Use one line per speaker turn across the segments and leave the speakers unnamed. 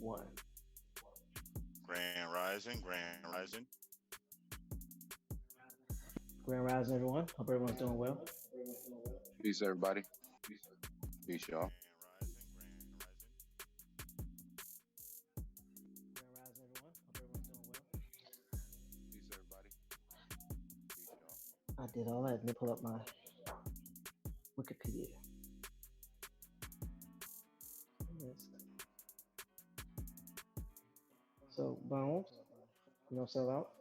One.
Grand Rising, Grand Rising.
Grand Rising, everyone. Hope everyone's doing well.
Peace, everybody. Peace, y'all.
Grand Rising, Grand Rising.
Grand Rising, everyone. Hope everyone's doing well.
Peace, everybody. Peace, y'all.
I did all that. Let me pull up my Wikipedia. Yes. So, Bones, you don't sell out?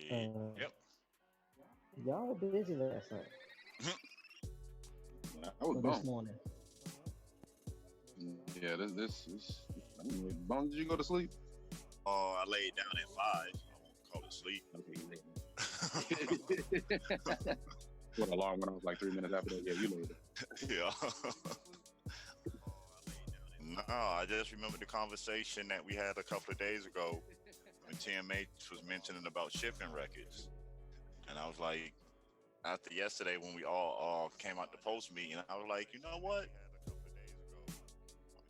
Yep.
Y'all were busy last night.
I was
Or this
bummed.
morning.
Yeah, this. I mean, Bones, did you go to sleep?
I laid down at 5. I won't call it sleep.
Okay, you laid down. What alarm went off like 3 minutes after that? Yeah, you laid it.
Yeah. No, I just remembered the conversation that we had a couple of days ago when TMH was mentioning about shipping records. And I was like, after yesterday when we all came out the post meeting, I was like, you know what?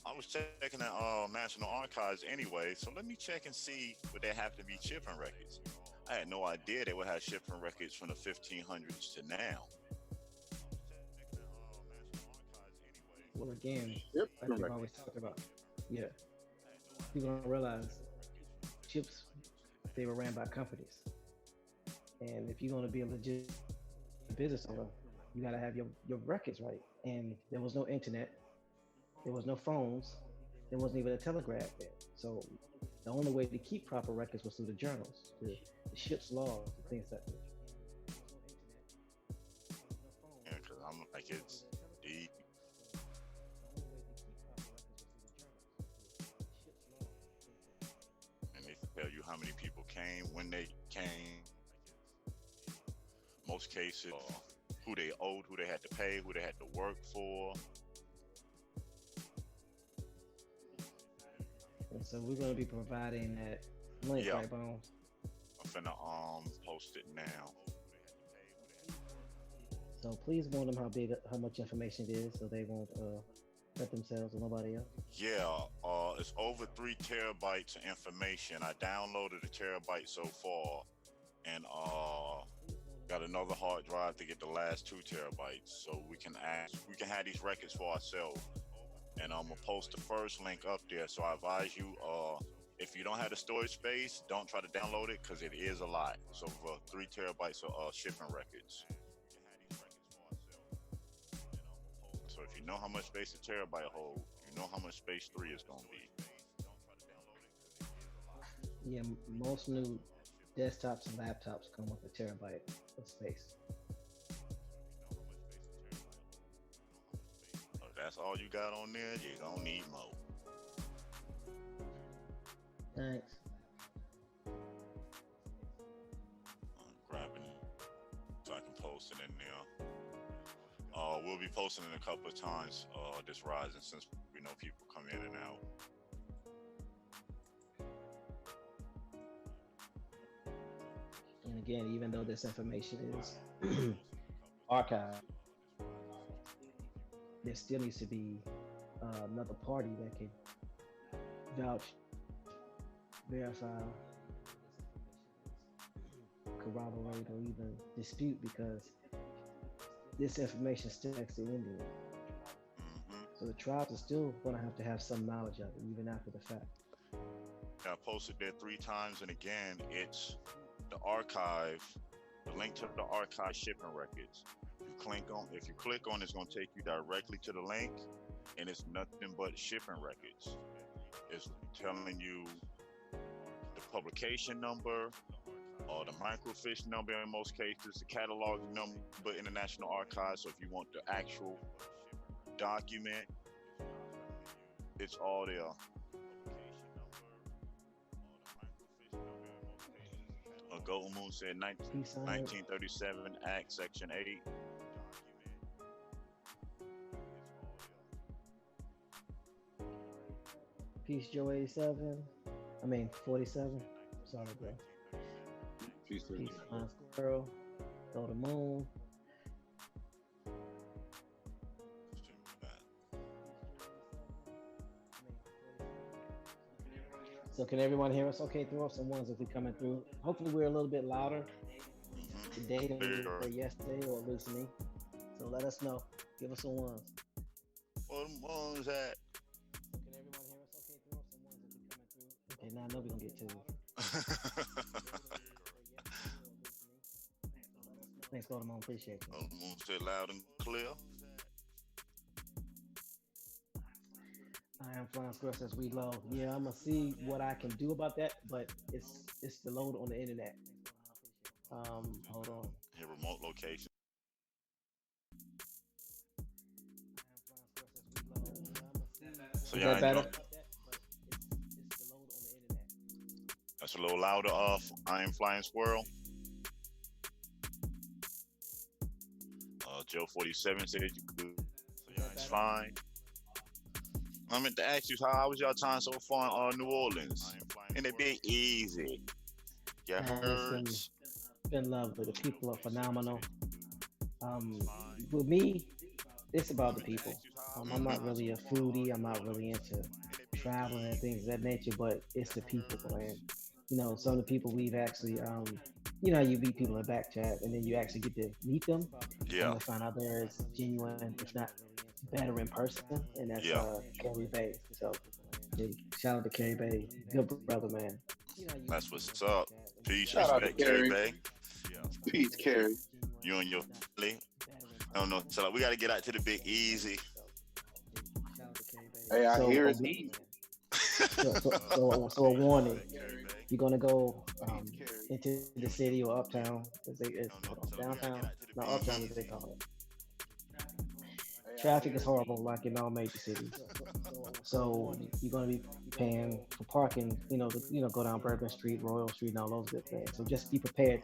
I was checking the National Archives anyway, so let me check and see would there have to be shipping records. I had no idea they would have shipping records from the 1500s to now.
Well, again,
Yep.
like we've always talked about. Yeah. People don't realize ships, they were ran by companies. And if you're going to be a legit business owner, you got to have your records right. And there was no internet, there was no phones, there wasn't even a telegraph there. So the only way to keep proper records was through the journals, the ship's logs, and things like that.
Yeah, because I'm like, it's deep. And they tell you how many people came, when they came, most cases, who they owed, who they had to pay, who they had to work for.
And so we're going to be providing that link,
Yeah.
right, Bones?
I'm finna post it now.
So please warn them how much information it is, so they won't hurt themselves or nobody else.
Yeah, it's over 3 terabytes of information. I downloaded a terabyte so far, and got another hard drive to get the last 2 terabytes, so we can have these records for ourselves. And I'm gonna post the first link up there. So I advise you, if you don't have the storage space, don't try to download it because it is a lot. So for 3 terabytes of shipping records. So if you know how much space a terabyte holds, you know how much space 3 is gonna be.
Yeah, most new desktops and laptops come with a terabyte of space.
So if that's all you got on there, you're gonna need more.
Thanks.
I'm grabbing it so I can post it in there. We'll be posting it a couple of times this rising, since we know people come in and out.
And again, even though this information is archived, there still needs to be another party that can vouch, verify, corroborate, or even dispute, because this information still affects the Indian. So the tribes are still going to have some knowledge of it, even after the fact.
I posted there 3 times, and again, it's the archive, the link to the archive shipping records. If you click on, it's going to take you directly to the link, and it's nothing but shipping records. It's telling you the publication number, or the microfiche number in most cases, the catalog number in the National Archives. So if you want the actual document, it's all there. Golden Moon said 1937 Act Section 8.
Peace Joe 47. Sorry, bro.
Peace to
Peace
you.
Fine Squirrel. Golden Moon. So can everyone hear us? Okay, throw up some ones if we're coming through. Hopefully we're a little bit louder today than we were
Clear.
yesterday, or at least me. So let us know. Give us some ones.
What them ones at?
So can everyone hear us? Okay, throw up some ones if we're coming through. Okay, now I know we're gonna get to it. Thanks, Baltimore. Appreciate you.
I'm gonna say loud and clear.
I am flying square says we low. Yeah, I'm gonna see what I can do about that, but it's the load on the internet. Hold on.
Here, remote location. So
Is
yeah,
that better?
that's a little louder. I am flying squirrel. Joe 47 said you could. So yeah, it's fine. I meant to ask you, how was y'all time so far in New Orleans? And it be easy. You heard?
It's been lovely. The people are phenomenal. With me, it's about the people. I'm not really a foodie. I'm not really into traveling and things of that nature, but it's the people. And some of the people we've actually, you meet people in back chat, and then you actually get to meet them,
Yeah,
and to find out they're as genuine, if not better in person, and that's
yeah.
Carrie Bay. So yeah, shout out to Carrie Bay, good brother, man.
That's what's up. Peace,
Shout out to
respect, Carrie
Carrie.
Bay.
Peace, Carrie.
You and your family. I don't know. So like, we got to get out to the Big Easy.
Hey, I
So,
hear
a,
it's easy.
so a warning: you're gonna go into the city or uptown, downtown, not uptown as they call it. Traffic is horrible, like in all major cities. So you're going to be paying for parking, go down Bourbon Street, Royal Street, and all those good things. So just be prepared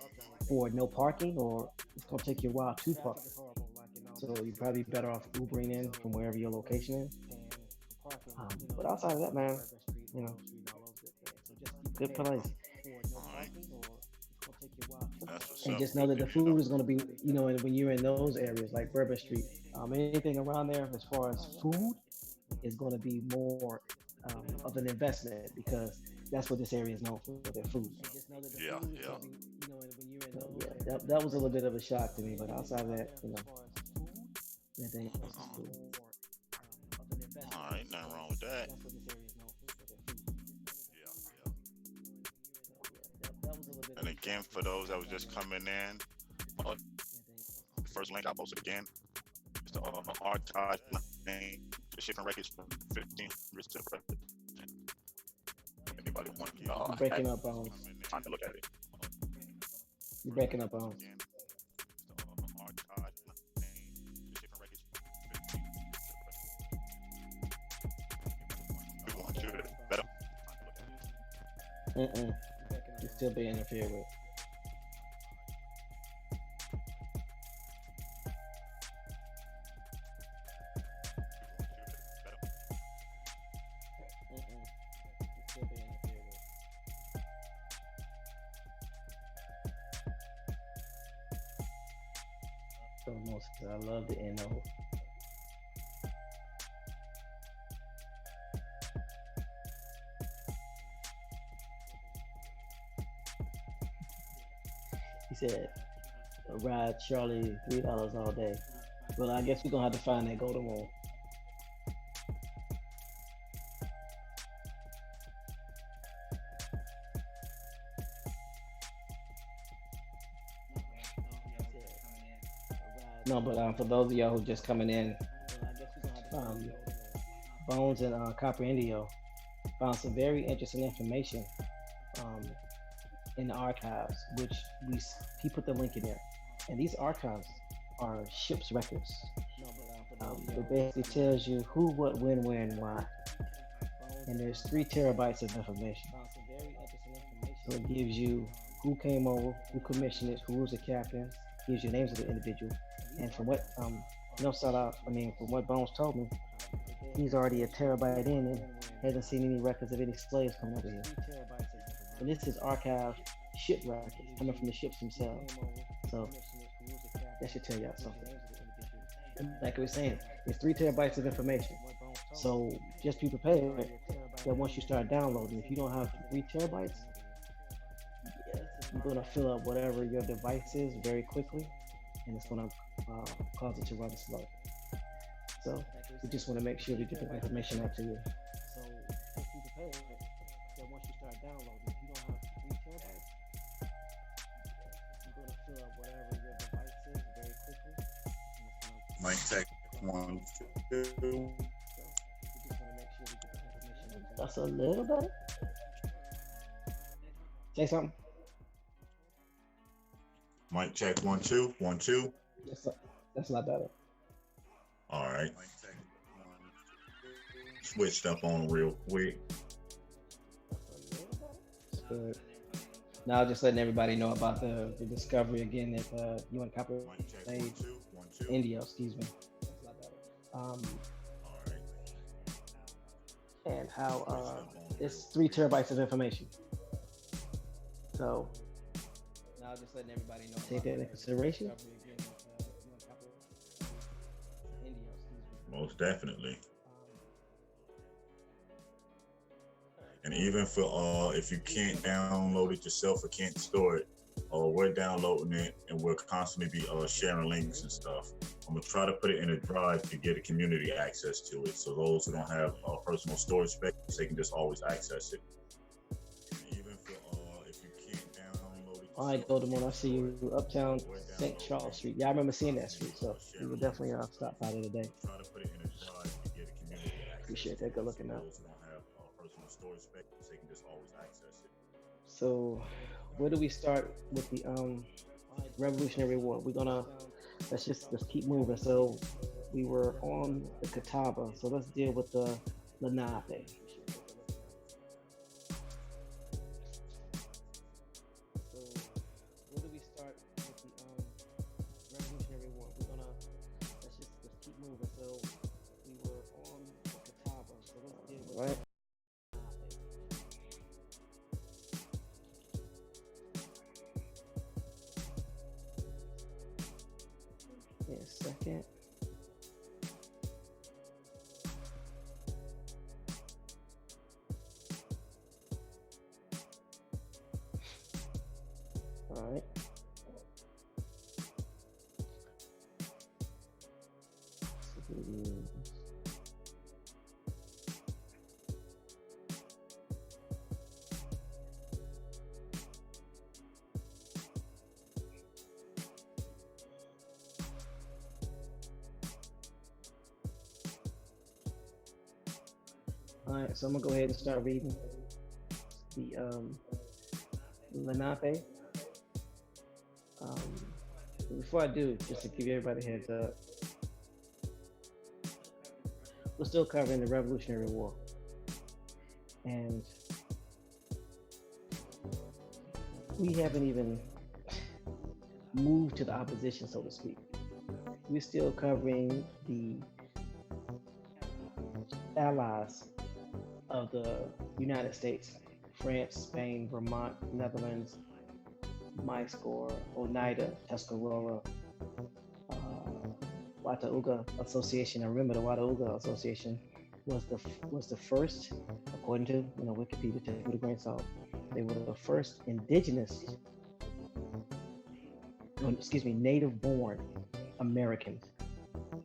for no parking, or it's going to take you a while to park. So you're probably better off Ubering in from wherever your location is. But outside of that, man, you know, good place.
All right. That's what's
And
up.
just know
Good
that
to
the food
know.
is going to be, when you're in those areas like Bourbon Street, anything around there as far as food is going to be more of an investment, because that's what this area is known for, their food.
Yeah, yeah.
So, yeah, that was a little bit of a shock to me, but outside of that, everything else is cool.
All right, nothing wrong with that. And again, for those that was just coming in, the first link I posted again is the archive thing, the shipping records from 1500s to present. Anybody want
You're breaking up, Bones.
time to look at it?
You're breaking up, Bones.
We want you to better.
You're still being interfered with. You're still being interfered with. So most, I love the NO. He said, ride Charlie $3 all day. Well, I guess we're gonna have to find that golden one. No, but for those of y'all who just coming in, um, Bones and Comprendio found some very interesting information um, in the archives, which he put the link in there. And these archives are ship's records. It basically tells you who, what, when, where, and why. And there's 3 terabytes of information. So it gives you who came over, who commissioned it, who was the captain, gives you names of the individual. And from what from what Bones told me, he's already a terabyte in and hasn't seen any records of any slaves come over here. And this is archived ship records coming from the ships themselves. So that should tell y'all something. And like we were saying, it's 3 terabytes of information. So just be prepared that once you start downloading, if you don't have 3 terabytes, you're gonna fill up whatever your device is very quickly, and it's gonna cause it to run slow. So we just want to make sure we get the information out to you. So just be prepared that once you start downloading, if you don't have 3 terabytes, you're gonna fill up whatever your device is very quickly, and it's gonna.
Mic check 1, 2.
So we just want to make sure we get the information out to you. That's a little better. Say something.
Mic check 1, 2, 1, 2.
That's a lot better.
All right. Switched up on real quick.
Good. Now, just letting everybody know about the discovery again that UN copper made India. Excuse me. That's a lot better.
All right.
And how it's 3 terabytes of information. So now, just letting everybody know. Take that into consideration.
Most definitely. And even for if you can't download it yourself or can't store it, we're downloading it and we'll constantly be sharing links and stuff. I'm gonna try to put it in a drive to get a community access to it, so those who don't have personal storage space, they can just always access it. And even for if you can't download it.
All right, Goldemon, I see you uptown St. Charles Street. Yeah, I remember seeing that street, so we will definitely stop by there today.
Try to put it in a drive to get a community access.
Appreciate that. Good looking out.
Those who don't have personal storage space, they can just always access it.
So, where do we start with the Revolutionary War? We're gonna let's keep moving. So, we were on the Catawba. So let's deal with the Lenape. Right. Give me a second. All right. All right, so I'm gonna go ahead and start reading the Lenape. Before I do, just to give everybody a heads up, we're still covering the Revolutionary War, and we haven't even moved to the opposition, so to speak. We're still covering the allies of the United States: France, Spain, Vermont, Netherlands, Mysore, Oneida, Tuscarora, Watauga Association. I remember the Watauga Association was the first, according to Wikipedia, take it with a grain of salt. They were the first indigenous, native-born Americans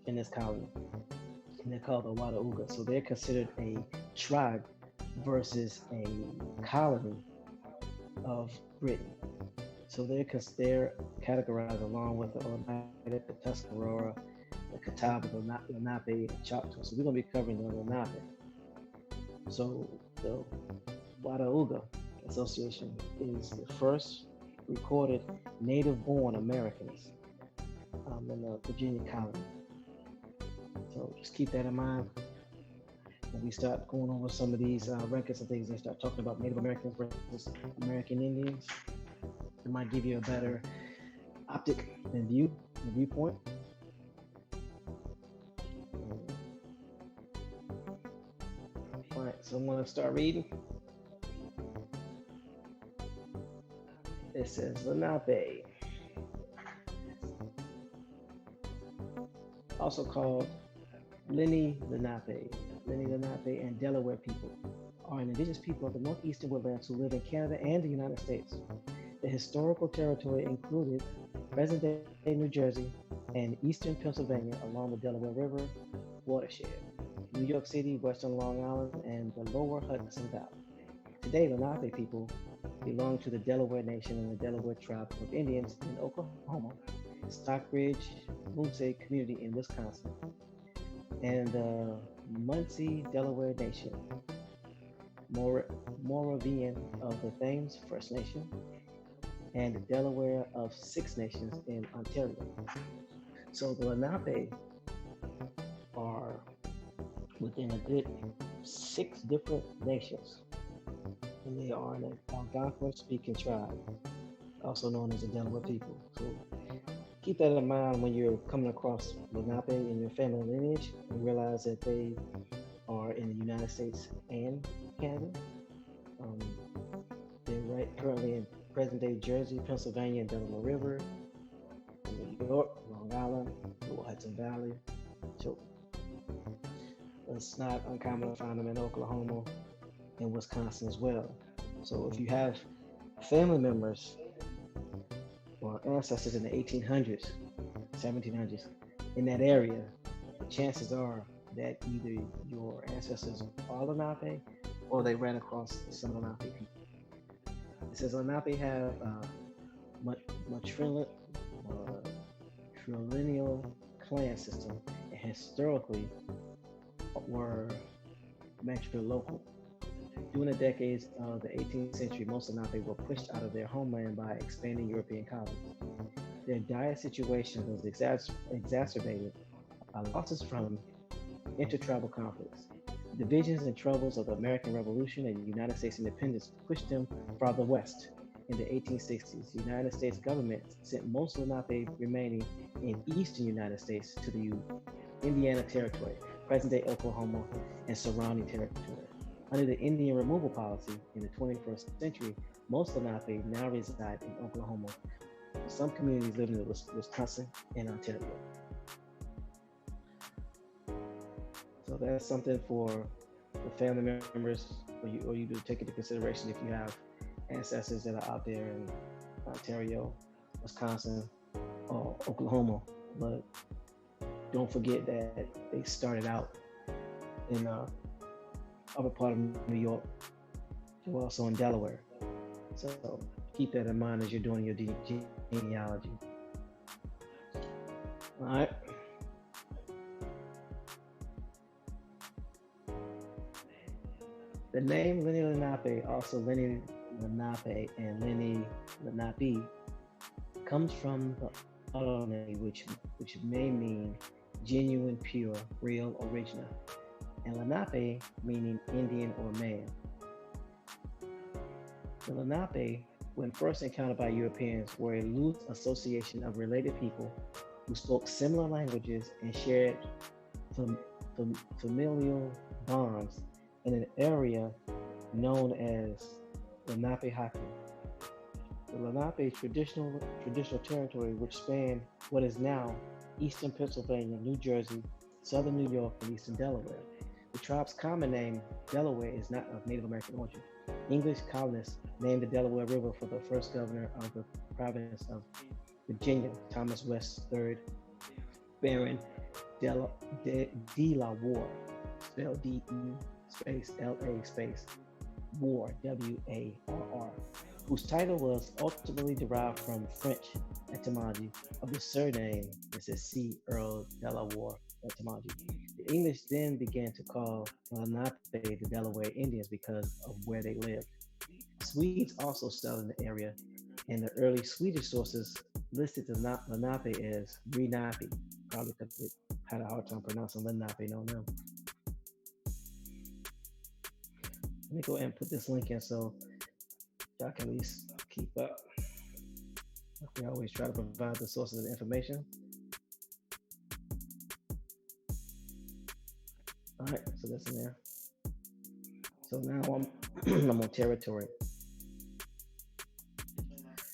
in this colony, and they're called the Watauga. So they're considered a tribe versus a colony of Britain. So they're categorized along with the Oneida, the Tuscarora, the Catawba, the Lenape, and Choctaw. So we're going to be covering the Lenape. So the Watauga Association is the first recorded native-born Americans in the Virginia colony. So just keep that in mind. When we start going over some of these records and things, they start talking about Native Americans versus American Indians. It might give you a better optic and viewpoint. All right, so I'm going to start reading. It says Lenape, also called Lenni Lenape, and Delaware people, are an indigenous people of the northeastern woodlands who live in Canada and the United States. The historical territory included present-day New Jersey and eastern Pennsylvania along the Delaware River watershed, New York City, western Long Island, and the lower Hudson Valley. Today, Lenape people belong to the Delaware Nation and the Delaware Tribe of Indians in Oklahoma, Stockbridge, Moonsay community in Wisconsin, and the Muncie Delaware Nation, Moravian of the Thames First Nation, and the Delaware of Six Nations in Ontario. So the Lenape are within a good six different nations, and they are an Algonquin-speaking tribe, also known as the Delaware people. So keep that in mind when you're coming across Lenape in your family lineage, and realize that they are in the United States and Canada. Um, they're right currently in present-day Jersey, Pennsylvania, and Delaware River, New York, Long Island, Lower Hudson Valley. So it's not uncommon to find them in Oklahoma and Wisconsin as well. So if you have family members or ancestors in the 1800s, 1700s in that area, the chances are that either your ancestors are Lenape or they ran across some Lenape people. It says Lenape have matrilineal clan system and historically were matrilocal. During the decades of the 18th century, most Lenape were pushed out of their homeland by expanding European colonies. Their dire situation was exacerbated by losses from intertribal conflicts. Divisions and troubles of the American Revolution and United States independence pushed them farther west. In the 1860s, the United States government sent most Lenape remaining in eastern United States to the Indiana Territory, present-day Oklahoma, and surrounding territory. Under the Indian removal policy in the 21st century, most Lenape now reside in Oklahoma. Some communities live in Wisconsin and Ontario. So that's something for the family members, or you to take into consideration if you have ancestors that are out there in Ontario, Wisconsin, or Oklahoma. But don't forget that they started out in the upper part of New York. They're also in Delaware. So keep that in mind as you're doing your genealogy. All right. The name Lenni Lenape, also Lenni Lenape and Lenni Lenape, comes from the Ohlone, which may mean genuine, pure, real, original, and Lenape meaning Indian or man. The Lenape, when first encountered by Europeans, were a loose association of related people who spoke similar languages and shared familial bonds in an area known as Lenape Hockey. The Lenape traditional territory, which spanned what is now eastern Pennsylvania, New Jersey, southern New York, and eastern Delaware. The tribe's common name, Delaware, is not of Native American origin. English colonists named the Delaware River for the first governor of the province of Virginia, Thomas West III, Baron de la War, spelled D-E space L-A space War, W-A-R-R, whose title was ultimately derived from French etymology of the surname. This is C. Earl de la War etymology. The English then began to call Lenape the Delaware Indians because of where they lived. Swedes also settled in the area, and the early Swedish sources listed the Lenape as Renape, probably because they had a hard time pronouncing Lenape, no. Let me go ahead and put this link in so y'all can at least keep up. We always try to provide the sources of information. All right, so that's in there. So now I'm on territory.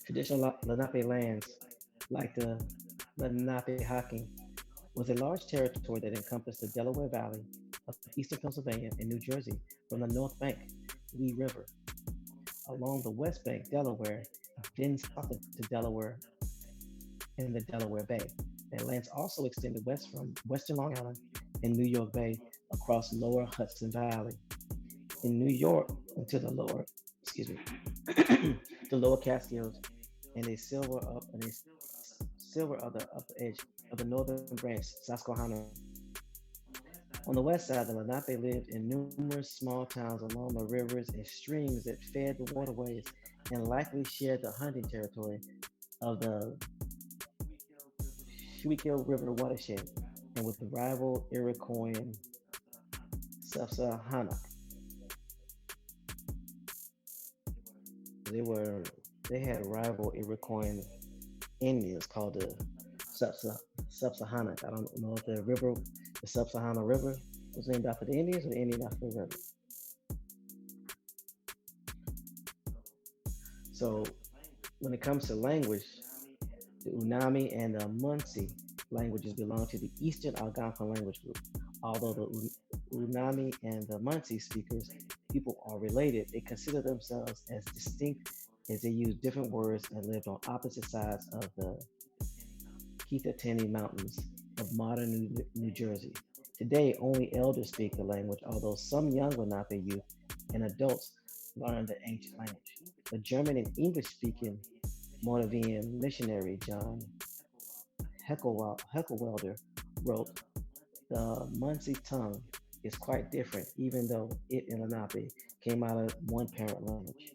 Traditional Lenape lands, like the Lenape Hockey, was a large territory that encompassed the Delaware Valley of eastern Pennsylvania and New Jersey from the north bank Lee River along the West Bank, Delaware, then south into Delaware and the Delaware Bay. The lands also extended west from western Long Island and New York Bay across lower Hudson Valley. In New York until the lower, excuse me, the lower Catskills and a silver of the upper edge of the northern branch, Susquehanna. On the west side, the Lenape lived in numerous small towns along the rivers and streams that fed the waterways and likely shared the hunting territory of the Schuylkill River watershed and with the rival Iroquois Susquehannock. They were they had rival Iroquois Indians called the Susquehannock. I don't know if the Susquehanna River, was named after the Indians or the Indian after the river. So when it comes to language, the Unami and the Munsee languages belong to the Eastern Algonquin language group. Although the Unami and the Munsee speakers people are related, they consider themselves as distinct as they use different words and lived on opposite sides of the Kittatinny Mountains of modern New Jersey. Today, only elders speak the language, although some young Lenape youth and adults learn the ancient language. The German and English speaking Moravian missionary John Heckelwelder wrote, the Munsee tongue is quite different, even though it and Lenape came out of one parent language.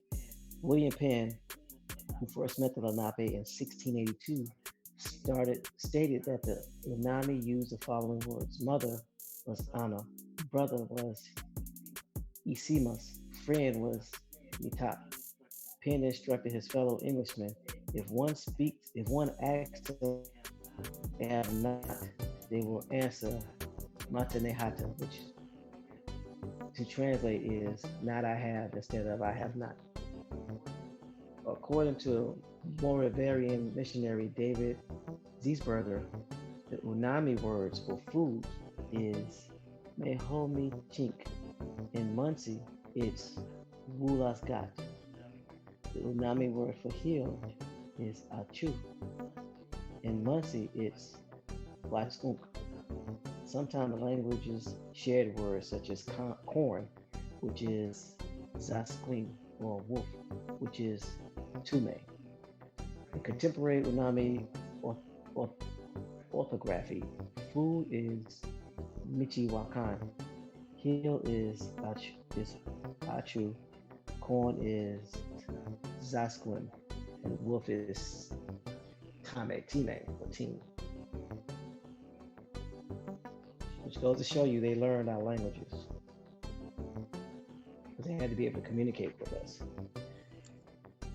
William Penn, who first met the Lenape in 1682, stated that the Unami used the following words. Mother was Anna, brother was Isimus, friend was Mitap. Penn instructed his fellow Englishmen, if one asks them they have not, they will answer Matanehata, which to translate is not I have instead of I have not. According to Moravian missionary David Ziesberger, the Unami words for food is Mehomi Chink. In Munsee, it's Wulasgat. The Unami word for healed is Achu. In Munsee, it's Watskunk. Sometimes the languages shared words such as corn, which is Zasquin, or wolf, which is Tume. In contemporary Unami orthography, food is Michiwakan, hill is Achu, corn is Zasquin, and wolf is Time or Team. Which goes to show you they learned our languages. Because they had to be able to communicate with us.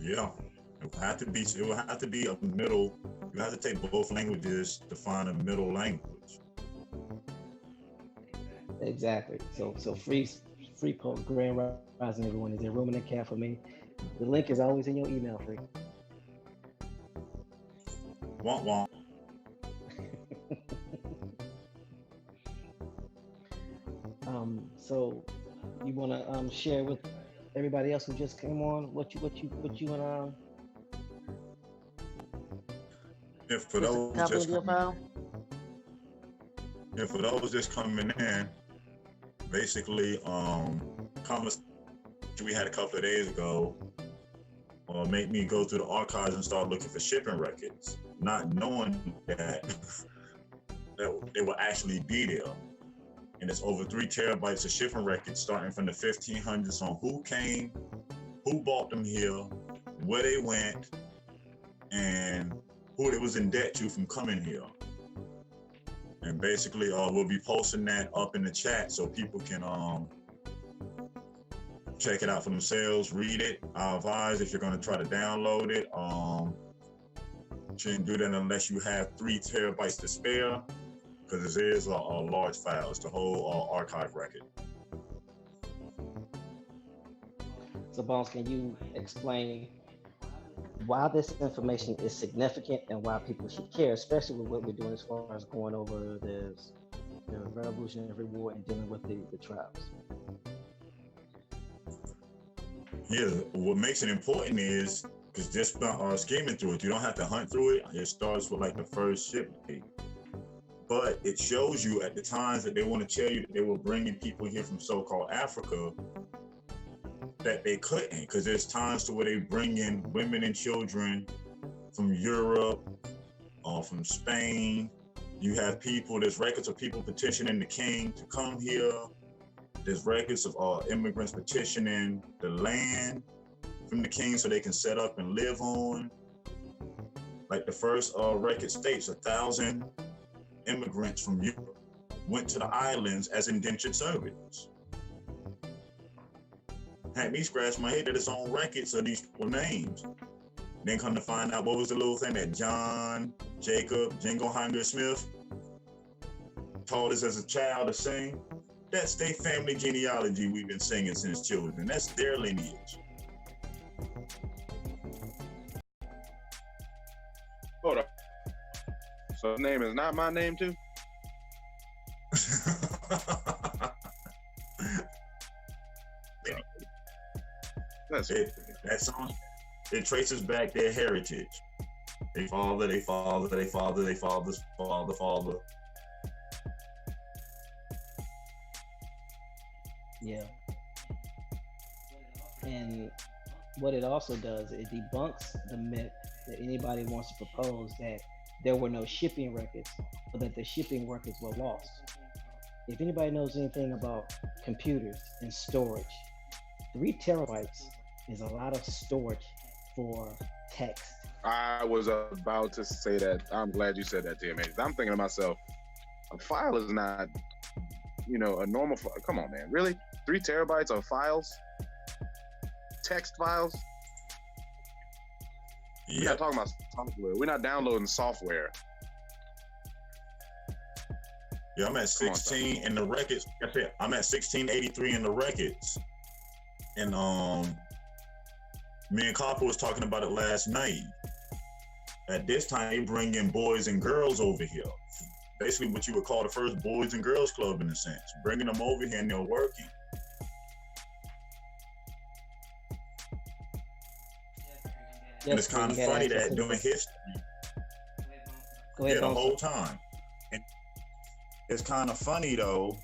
Yeah. It will have to be a middle. You have to take both languages to find a middle language.
Exactly. So free post, grand rising everyone. Is there room in the cat for me? The link is always in your email, Free.
Womp womp.
So you want to share with everybody else who just came on what you want
Yeah, for those just coming in, basically, conversation we had a couple of days ago made me go through the archives and start looking for shipping records, not knowing that they will actually be there. And it's over 3 terabytes of shipping records starting from the 1500s on who came, who bought them here, where they went, and who they was in debt to from coming here. And basically, we'll be posting that up in the chat so people can check it out for themselves, read it. I advise if you're going to try to download it, you shouldn't do that unless you have 3 terabytes to spare, because it is a large file. It's the whole archive record.
So, Bones, can you explain why this information is significant and why people should care, especially with what we're doing as far as going over the Revolutionary War and dealing with the tribes?
Yeah, what makes it important is because just skimming through it, you don't have to hunt through it. It starts with like the first ship date. But it shows you at the times that they want to tell you that they were bringing people here from so-called Africa that they couldn't, because there's times to where they bring in women and children from Europe or from Spain. You have people, there's records of people petitioning the king to come here. There's records of immigrants petitioning the land from the king so they can set up and live on. Like the first record states, 1,000 immigrants from Europe went to the islands as indentured servants. Had me scratch my head that it's on records of these people's names. Then come to find out what was the little thing that John, Jacob, Jingleheimer Smith taught us as a child to sing. That's their family genealogy we've been singing since children. That's their lineage.
Hold up. So his name is not my name too?
That song, it traces back their heritage. They father.
Yeah. And what it also does, it debunks the myth that anybody wants to propose that there were no shipping records or that the shipping records were lost. If anybody knows anything about computers and storage, 3 terabytes is a lot of storage for text.
I was about to say that. I'm glad you said that, TMA. I'm thinking to myself, a file is not, a normal file. Come on, man. Really? 3 terabytes of files? Text files?
Yep.
We're not talking about software. We're not downloading software.
Yeah, I'm at 16 in the records. Like I said, I'm at 1683 in the records. And me and Copper was talking about it last night. At this time, they bring in boys and girls over here. Basically what you would call the first boys and girls club in a sense. Bringing them over here and they're working. And it's kind of funny that during history, the whole time. And it's kind of funny though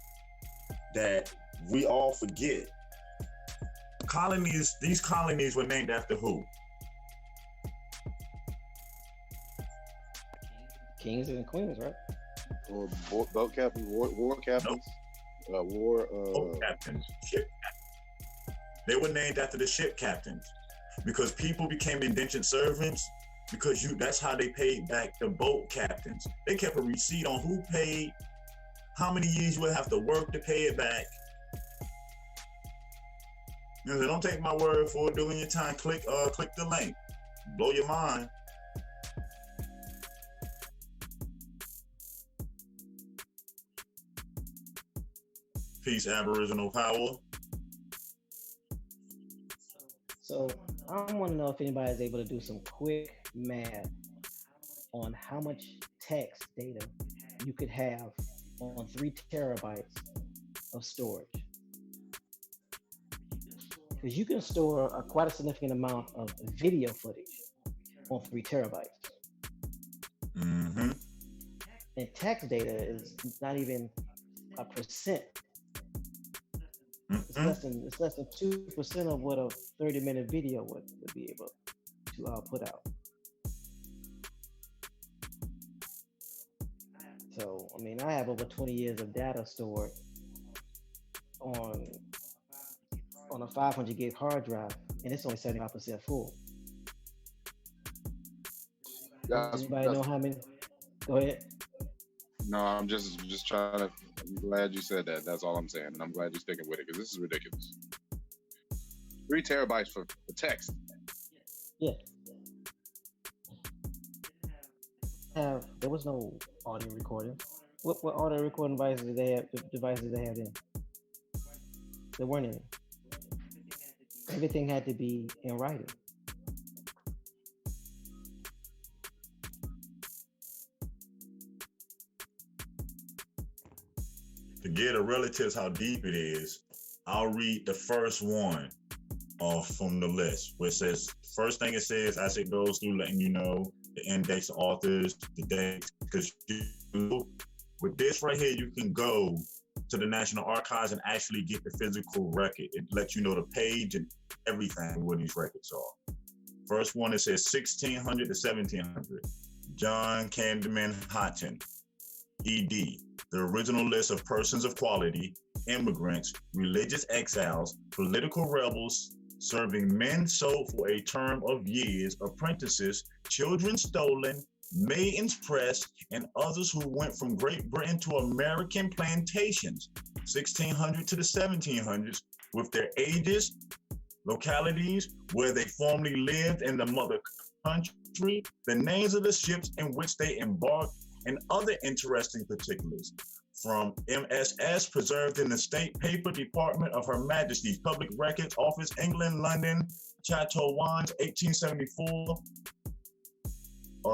that we all forget these colonies were named after who?
Kings and queens, right?
Or boat captains, war captains,
Nope. Boat captains, ship captains. They were named after the ship captains because people became indentured servants because that's how they paid back the boat captains. They kept a receipt on who paid, how many years you would have to work to pay it back. Don't take my word for it. During your time, click the link. Blow your mind. Peace, Aboriginal power.
So I want to know if anybody is able to do some quick math on how much text data you could have on 3 terabytes of storage. Because you can store quite a significant amount of video footage on 3 terabytes.
Mm-hmm.
And text data is not even a percent. It's less than 2% of what a 30-minute video would be able to put out. So, I mean, I have over 20 years of data stored on a 500 gig hard drive, and it's only 75% full. Does anybody know how many? Go ahead.
No, I'm just trying to. I'm glad you said that. That's all I'm saying, and I'm glad you're sticking with it because this is ridiculous. 3 terabytes for text.
Yeah. There was no audio recording. What audio recording devices did they have then? There weren't any. Everything had to be in writing.
To get a relatives how deep it is, I'll read the first one from the list, where it says, first thing it says as it goes through, letting you know the index, authors, the dates, because with this right here, you can go to the National Archives and actually get the physical record. It lets you know the page and everything where these records are. First one, it says 1600 to 1700. John Candyman Houghton, ED. The original list of persons of quality, immigrants, religious exiles, political rebels, serving men sold for a term of years, apprentices, children stolen, maidens pressed, and others who went from Great Britain to American plantations, 1600 to the 1700s, with their ages, localities where they formerly lived in the mother country, the names of the ships in which they embarked, and other interesting particulars. From MSS, preserved in the State Paper Department of Her Majesty's Public Records Office, England, London, Chateauwands, 1874,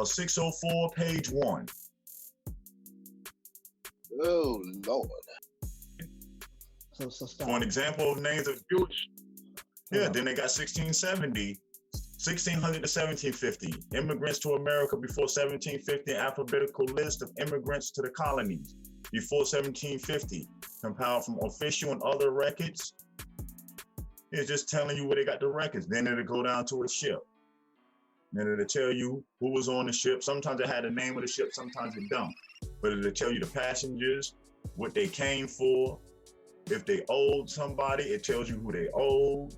604, page 1.
Oh, Lord.
So stop.
For an example of names of Jewish. Yeah, then they got 1670, 1600 to 1750. Immigrants to America before 1750, alphabetical list of immigrants to the colonies. Before 1750, compiled from official and other records. It's just telling you where they got the records. Then it'll go down to a ship. Then it'll tell you who was on the ship. Sometimes it had the name of the ship, sometimes it don't. But it'll tell you the passengers, what they came for. If they owed somebody, it tells you who they owed.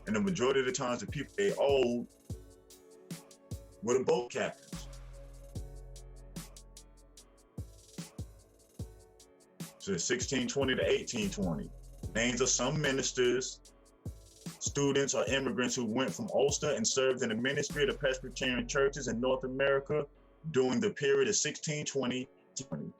And the majority of the times, the people they owed were the boat captains. So 1620 to 1820. Names of some ministers, students, or immigrants who went from Ulster and served in the ministry of the Presbyterian churches in North America during the period of 1620 to 20.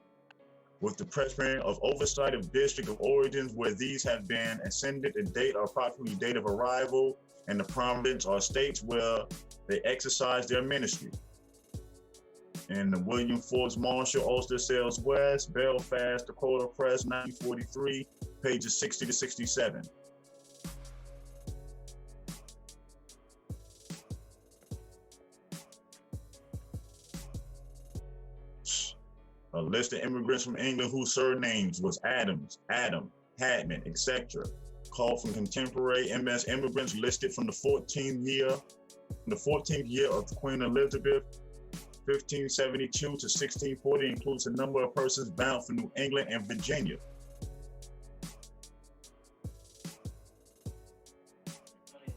With the Presbyterian of oversight of district of origins where these have been ascended, the date or approximately date of arrival, and the province or states where they exercise their ministry. And the William Forbes Marshall, Ulster Sales West, Belfast, Dakota Press, 1943, pages 60 to 67. A list of immigrants from England whose surnames was Adams, Adam, Hadman, etc. Called from contemporary MS immigrants listed from the 14th year of Queen Elizabeth, 1572 to 1640, includes a number of persons bound for New England and Virginia.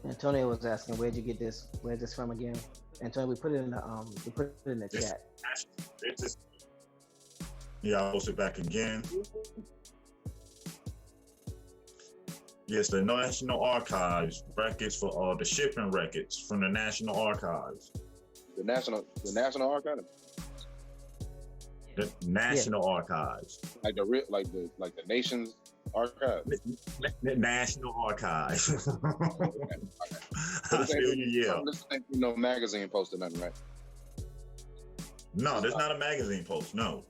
Antonio was asking, where'd you get this? Where's this from again? Antonio, we put it in the chat.
Yeah, I'll post it back again. Yes, the National Archives records for the shipping records from the National Archives.
The National Archive.
The National Archives.
Like the nation's archive.
The National Archives.
Okay.
I feel you, yeah.
This ain't no magazine posted nothing, right?
No, this is not a magazine post. No.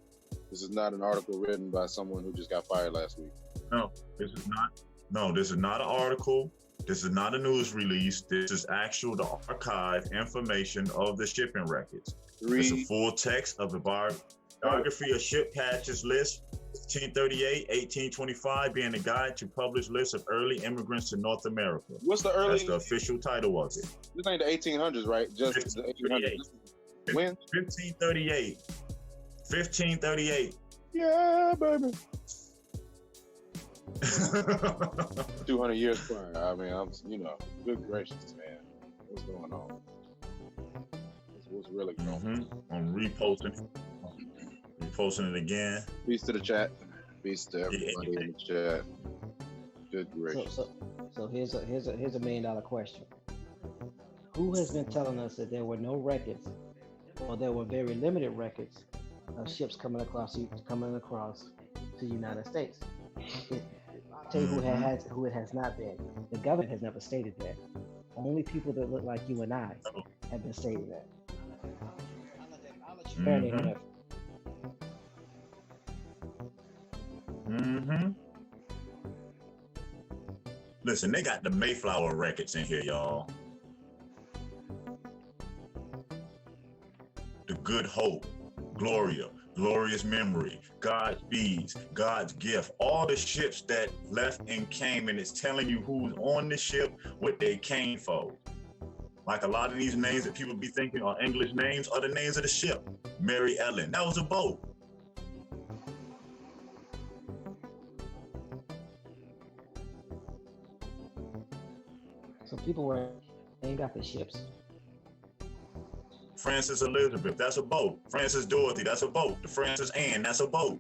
This is not an article written by someone who just got fired last week.
No, this is not. No, this is not an article. This is not a news release. This is actual the archive information of the shipping records. It's a full text of the biography of ship patches list, 1838, 1825, being a guide to published lists of early immigrants to North America.
What's the early?
That's the official title of it.
This ain't the 1800s, right? Just the 1800s. When?
1538. 1538.
Yeah, baby. 200 years prior. I mean, good gracious, man. What's going on? What's really going on?
I'm reposting it again.
Peace to the chat. Peace to everybody in the chat. Good gracious.
So here's a $1 million question. Who has been telling us that there were no records, or there were very limited records of ships coming across to the United States? I'll tell you who it has not been. The government has never stated that. Only people that look like you and I have been stating that.
Listen, they got the Mayflower records in here, y'all. The Good Hope, Gloria, Glorious Memory, God's Bees, God's Gift, all the ships that left and came, and it's telling you who's on the ship, what they came for. Like a lot of these names that people be thinking are English names are the names of the ship. Mary Ellen, that was a boat.
So people were named after ships.
Francis Elizabeth, that's a boat. Francis Dorothy, that's a boat. The Francis Anne, that's a boat.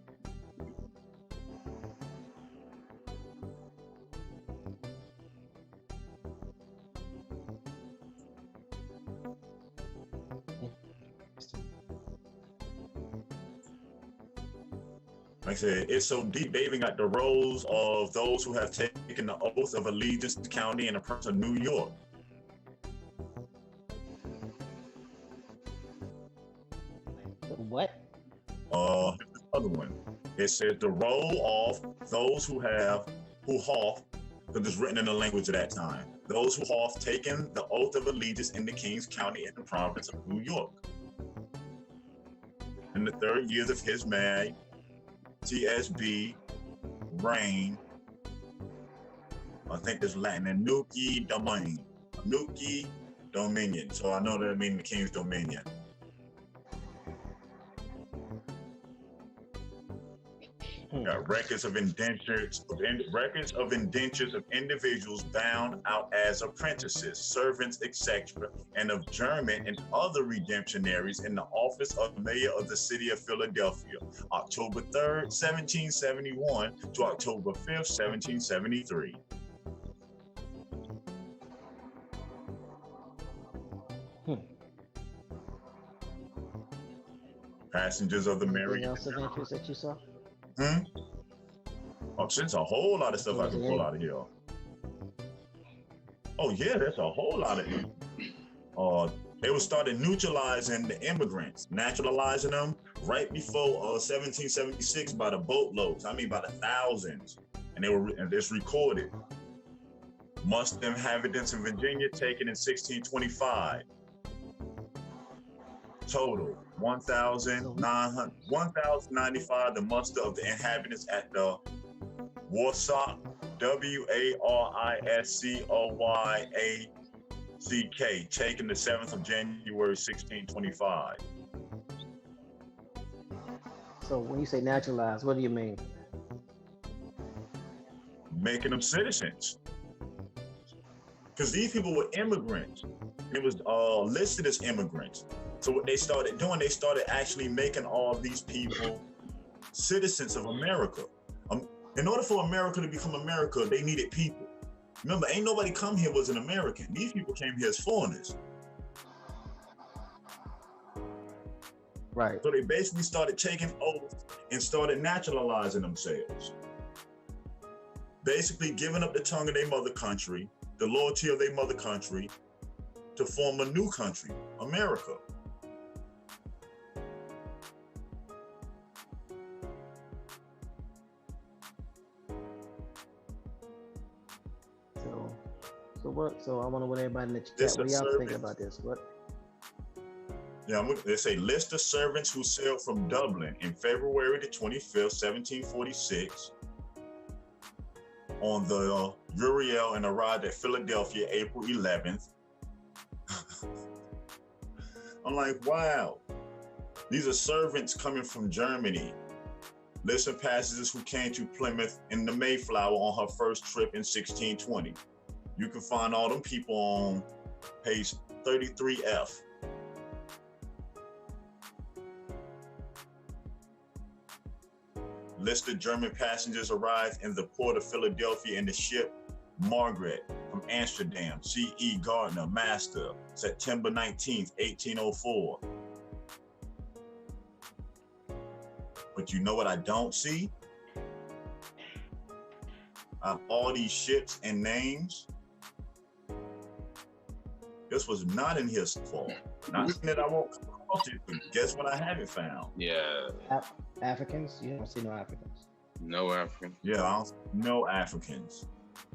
Like I said, it's so deep. They even got the roles of those who have taken the oath of allegiance to county and the Prince of New York.
What?
This other one. It says the role of those who have, because it's written in the language of that time. Those who have taken the oath of allegiance in the King's County and the province of New York. In the 3rd years of his marriage, C.A.B. reign, I think this Latin, and Nuki Dominion. So I know that means the King's Dominion. Got records of indentures of individuals bound out as apprentices, servants, etc., and of German and other redemptionaries in the office of mayor of the city of Philadelphia, October 3rd, 1771 to October 5th, 1773. Passengers of the Mary.
Anything else of interest that you saw?
Oh, there's a whole lot of stuff I can pull out of here. Oh yeah, there's a whole lot of it. They were started neutralizing the immigrants, naturalizing them right before 1776 by the boatloads. I mean, by the thousands, and it's recorded. Most inhabitants in Virginia taken in 1625. Total 1,095, the muster of the inhabitants at the Warsaw, Wariscoyack, taken the 7th of January, 1625.
So when you say naturalized, what do you mean?
Making them citizens. Because these people were immigrants. It was listed as immigrants. So what they started doing, they started actually making all of these people citizens of America. In order for America to become America, they needed people. Remember, ain't nobody come here was an American. These people came here as foreigners.
Right.
So they basically started taking oaths and started naturalizing themselves. Basically giving up the tongue of their mother country, the loyalty of their mother country, to form a new country, America.
So I want to know what everybody in the chat, what y'all think about this? What?
Yeah, they say list of servants who sailed from Dublin in February the 25th, 1746 on the Uriel and arrived at Philadelphia April 11th. I'm like, wow. These are servants coming from Germany. List of passengers who came to Plymouth in the Mayflower on her first trip in 1620. You can find all them people on page 33F. List of German passengers arrived in the port of Philadelphia in the ship Margaret from Amsterdam, C.E. Gardner, master, September 19th, 1804. But you know what I don't see? All these ships and names. This was not in here so far. Not that I won't come across it, but guess what I haven't found?
Yeah.
Africans? You don't see no Africans.
No African.
Yeah, no Africans.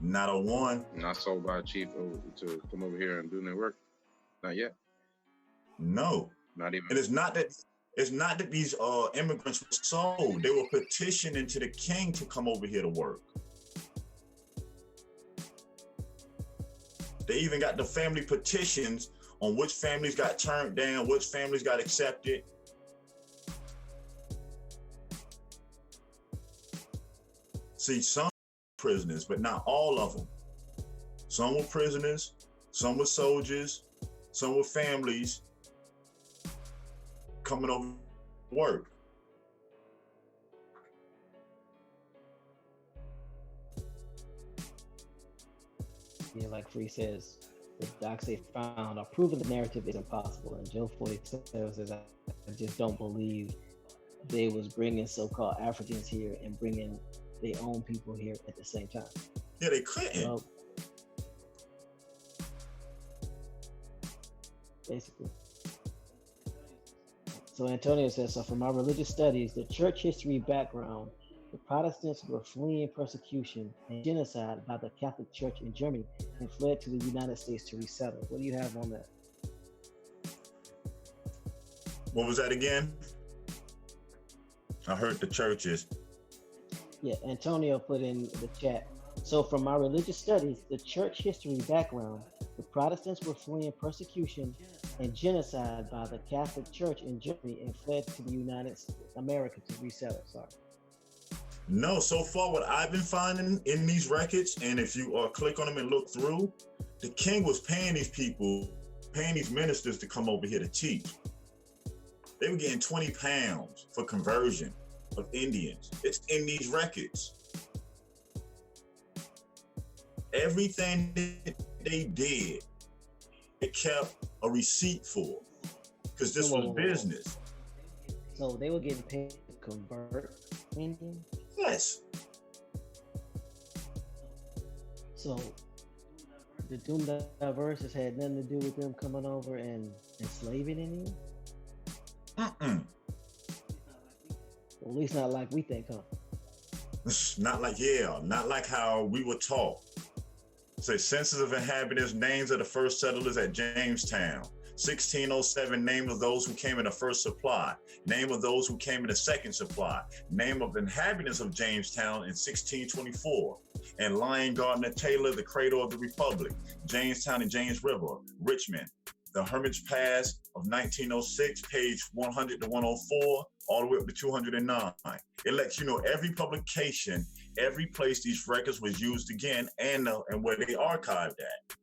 Not a one.
Not sold by a chief to come over here and do their work. Not yet.
No.
Not even.
And it's not that these immigrants were sold. They were petitioning to the king to come over here to work. They even got the family petitions on which families got turned down, which families got accepted. See, some prisoners, but not all of them. Some were prisoners, some were soldiers, some were families coming over to work.
Yeah, like Free says, the docs they found are proving the narrative is impossible. And Joe 47 says, I just don't believe they was bringing so-called Africans here and bringing their own people here at the same time.
Yeah, they couldn't.
Basically. So Antonio says, so from our religious studies, the church history background, the Protestants were fleeing persecution and genocide by the Catholic Church in Germany and fled to the United States to resettle. What do you have on that?
What was that again? I heard the churches.
Yeah, Antonio put in the chat. So from my religious studies, the church history background, the Protestants were fleeing persecution and genocide by the Catholic Church in Germany and fled to the United America to resettle. Sorry.
No, so far what I've been finding in these records, and if you click on them and look through, the king was paying these people, paying these ministers to come over here to teach. They were getting 20 pounds for conversion of Indians. It's in these records. Everything that they did, they kept a receipt for, because this was business.
So they were getting paid to convert Indians?
Yes.
So the Doom Diverses had nothing to do with them coming over and enslaving Indians?
Mm-mm.
Well, at least not like we think, huh?
Not like how we were taught. Say census of inhabitants, names of the first settlers at Jamestown. 1607, name of those who came in the first supply. Name of those who came in the second supply. Name of inhabitants of Jamestown in 1624. And Lyon Gardner Taylor, the cradle of the Republic. Jamestown and James River. Richmond. The Hermitage Pass of 1906, page 100 to 104, all the way up to 209. It lets you know every publication, every place these records was used again, and where they archived at.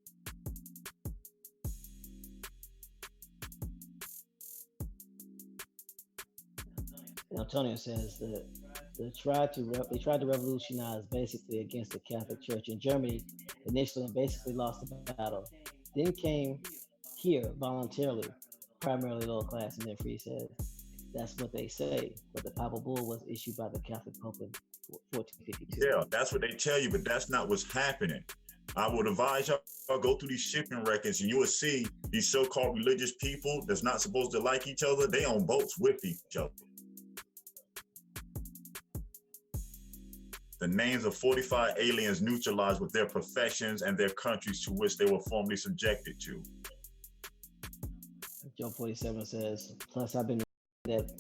Antonio says that they tried to revolutionize basically against the Catholic Church in Germany initially and basically lost the battle. Then came here voluntarily, primarily lower class, and then Free says that's what they say, but the papal bull was issued by the Catholic Pope in 1452.
Yeah, that's what they tell you, but that's not what's happening. I would advise y'all go through these shipping records and you will see these so-called religious people that's not supposed to like each other, they on boats with each other. The names of 45 aliens neutralized with their professions and their countries to which they were formerly subjected to.
Joe 47 says, plus I've been reading that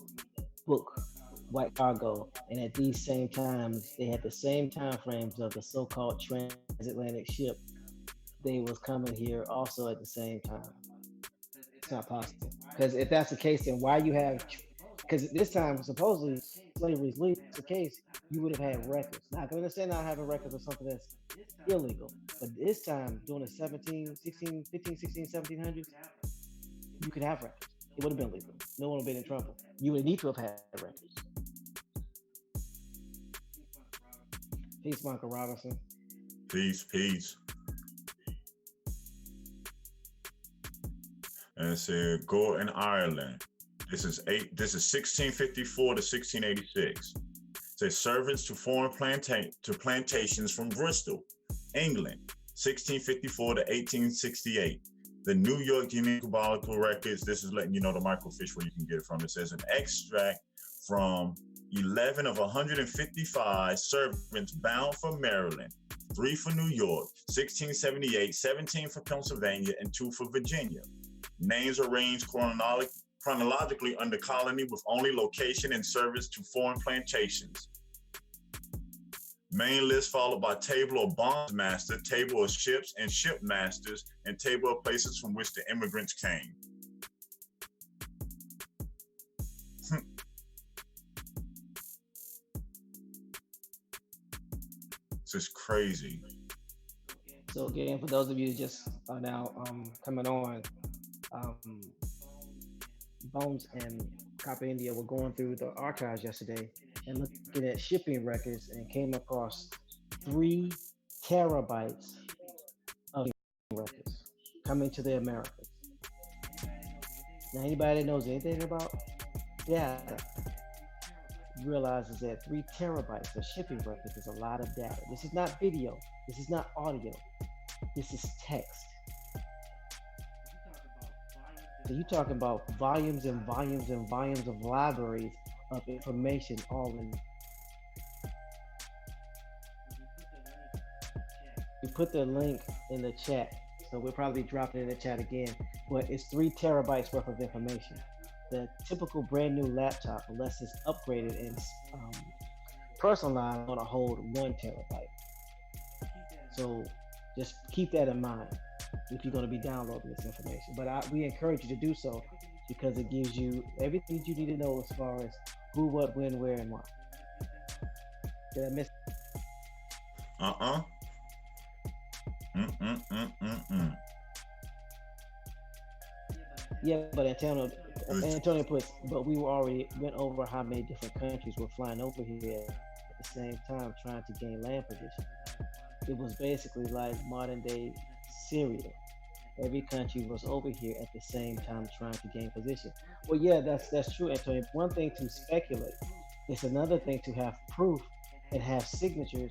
book, White Cargo, and at these same times, they had the same time frames of the so-called transatlantic ship. They was coming here also at the same time. It's not possible. Because if that's the case, then why you have, because this time, supposedly, slavery is the case, you would have had records. Now, I can understand not having records of something that's illegal, but this time, during the 1700s, you could have records. It would have been legal. No one would have been in trouble. You would need to have had records. Peace, Michael Robinson.
Peace. And it said Gore in Ireland. This is 1654 to 1686. It says servants to foreign plantations from Bristol, England, 1654 to 1868. The New York Genealogical Records, this is letting you know the microfiche where you can get it from. It says an extract from 11 of 155 servants bound for Maryland, 3 for New York, 1678, 17 for Pennsylvania, and 2 for Virginia. Names arranged chronologically under colony with only location and service to foreign plantations. Main list followed by table of bondsmaster, table of ships and shipmasters, and table of places from which the immigrants came. This is crazy.
So again, for those of you who just are now coming on, Bones and Copper India were going through the archives yesterday and looking at shipping records and came across 3 terabytes of records coming to the Americas. Now, anybody that knows anything about data realizes that 3 terabytes of shipping records is a lot of data. This is not video. This is not audio. This is text. So you're talking about volumes and volumes and volumes of libraries of information all in. We put the link in the chat, so we'll probably drop it in the chat again, but it's 3 terabytes worth of information. The typical brand new laptop, unless it's upgraded and personalized, on a hold 1 terabyte. So just keep that in mind if you're going to be downloading this information. But we encourage you to do so because it gives you everything you need to know as far as who, what, when, where, and why. Did I miss? Yeah, but Antonio puts, but we already went over how many different countries were flying over here at the same time trying to gain land position. It was basically like modern day Syria. Every country was over here at the same time trying to gain position. Well, yeah, that's true, Antonio. One thing to speculate. It's another thing to have proof and have signatures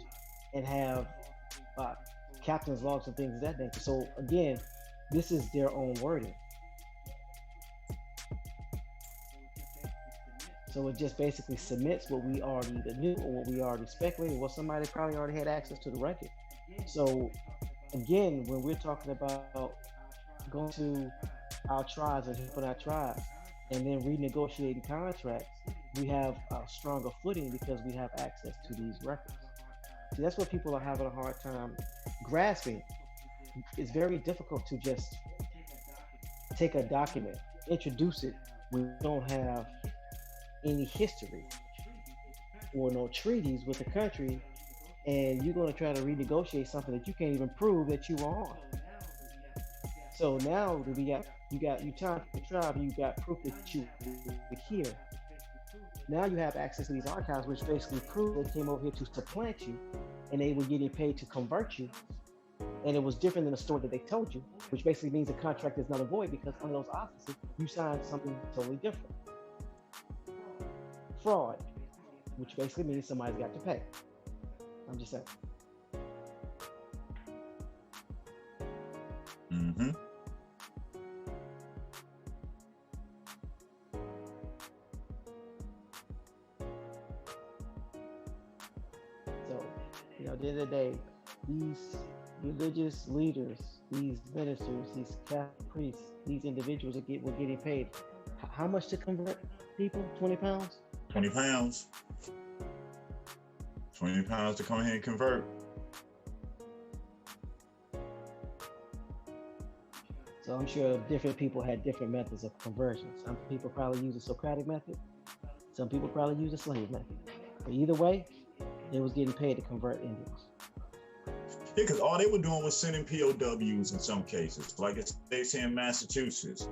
and have captain's logs and things of that nature. So again, this is their own wording. So it just basically submits what we already knew or what we already speculated, what somebody probably already had access to the record. So again, when we're talking about going to our tribes and helping our tribes and then renegotiating contracts, we have a stronger footing because we have access to these records. See, that's what people are having a hard time grasping. It's very difficult to just take a document, introduce it when we don't have any history or no treaties with the country, and you're going to try to renegotiate something that you can't even prove that you were on. So now that you talk to the tribe, you got proof that you were here. Now you have access to these archives, which basically prove they came over here to supplant you, and they were getting paid to convert you. And it was different than the story that they told you, which basically means the contract is null and void because under those auspices, you signed something totally different. Fraud, which basically means somebody's got to pay. I'm just saying.
Mm-hmm.
So, at the end of the day, these religious leaders, these ministers, these Catholic priests, these individuals were getting paid. How much to convert people? 20 pounds?
20 pounds. 20 pounds to come here and convert.
So I'm sure different people had different methods of conversion. Some people probably use a Socratic method. Some people probably use a slave method. But either way, they was getting paid to convert Indians.
Yeah, because all they were doing was sending POWs in some cases, like it's in Massachusetts.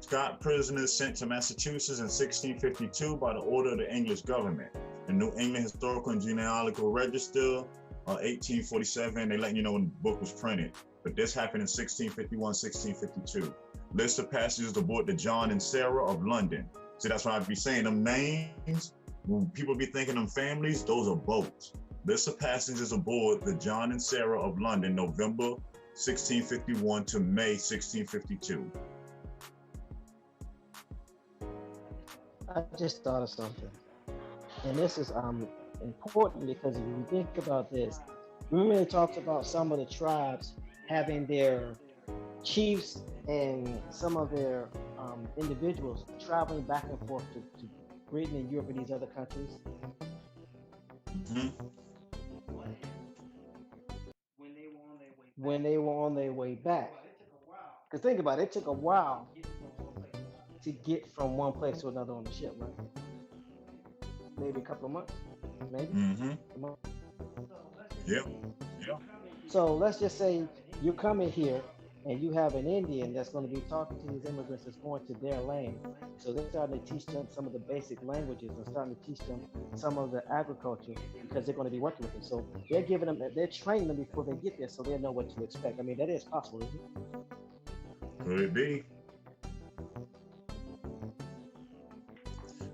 Scott prisoners sent to Massachusetts in 1652 by the order of the English government. The New England Historical and Genealogical Register, 1847, they letting you know when the book was printed. But this happened in 1651, 1652. List of passengers aboard the John and Sarah of London. See, that's what I'd be saying. Them names, when people be thinking them families, those are boats. List of passengers aboard the John and Sarah of London, November 1651 to May 1652.
I just thought of something. And this is important because if you think about this, remember they talked about some of the tribes having their chiefs and some of their individuals traveling back and forth to Britain and Europe and these other countries.
Hmm.
When they were on their way back. Because think about it, it took a while to get from one place to another on the ship, right? Maybe a couple of months, maybe.
Hmm.
A month.
Yeah. Yeah.
So let's just say you're coming here and you have an Indian that's going to be talking to these immigrants that's going to their land. So they're starting to teach them some of the basic languages and starting to teach them some of the agriculture because they're going to be working with them. So they're giving them, they're training them before they get there so they know what to expect. I mean, that is possible, isn't it?
Could it be?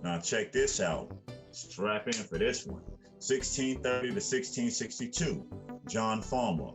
Now check this out. Strap in for this one. 1630 to 1662. John Farmer.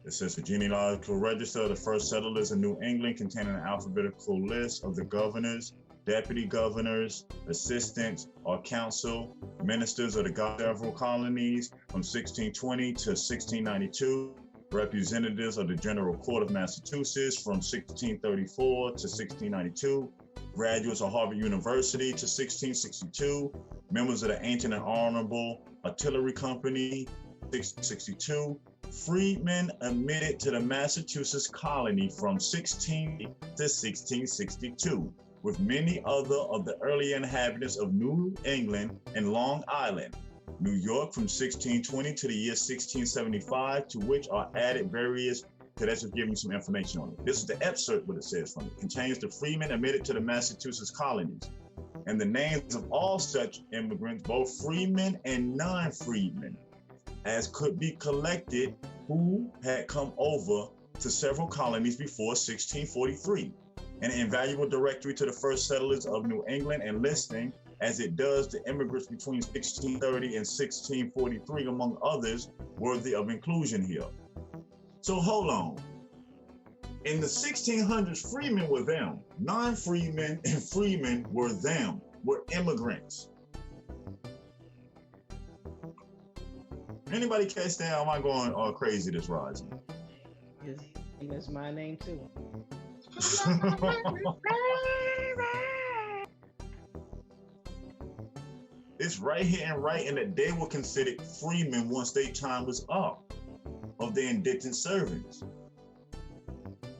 It says the genealogical register of the first settlers in New England containing an alphabetical list of the governors, deputy governors, assistants, or council, ministers of the several colonies from 1620 to 1692, representatives of the General Court of Massachusetts from 1634 to 1692, graduates of Harvard University to 1662, members of the Ancient and Honorable Artillery Company, 1662, freedmen admitted to the Massachusetts colony from 16 to 1662, with many other of the early inhabitants of New England and Long Island, New York from 1620 to the year 1675, to which are added various. So that's just giving you some information on it. This is the excerpt what it says from it. It contains the freemen admitted to the Massachusetts colonies and the names of all such immigrants, both freemen and non-freedmen, as could be collected who had come over to several colonies before 1643. An invaluable directory to the first settlers of New England and listing, as it does the immigrants between 1630 and 1643, among others, worthy of inclusion here. So hold on. In the 1600s, freemen were them. Non-freemen and freemen were them, were immigrants. Anybody catch that? Am I going all crazy this rising?
That's my name too.
It's right here and right in that they were considered freemen once their time was up of their indentured servants.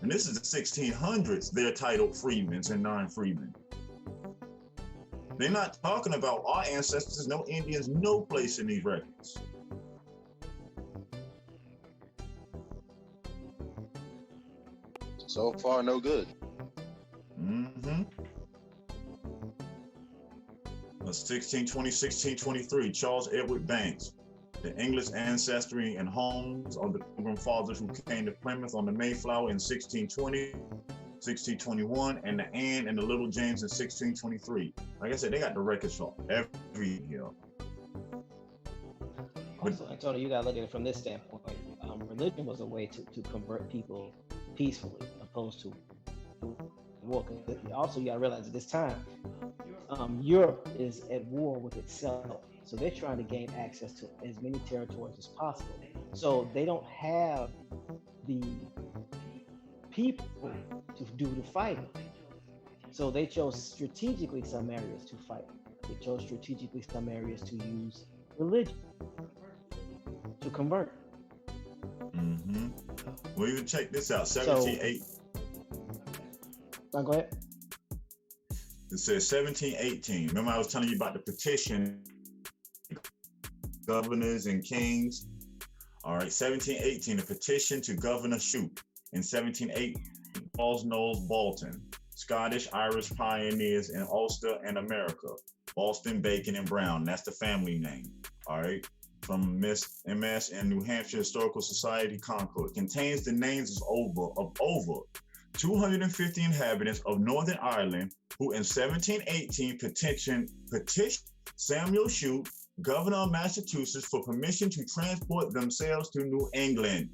And this is the 1600s. They're titled freemen and non-freemen. They're not talking about our ancestors, no Indians, no place in these records.
So far, no good.
Mm-hmm. 1620, 1623, Charles Edward Banks, the English ancestry and homes of the Pilgrim Fathers who came to Plymouth on the Mayflower in 1620, 1621, and the Anne and the Little James in 1623. Like I said, they got the records for every year.
Also, Antonio, you gotta look at it from this standpoint. Religion was a way to convert people peacefully, opposed to war. Also, you gotta realize at this time, Europe is at war with itself. So they're trying to gain access to as many territories as possible. So they don't have the people to do the fighting. So they chose strategically some areas to fight. They chose strategically some areas to use religion to convert.
Mm-hmm. Well, even check this out, 1780.
Go ahead.
It says 1718. Remember I was telling you about the petition, governors and kings. All right, 1718, a petition to Governor Shute. In 1718, Falls Knowles Bolton, Scottish Irish pioneers in Ulster and America. Boston, Bacon, and Brown. That's the family name. All right. From MS and New Hampshire Historical Society, Concord. Contains the names of over 250 inhabitants of Northern Ireland who in 1718 petitioned Samuel Shute, governor of Massachusetts, for permission to transport themselves to New England.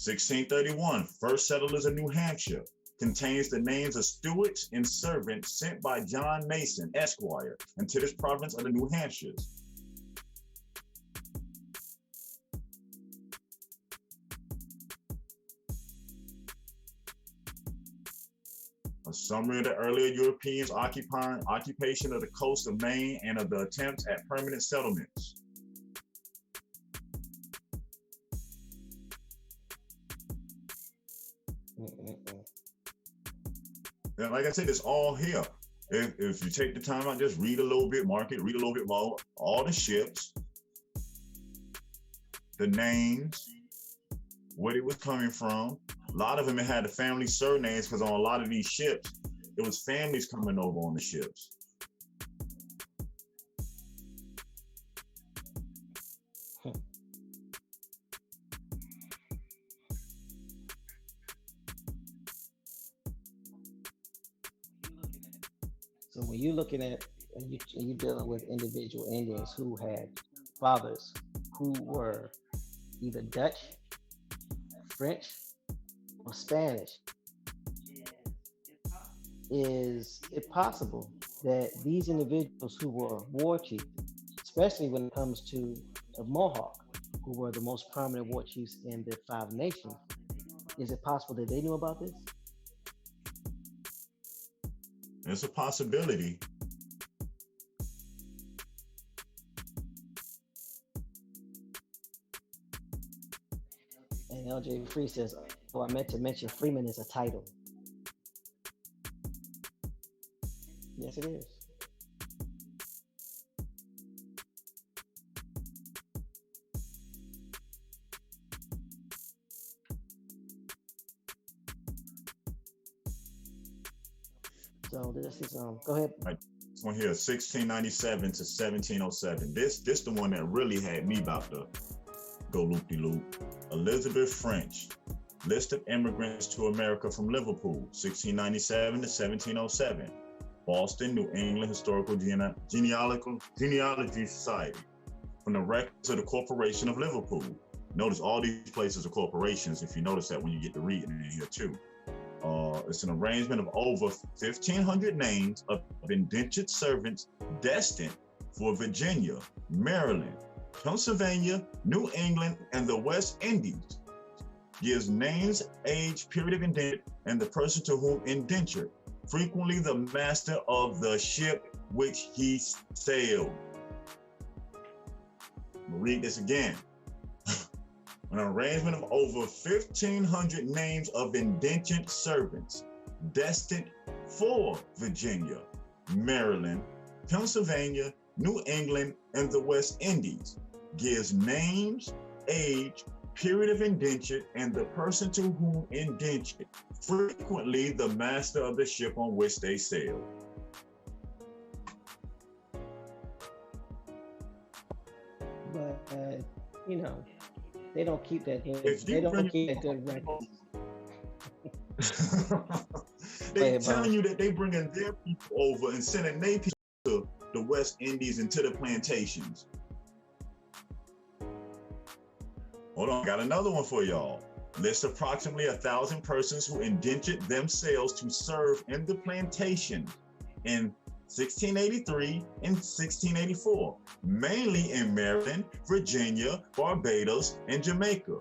1631, first settlers of New Hampshire. Contains the names of stewards and servants sent by John Mason, Esquire, into this province of the New Hampshires. A summary of the earlier Europeans' occupation of the coast of Maine and of the attempts at permanent settlements. And like I said, it's all here. If you take the time out, just read a little bit, read a little bit more, all the ships, the names, where it was coming from. A lot of them had the family surnames because on a lot of these ships, it was families coming over on the ships.
So when you're looking at, and you're dealing with individual Indians who had fathers who were either Dutch, French, or Spanish, is it possible that these individuals who were war chiefs, especially when it comes to the Mohawk, who were the most prominent war chiefs in the Five Nations, is it possible that they knew about this?
It's a possibility.
And LJ Free says, oh, I meant to mention Freeman is a title. Yes, it is. So this is go ahead.
Right. This one here, 1697 to 1707. This the one that really had me about to go loop-de-loop. Elizabeth French, list of immigrants to America from Liverpool, 1697 to 1707. Boston, New England Historical Genealogy Society, from the records of the Corporation of Liverpool. Notice all these places are corporations, if you notice that when you get to reading in here too. It's an arrangement of over 1,500 names of indentured servants destined for Virginia, Maryland, Pennsylvania, New England, and the West Indies. Gives names, age, period of indenture, and the person to whom indentured, frequently the master of the ship which he sailed. I'll read this again. An arrangement of over 1,500 names of indentured servants destined for Virginia, Maryland, Pennsylvania, New England, and the West Indies. Gives names, age, period of indenture, and the person to whom indentured, frequently the master of the ship on which they sailed.
But you know, they don't keep that here.
They don't keep that good record. They telling you that they bringing their people over and sending their people to the West Indies and to the plantations. Hold on, got another one for y'all. Lists approximately 1,000 persons who indentured themselves to serve in the plantation in 1683 and 1684, mainly in Maryland, Virginia, Barbados, and Jamaica,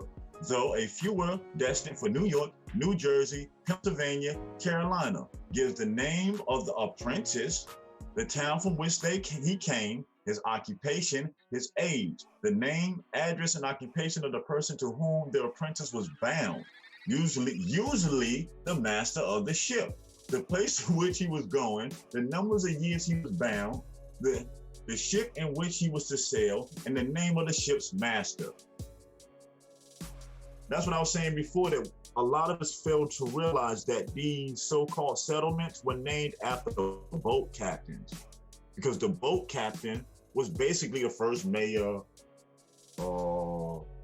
though a few were destined for New York, New Jersey, Pennsylvania, Carolina. Gives the name of the apprentice, the town from which he came, his occupation, his age, the name, address, and occupation of the person to whom the apprentice was bound, usually the master of the ship, the place to which he was going, the numbers of years he was bound, the ship in which he was to sail, and the name of the ship's master. That's what I was saying before, that a lot of us failed to realize that these so-called settlements were named after boat captains, because the boat captain was basically the first mayor,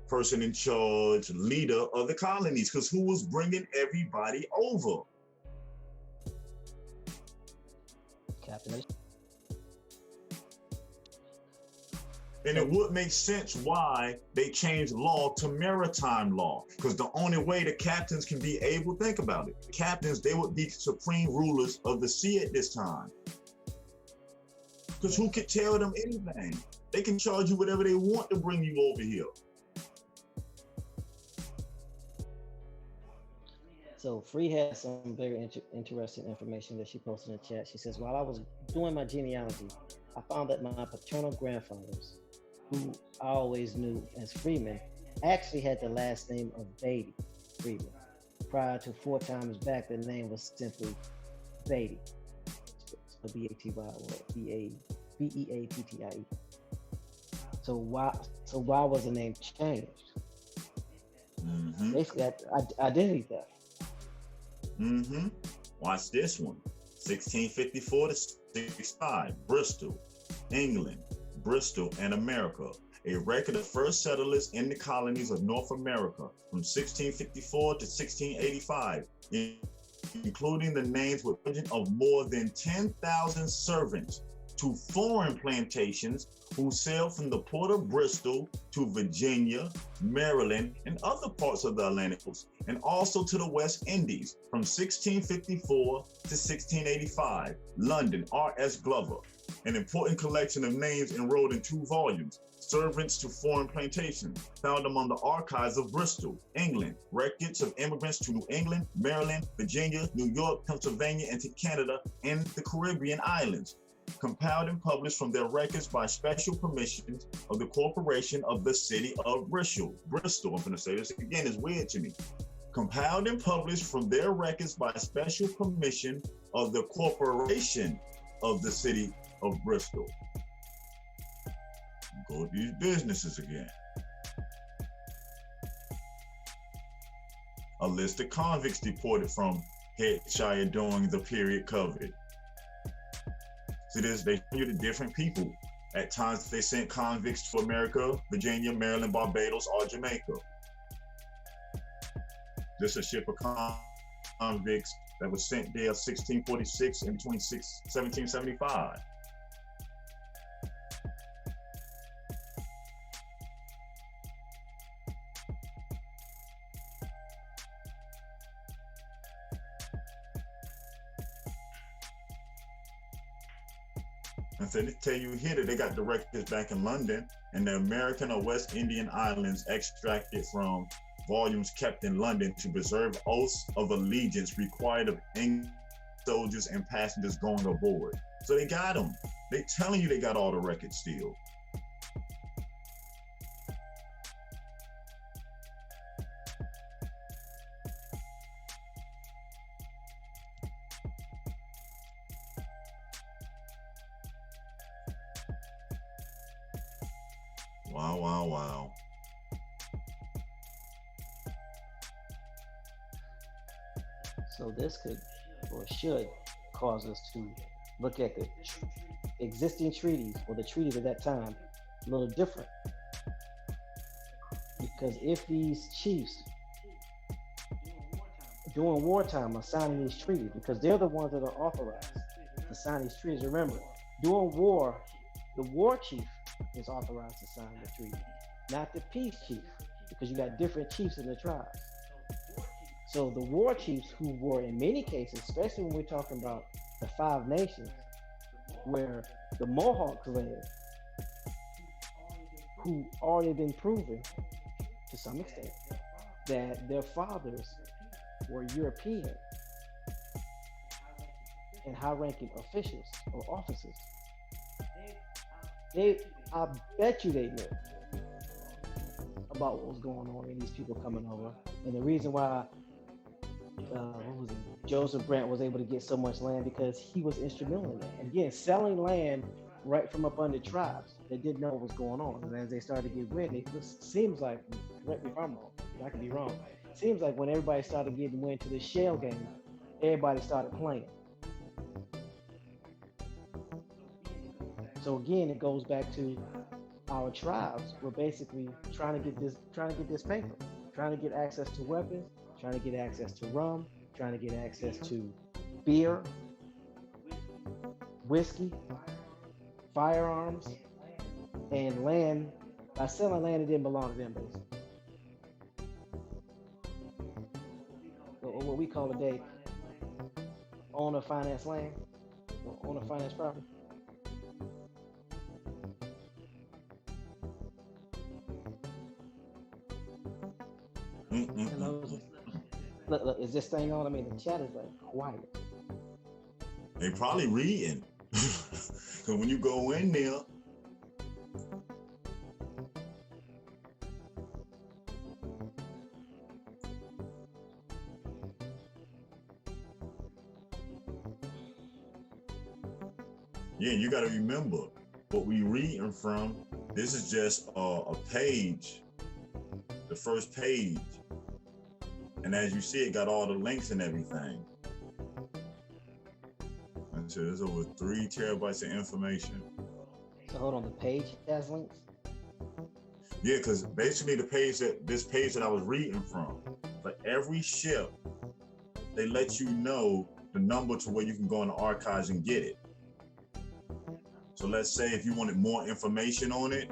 person in charge, leader of the colonies, because who was bringing everybody over?
Captain.
And it would make sense why they changed law to maritime law. Because the only way the captains can be able, think about it, captains, they would be supreme rulers of the sea at this time. Because who could tell them anything? They can charge you whatever they want to bring you over here.
So Free has some very interesting information that she posted in the chat. She says, while I was doing my genealogy, I found that my paternal grandfathers, who I always knew as Freeman, actually had the last name of Beatty Freeman. Prior to 4 times back, the name was simply Beatty. So B-A-T-Y or B-E-A-T-T-I-E. So why was the name changed?
Mm-hmm.
Basically, identity theft.
Mm-hmm. Watch this one. 1654 to 65, Bristol, England, Bristol, and America. A record of first settlers in the colonies of North America from 1654 to 1685, including the names of more than 10,000 servants to foreign plantations who sailed from the port of Bristol to Virginia, Maryland, and other parts of the Atlantic coast, and also to the West Indies from 1654 to 1685. London, R.S. Glover. An important collection of names enrolled in 2 volumes, Servants to Foreign Plantations, found among the archives of Bristol, England. Records of immigrants to New England, Maryland, Virginia, New York, Pennsylvania, and to Canada and the Caribbean islands. Compiled and published from their records by special permissions of the Corporation of the City of Bristol. I'm going to say this again, it's weird to me. Compiled and published from their records by special permission of the Corporation of the City of Bristol. Go to these businesses again. A list of convicts deported from Headshire during the period covered. See this, they show you the different people. At times they sent convicts to America, Virginia, Maryland, Barbados, or Jamaica. This is a ship of convicts that was sent there 1646 and between 1775. And so they tell you here that they got the records back in London, and the American or West Indian islands extracted from volumes kept in London to preserve oaths of allegiance required of English soldiers and passengers going aboard. So they got them. They telling you they got all the records still. Wow, wow, wow.
So this could or should cause us to look at the existing treaties or the treaties at that time a little different. Because if these chiefs during wartime are signing these treaties, because they're the ones that are authorized to sign these treaties. Remember, during war, the war chief is authorized to sign the treaty, not the peace chief, because you got different chiefs in the tribes. So the war chiefs, who were in many cases, especially when we're talking about the 5 nations, where the Mohawks led, who already been proven to some extent that their fathers were European and high-ranking officials or officers. I bet you they knew about what was going on and these people coming over. And the reason why Joseph Brant was able to get so much land, because he was instrumental in that. Again, selling land right from up under tribes that didn't know what was going on. And as they started to get wind, it just seems like, correct me if I'm wrong, I could be wrong, it seems like when everybody started getting wind to the shell game, everybody started playing. So again, it goes back to our tribes. We're basically trying to get this paper, trying to get access to weapons, trying to get access to rum, trying to get access to beer, whiskey, firearms, And land, by selling land, it didn't belong to them, basically. Or what we call today owner finance land, or owner finance property. Hello, look, is this thing on? I mean, the chat is like quiet.
They probably reading. Cause when you go in there, yeah, you got to remember what we reading from. This is just a page, the first page. And as you see, it got all the links and everything. And so there's over 3 terabytes of information.
So hold on, the page has links?
Yeah, because basically this page that I was reading from, for every ship, they let you know the number to where you can go in the archives and get it. So let's say if you wanted more information on it,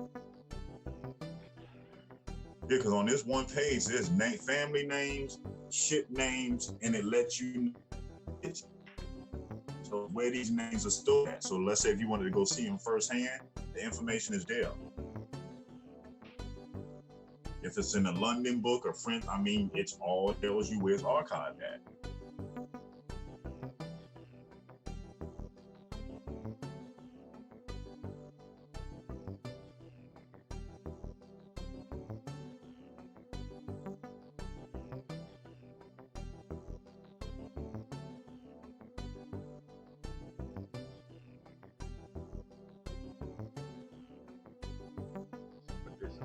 yeah, because on this one page, there's family names, ship names, and it lets you know so where these names are stored at. So let's say if you wanted to go see them firsthand, the information is there. If it's in a London book or French, I mean, it's all tells you where it's archived at.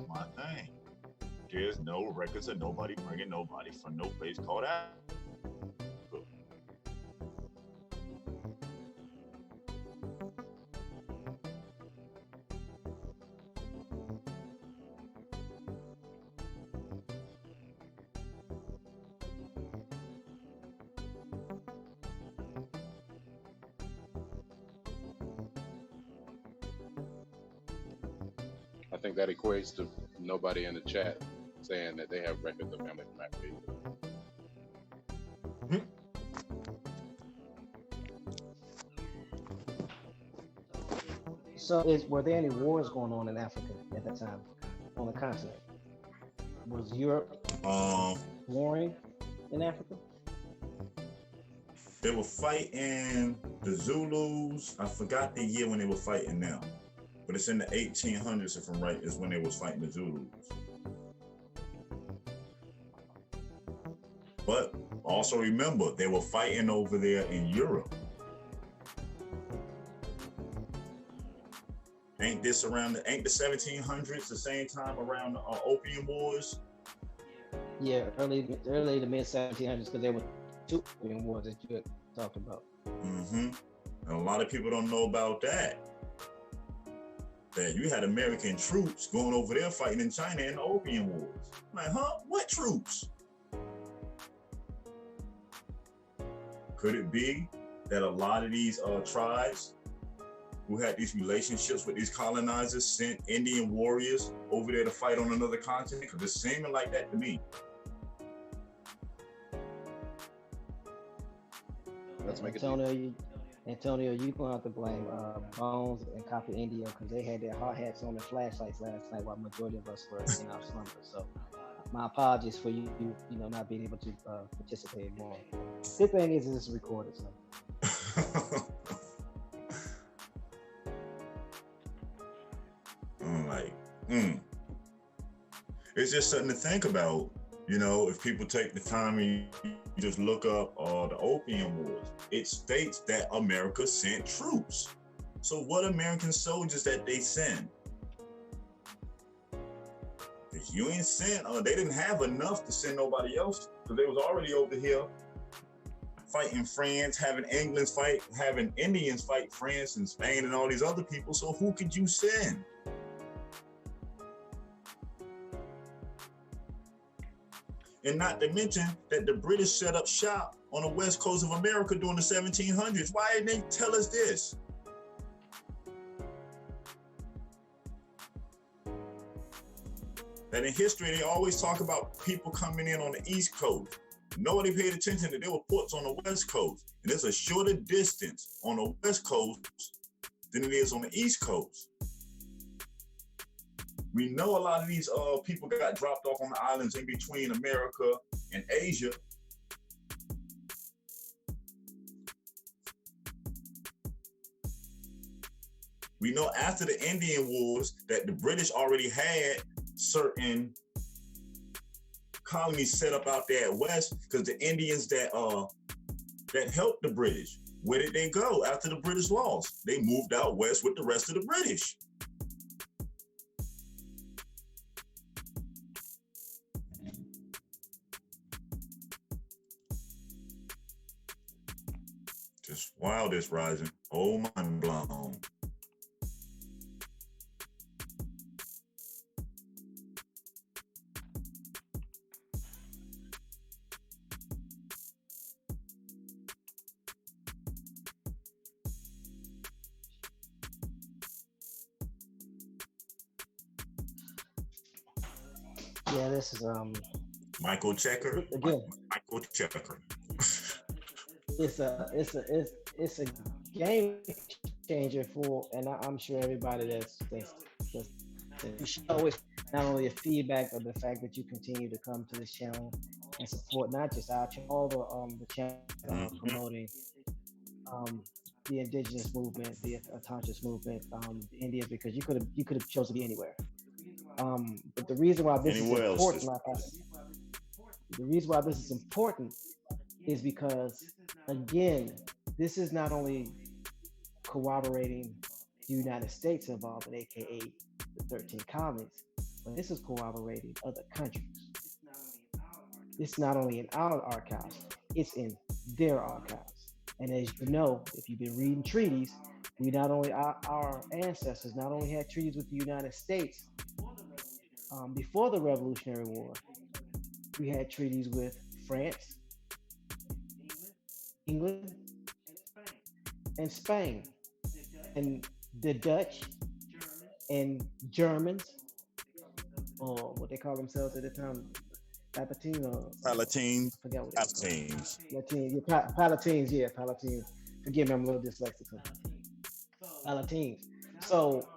My thing. There's no records of nobody bringing nobody from no place called Africa.
I think that equates to nobody in the chat saying that they have records of family from Africa.
So, were there any wars going on in Africa at that time, on the continent? Was Europe warring in Africa?
They were fighting the Zulus. I forgot the year when they were fighting them, but it's in the 1800s, if I'm right, is when they was fighting the Zulus. But also remember, they were fighting over there in Europe. Ain't the 1700s the same time around the Opium Wars?
Yeah, early to mid 1700s, because there were 2 Opium Wars that you had talked about.
Mm-hmm. And a lot of people don't know about that. That you had American troops going over there fighting in China in the Opium Wars. I'm like, huh? What troops? Could it be that a lot of these tribes who had these relationships with these colonizers sent Indian warriors over there to fight on another continent? Because it's seeming like that to me.
Let's make it.
Antonio, you gonna have to blame Bones and Copper India, because they had their hard hats on and flashlights last night while majority of us were in our slumber. So my apologies for you not being able to participate more. Good thing is it's recorded. So.
I'm like, It's just something to think about. You know, if people take the time and you just look up the Opium Wars, it states that America sent troops. So what American soldiers that they send? If you ain't sent, they didn't have enough to send nobody else, because they was already over here fighting France, having England fight, having Indians fight France and Spain and all these other people. So who could you send? And not to mention that the British set up shop on the west coast of America during the 1700s. Why didn't they tell us this? that in history they always talk about people coming in on the East Coast. Nobody paid attention that there were ports on the West Coast. And there's a shorter distance on the West Coast than it is on the East Coast. We know a lot of these people got dropped off on the islands in between America and Asia. We know after the Indian Wars that the British already had certain colonies set up out there at West, because the Indians that helped the British, where did they go after the British lost? They moved out West with the rest of the British. Just wild this rising. Oh, mind blown.
Yeah, this is
Michael Checker.
Again,
Michael Checker.
it's a game changer for, and I'm sure everybody that's you should always not only a feedback of the fact that you continue to come to this channel and support not just our channel, all the channel promoting the indigenous movement, the autonomous movement, India, because you could have chosen to be anywhere. But the reason why this is important, the reason why this is important is because, again, this is not only corroborating the United States involved in AKA the 13 colonies, but this is corroborating other countries. It's not only in our archives, it's in their archives. And as you know, if you've been reading treaties, we not only, our ancestors not only had treaties with the United States, before the Revolutionary War, we had treaties with France, England, and Spain, and the Dutch, and Germans, or what they call themselves at the time, Palatines. Palatines, yeah, Palatines. Forgive me, I'm a little dyslexic sometimes. Palatines. So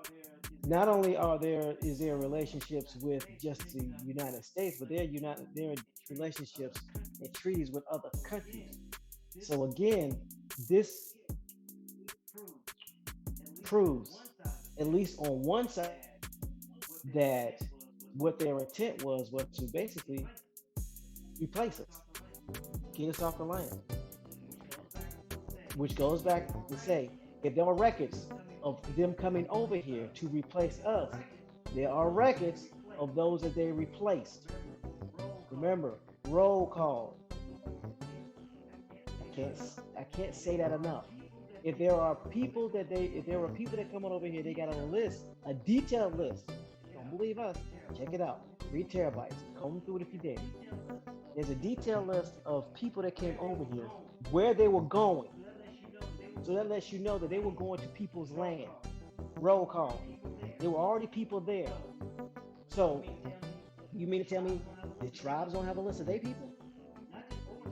not only is there relationships with just the United States, but there are relationships and treaties with other countries. So again, this proves, at least on one side, that what their intent was to basically replace us, get us off the land. Which goes back to say, if there are records of them coming over here to replace us, there are records of those that they replaced. Remember, roll call. I can't say that enough. If there are people that come on over here, they got a list, a detailed list. Don't believe us? Check it out. 3 terabytes. Comb through it if you dare. There's a detailed list of people that came over here, where they were going. So that lets you know that they were going to people's land. Roll call. There were already people there. So you mean to tell me the tribes don't have a list of their people?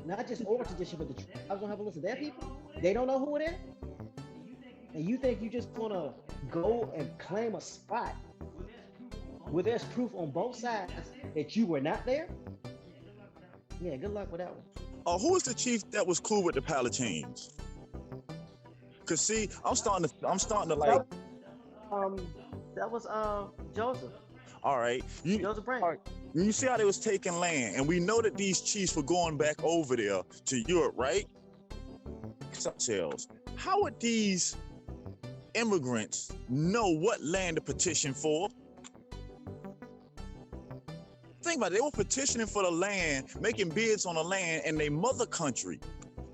Not just oral tradition, but the tribes don't have a list of their people? They don't know who it is? And you think you just gonna go and claim a spot where there's proof on both sides that you were not there? Yeah, good luck with that one.
Who was the chief that was cool with the Palatines? Cause see, I'm starting to like.
That was Joseph.
All right,
Joseph Brand.
All right. You see how they was taking land, and we know that these chiefs were going back over there to Europe, right? How would these immigrants know what land to petition for? Think about it. They were petitioning for the land, making bids on the land in their mother country,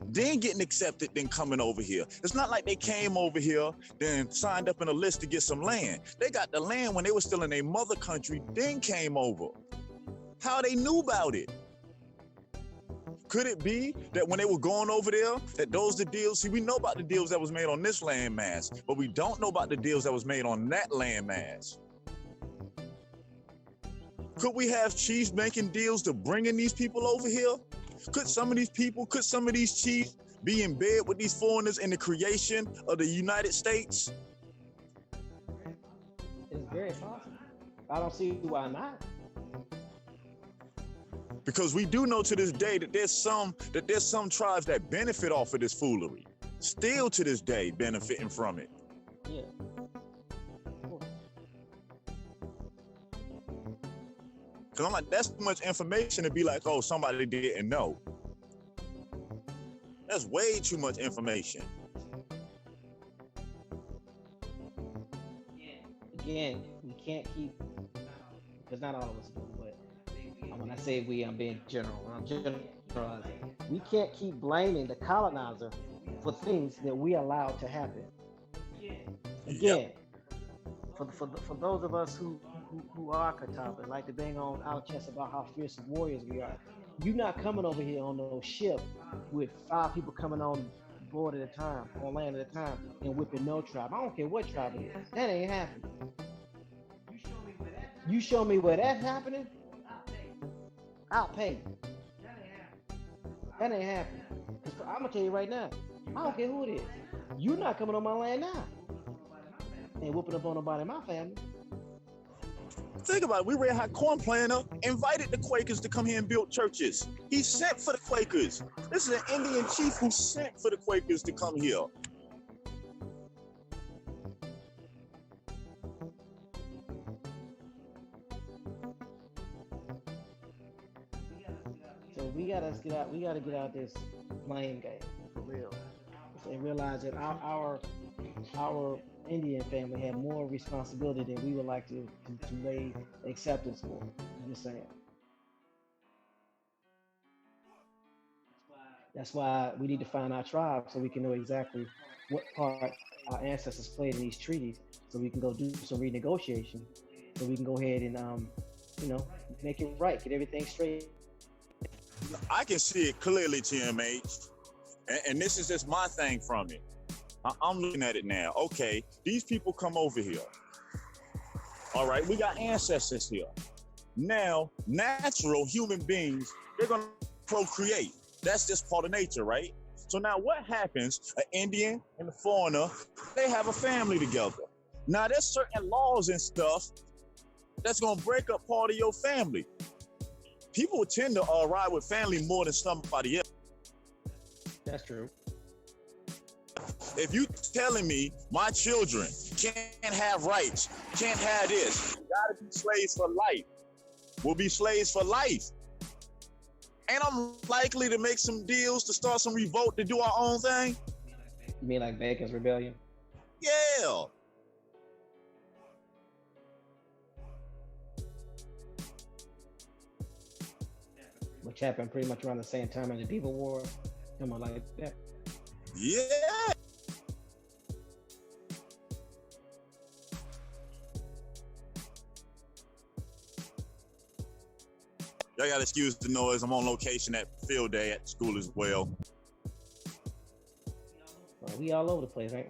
then getting accepted, then coming over here. It's not like they came over here, then signed up in a list to get some land. They got the land when they were still in their mother country, then came over. How they knew about it? Could it be that when they were going over there, that those the deals? See, we know about the deals that was made on this landmass, but we don't know about the deals that was made on that landmass. Could we have chiefs making deals to bringing these people over here? Could some of these chiefs be in bed with these foreigners in the creation of the United States?
It's very possible. I don't see why not.
Because we do know to this day that there's some tribes that benefit off of this foolery, still to this day benefiting from it.
Yeah.
Because I'm like, that's too much information to be like, oh, somebody didn't know. That's way too much information.
Again, we can't keep, because not all of us do, but when I say we, I'm being general. When I'm generalizing, we can't keep blaming the colonizer for things that we allowed to happen. Again, for those of us who are Catawba and like to bang on our chest about how fierce warriors we are, you're not coming over here on no ship with 5 people coming on board at a time, on land at a time, and whipping no tribe. I don't care what tribe it is. That ain't happening. You show me where that's happening, I'll pay. That ain't happening. I'm gonna tell you right now, I don't care who it is. You're not coming on my land now and whooping up on nobody in my family.
Think about it. We Red Hot Corn Planter invited the Quakers to come here and build churches. He sent for the Quakers. This is an Indian chief who sent for the Quakers to come here.
So we gotta get out this blame game for real, and realize that our Indian family had more responsibility than we would like to lay acceptance for. I'm just saying. That's why we need to find our tribe so we can know exactly what part our ancestors played in these treaties, so we can go do some renegotiation, so we can go ahead and make it right, get everything straight.
I can see it clearly, TMH, and this is just my thing from it. I'm looking at it now. Okay, these people come over here. All right, we got ancestors here. Now, natural human beings, they're gonna procreate. That's just part of nature, right? So now what happens? An Indian and a foreigner, they have a family together. Now there's certain laws and stuff that's gonna break up part of your family. People tend to ride with family more than somebody else.
That's true.
If you telling me my children can't have rights, can't have this, gotta be slaves for life, we'll be slaves for life. And I'm likely to make some deals to start some revolt to do our own thing.
You mean like Bacon's Rebellion?
Yeah.
Which happened pretty much around the same time as the Tiguex War. Come on, like that.
Yeah. Y'all gotta excuse the noise. I'm on location at field day at school as well.
Well, we all over the place, right?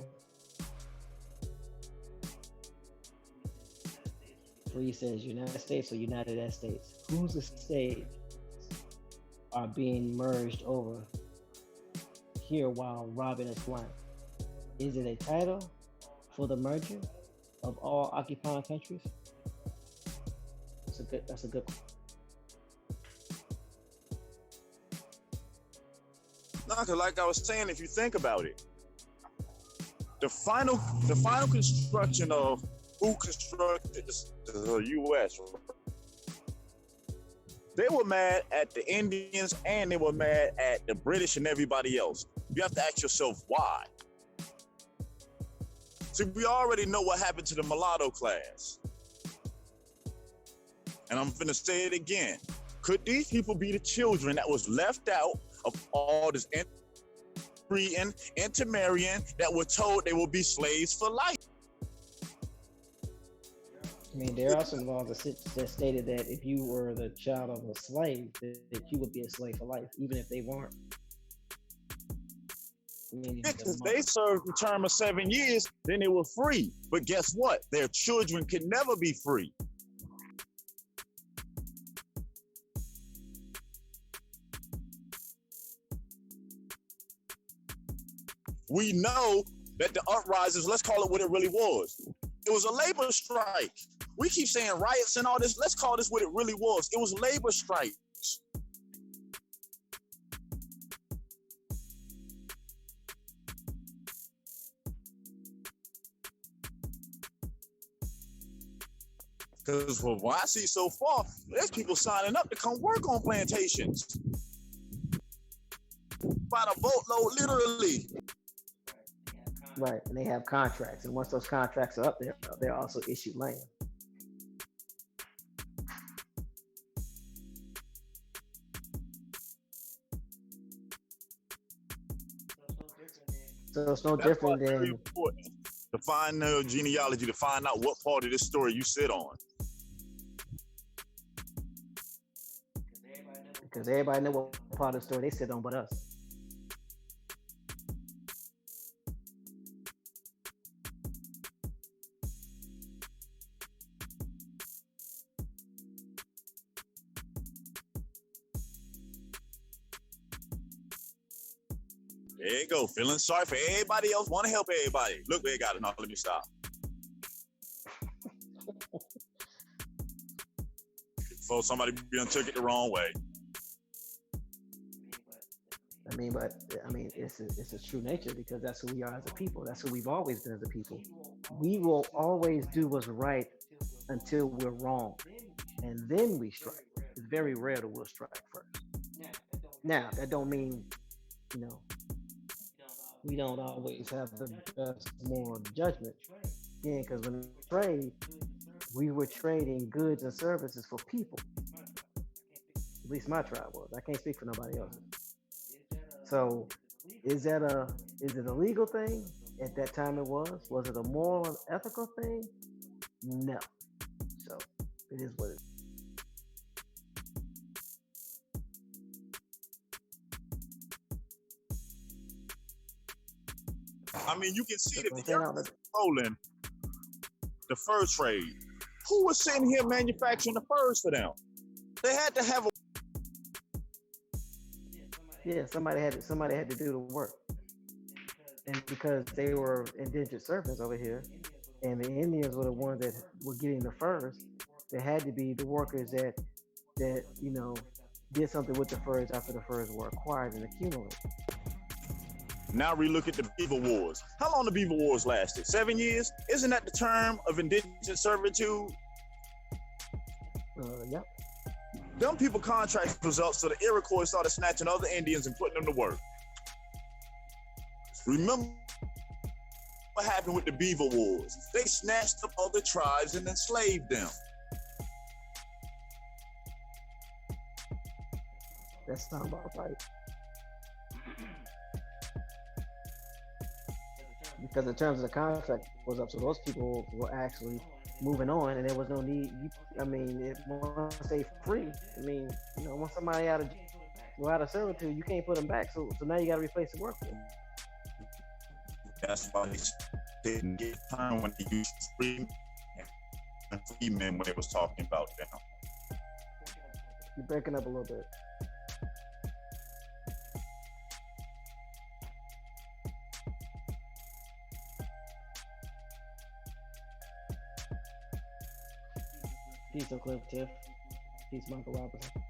Where he says United States or United States. Whose estates are being merged over here while robbing us blind? Is it a title for the merger of all occupying countries? That's a good
No, because like I was saying, if you think about it, the final construction of who constructed the U.S., they were mad at the Indians and they were mad at the British and everybody else. You have to ask yourself why. See, we already know what happened to the mulatto class. And I'm finna say it again. Could these people be the children that was left out of all this intermarrying that were told they will be slaves for life?
I mean, there are some laws that stated that if you were the child of a slave, that you would be a slave for life, even if they weren't.
Because they served a term of 7 years, then they were free. But guess what? Their children can never be free.
we know that the uprisings, let's call it what it really was. It was a labor strike. We keep saying riots and all this. Let's call this what it really was. It was labor strikes. Because from what I see so far, there's people signing up to come work on plantations. By the boatload, literally.
Right, and they have contracts, and once those contracts are up there, they're also issued land. So it's no different than
to find the genealogy, to find out what part of this story you sit on.
Because everybody know what part of the story they sit on but us.
There you go. Feeling sorry for everybody else. Want to help everybody. Look, they got it. No, let me stop. Before somebody took it the wrong way.
I mean, it's a true nature, because that's who we are as a people. That's who we've always been as a people. We will always do what's right until we're wrong, and then we strike. It's very rare that we'll strike first. Now, that don't mean, we don't always have the best moral judgment. Yeah, because when we trade, we were trading goods and services for people. At least my tribe was. I can't speak for nobody else. So, is it a legal thing? At that time it was. Was it a moral and ethical thing? No. So, it is what it is.
I mean, you can see that the Europeans controlling the fur trade. Who was sitting here manufacturing the furs for them? They had to have a...
Yeah, somebody had to do the work. And because they were indentured servants over here, and the Indians were the ones that were getting the furs, there had to be the workers that did something with the furs after the furs were acquired and accumulated.
Now we look at the Beaver Wars. How long the Beaver Wars lasted? 7 years? Isn't that the term of indentured servitude?
Yep.
Them people contracts was up, so the Iroquois started snatching other Indians and putting them to work. Remember what happened with the Beaver Wars? They snatched up other tribes and enslaved them.
That's not about right. Because in terms of the contract was up, so those people were actually moving on, and there was no need. Once they free, once somebody out of servitude, you can't put them back. So now you got to replace the work with them.
That's why they didn't get time when they used free and free men when they was talking about them.
You're breaking up a little bit. Peace, Cliff Tiff. Peace, Michael Robinson.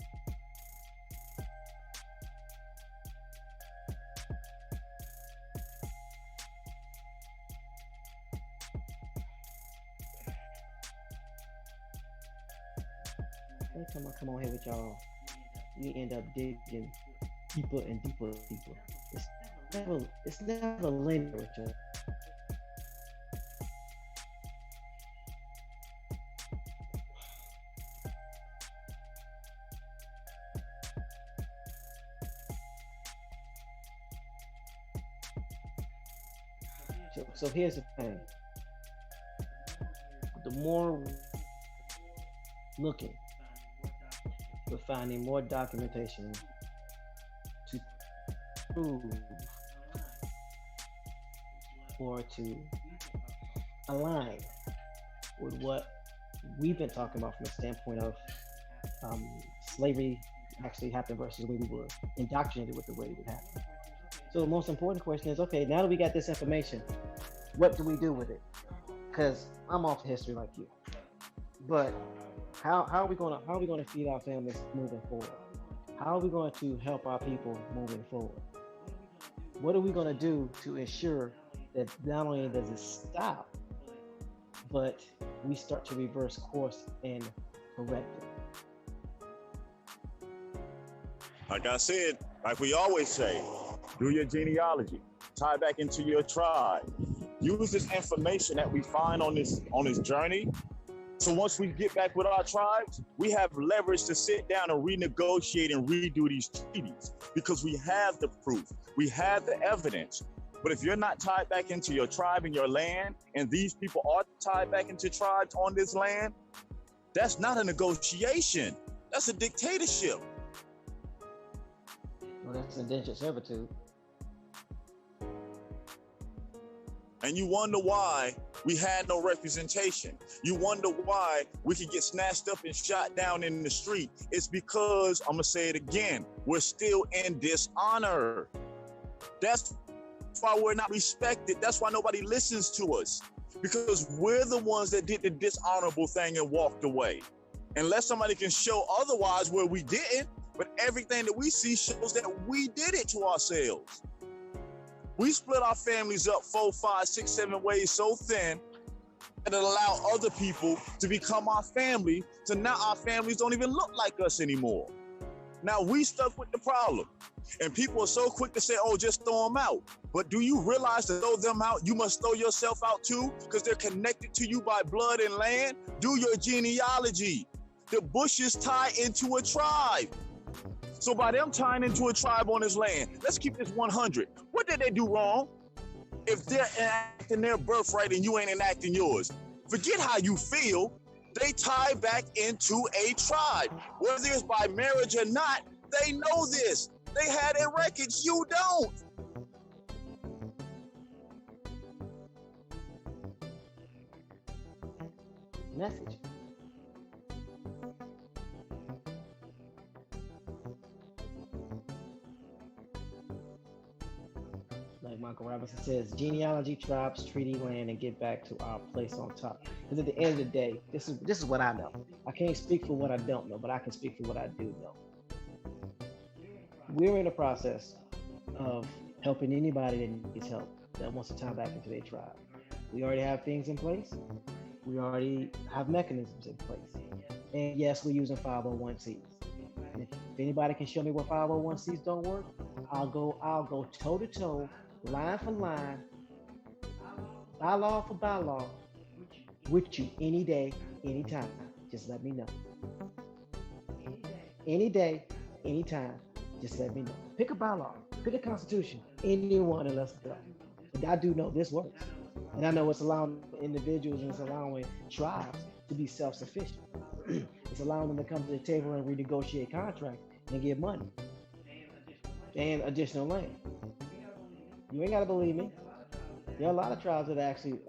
Every time I come on here with y'all, we end up digging deeper and deeper and deeper. It's never linear with y'all. So here's the thing. The more looking, we're finding more documentation to prove or to align with what we've been talking about from the standpoint of slavery actually happened versus the way we were indoctrinated with the way it would happen. So the most important question is, okay, now that we got this information, what do we do with it? Because I'm off history like you, but how are we gonna feed our families moving forward? How are we going to help our people moving forward? What are we going to do to ensure that not only does it stop, but we start to reverse course and correct it?
Like I said, like we always say, do your genealogy, tie back into your tribe. Use this information that we find on this journey. So once we get back with our tribes, we have leverage to sit down and renegotiate and redo these treaties because we have the proof, we have the evidence. But if you're not tied back into your tribe and your land, and these people are tied back into tribes on this land, that's not a negotiation. That's a dictatorship.
Well, that's indentured servitude.
And you wonder why we had no representation. You wonder why we could get snatched up and shot down in the street. It's because, I'm gonna say it again, we're still in dishonor. That's why we're not respected. That's why nobody listens to us. Because we're the ones that did the dishonorable thing and walked away. Unless somebody can show otherwise where we didn't, but everything that we see shows that we did it to ourselves. We split our families up 4, 5, 6, 7 ways so thin that it allowed other people to become our family. So now our families don't even look like us anymore. Now we stuck with the problem. And people are so quick to say, oh, just throw them out. But do you realize to throw them out, you must throw yourself out too? Because they're connected to you by blood and land. Do your genealogy. The Bushes tie into a tribe. So by them tying into a tribe on this land, let's keep this 100. What did they do wrong? If they're enacting their birthright and you ain't enacting yours, forget how you feel. They tie back into a tribe. Whether it's by marriage or not, they know this. They had their records, you don't.
Message. Like Michael Robinson says, genealogy, tribes, treaty land, and get back to our place on top. Because at the end of the day, this is what I know. I can't speak for what I don't know, but I can speak for what I do know. We're in the process of helping anybody that needs help, that wants to tie back into their tribe. We already have things in place. We already have mechanisms in place. And yes, we're using 501Cs. And if anybody can show me where 501Cs don't work, I'll go toe to toe, line for line, bylaw for bylaw, with you any day, anytime. Just let me know. Any day, anytime. Just let me know. Pick a bylaw, pick a constitution, anyone, and let's go. And I do know this works. And I know it's allowing individuals and it's allowing tribes to be self-sufficient. It's allowing them to come to the table and renegotiate contracts and get money and additional land. You ain't gotta believe me. There are a lot of tribes that are actually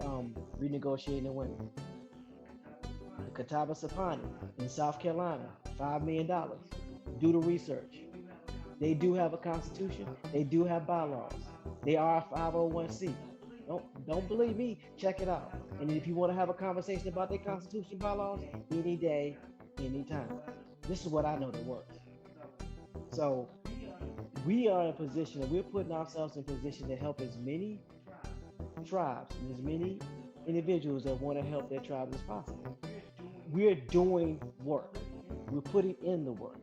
renegotiating and winning. The Catawba Sapani in South Carolina, $5 million. Do the research. They do have a constitution. They do have bylaws. They are a 501c. Don't believe me. Check it out. And if you want to have a conversation about their constitution bylaws, any day, anytime. This is what I know that works. So we are in a position, and we're putting ourselves in a position to help as many tribes and as many individuals that want to help their tribes as possible. We're doing work. We're putting in the work.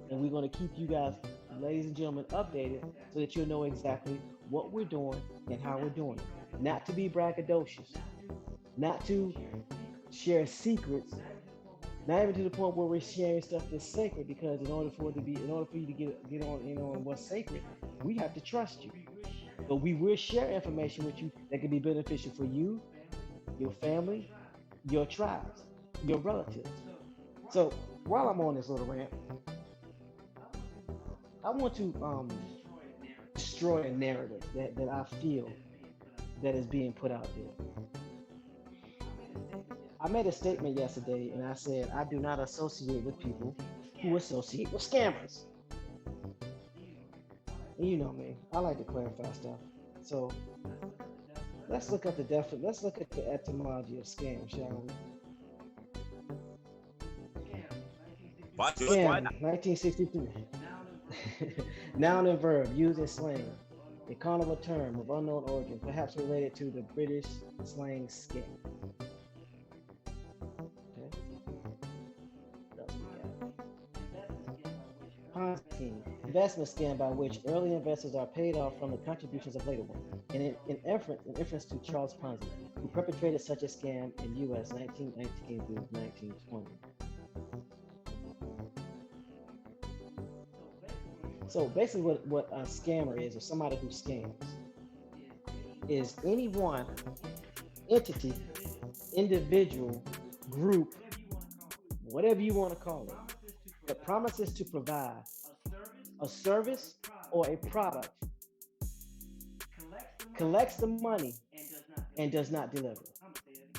And we're going to keep you guys, ladies and gentlemen, updated so that you'll know exactly what we're doing and how we're doing it. Not to be braggadocious, not to share secrets, not even to the point where we're sharing stuff that's sacred, because in order for you to get on what's sacred, we have to trust you. But we will share information with you that can be beneficial for you, your family, your tribes, your relatives. So while I'm on this little rant, I want to destroy a narrative that I feel that is being put out there. I made a statement yesterday and I said, I do not associate with people who associate with scammers. You know me, I like to clarify stuff. So let's look at the etymology of scam, shall we?
Why
Scam, 1963. Noun and verb used in slang. A carnival term of unknown origin, perhaps related to the British slang scam. Okay. What else we got? Ponzi scheme, investment scam by which early investors are paid off from the contributions of later ones. In inference to Charles Ponzi, who perpetrated such a scam in U.S. 1919 through 1920. So basically, what a scammer is, or somebody who scams, is any one entity, individual, group, whatever you want to call it, that promises to provide a service or a product, collects the money, and does not deliver.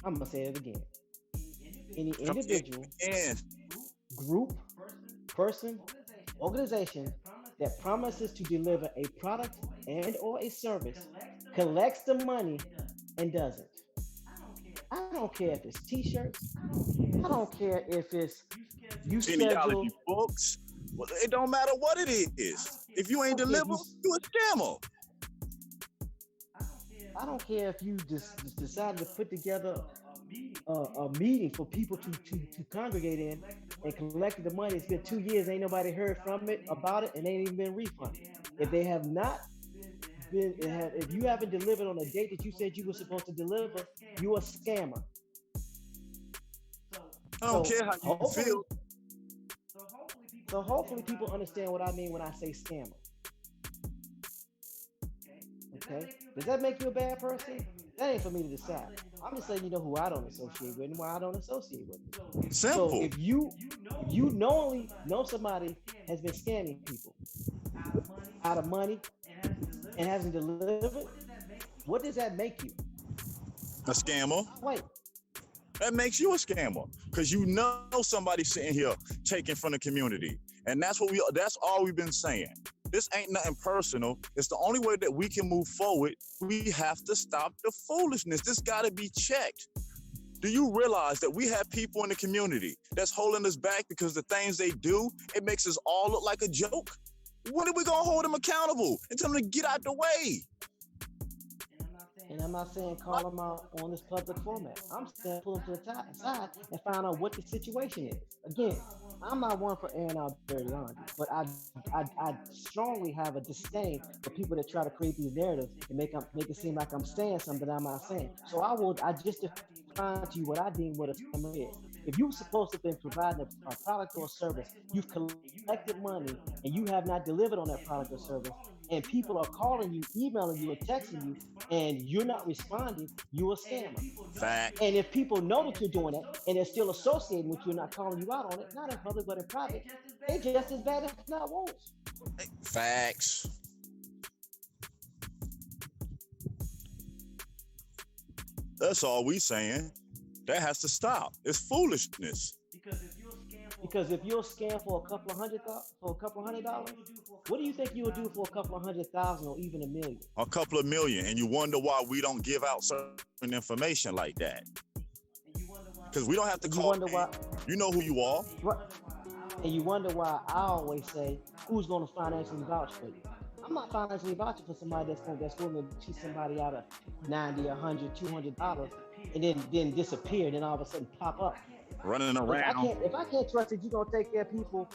I'm gonna say it again. Any individual, group, person, organization that promises to deliver a product and or a service, collects the money, and doesn't. I don't care if it's t-shirts. I don't care if it's you schedule.
genealogy books. Well, it don't matter what it is. If you ain't deliver, you a scammer.
I don't care if you just decided to put together a meeting for people to congregate in and collected the money. It's been 2 years, ain't nobody heard from it about it, and ain't even been refunded. If they have not been, if you haven't delivered on a date that you said you were supposed to deliver, you a scammer.
I don't care how you feel.
So hopefully people understand what I mean when I say scammer. Okay? Does that make you a bad person? That ain't for me to decide. I'm just letting you know who I don't associate with and why I don't associate with them.
Simple.
So if you knowingly know somebody has been scamming people out of money and hasn't delivered, what does that make you?
A scammer.
Wait.
That makes you a scammer because you know somebody sitting here taking from the community, and that's all we've been saying. This ain't nothing personal. It's the only way that we can move forward. We have to stop the foolishness. This got to be checked. Do you realize that we have people in the community that's holding us back because the things they do, it makes us all look like a joke? When are we going to hold them accountable and tell them to get out the way?
And I'm not saying call them out on this public format. I'm saying pull them to the side and find out what the situation is. Again, I'm not one for airing out dirty laundry, but I strongly have a disdain for people that try to create these narratives and make it seem like I'm saying something I'm not saying. So I just define to you what I deem what a scammer is. If you're supposed to have been providing a product or service, you've collected money and you have not delivered on that product or service, and people are calling you, emailing you, or texting you, and you're not responding, you're a scammer.
Fact.
And if people know that you're doing that and they're still associating with you, not calling you out on it, not in public but in private, they're just as bad if not worse.
Facts. That's all we saying. That has to stop. It's foolishness.
Because if you're a scam for a couple of $100, what do you think you would do for a couple of 100,000 or even a million?
A couple of million, and you wonder why we don't give out certain information like that. Because we don't have to call. You know who you are.
Right. And you wonder why I always say, who's going to financially vouch for you? I'm not financially vouching for somebody that's willing to cheat somebody out of $90, $100, $200, and then disappear, and then all of a sudden pop up.
Running around.
If I can't trust that you're going to take care of people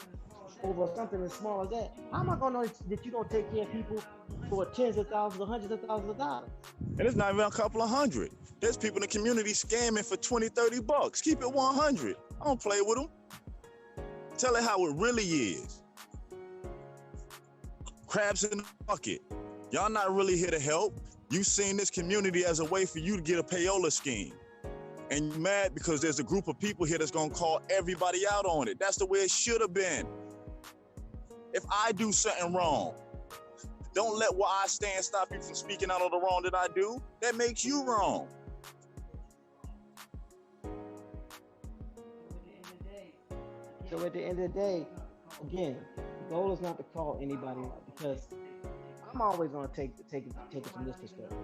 over something as small as that, how am I going to know that you're going to take care of people for tens of thousands or hundreds of thousands of dollars?
And it's not even a couple of hundred. There's people in the community scamming for 20, 30 bucks. Keep it 100. I don't play with them. Tell it how it really is. Crabs in the bucket. Y'all not really here to help. You seen this community as a way for you to get a payola scheme. And you're mad because there's a group of people here that's gonna call everybody out on it. That's the way it should have been. If I do something wrong, don't let what I stand stop you from speaking out on the wrong that I do. That makes you wrong.
So at the end of the day, again, the goal is not to call anybody out, because always going to take it from this perspective.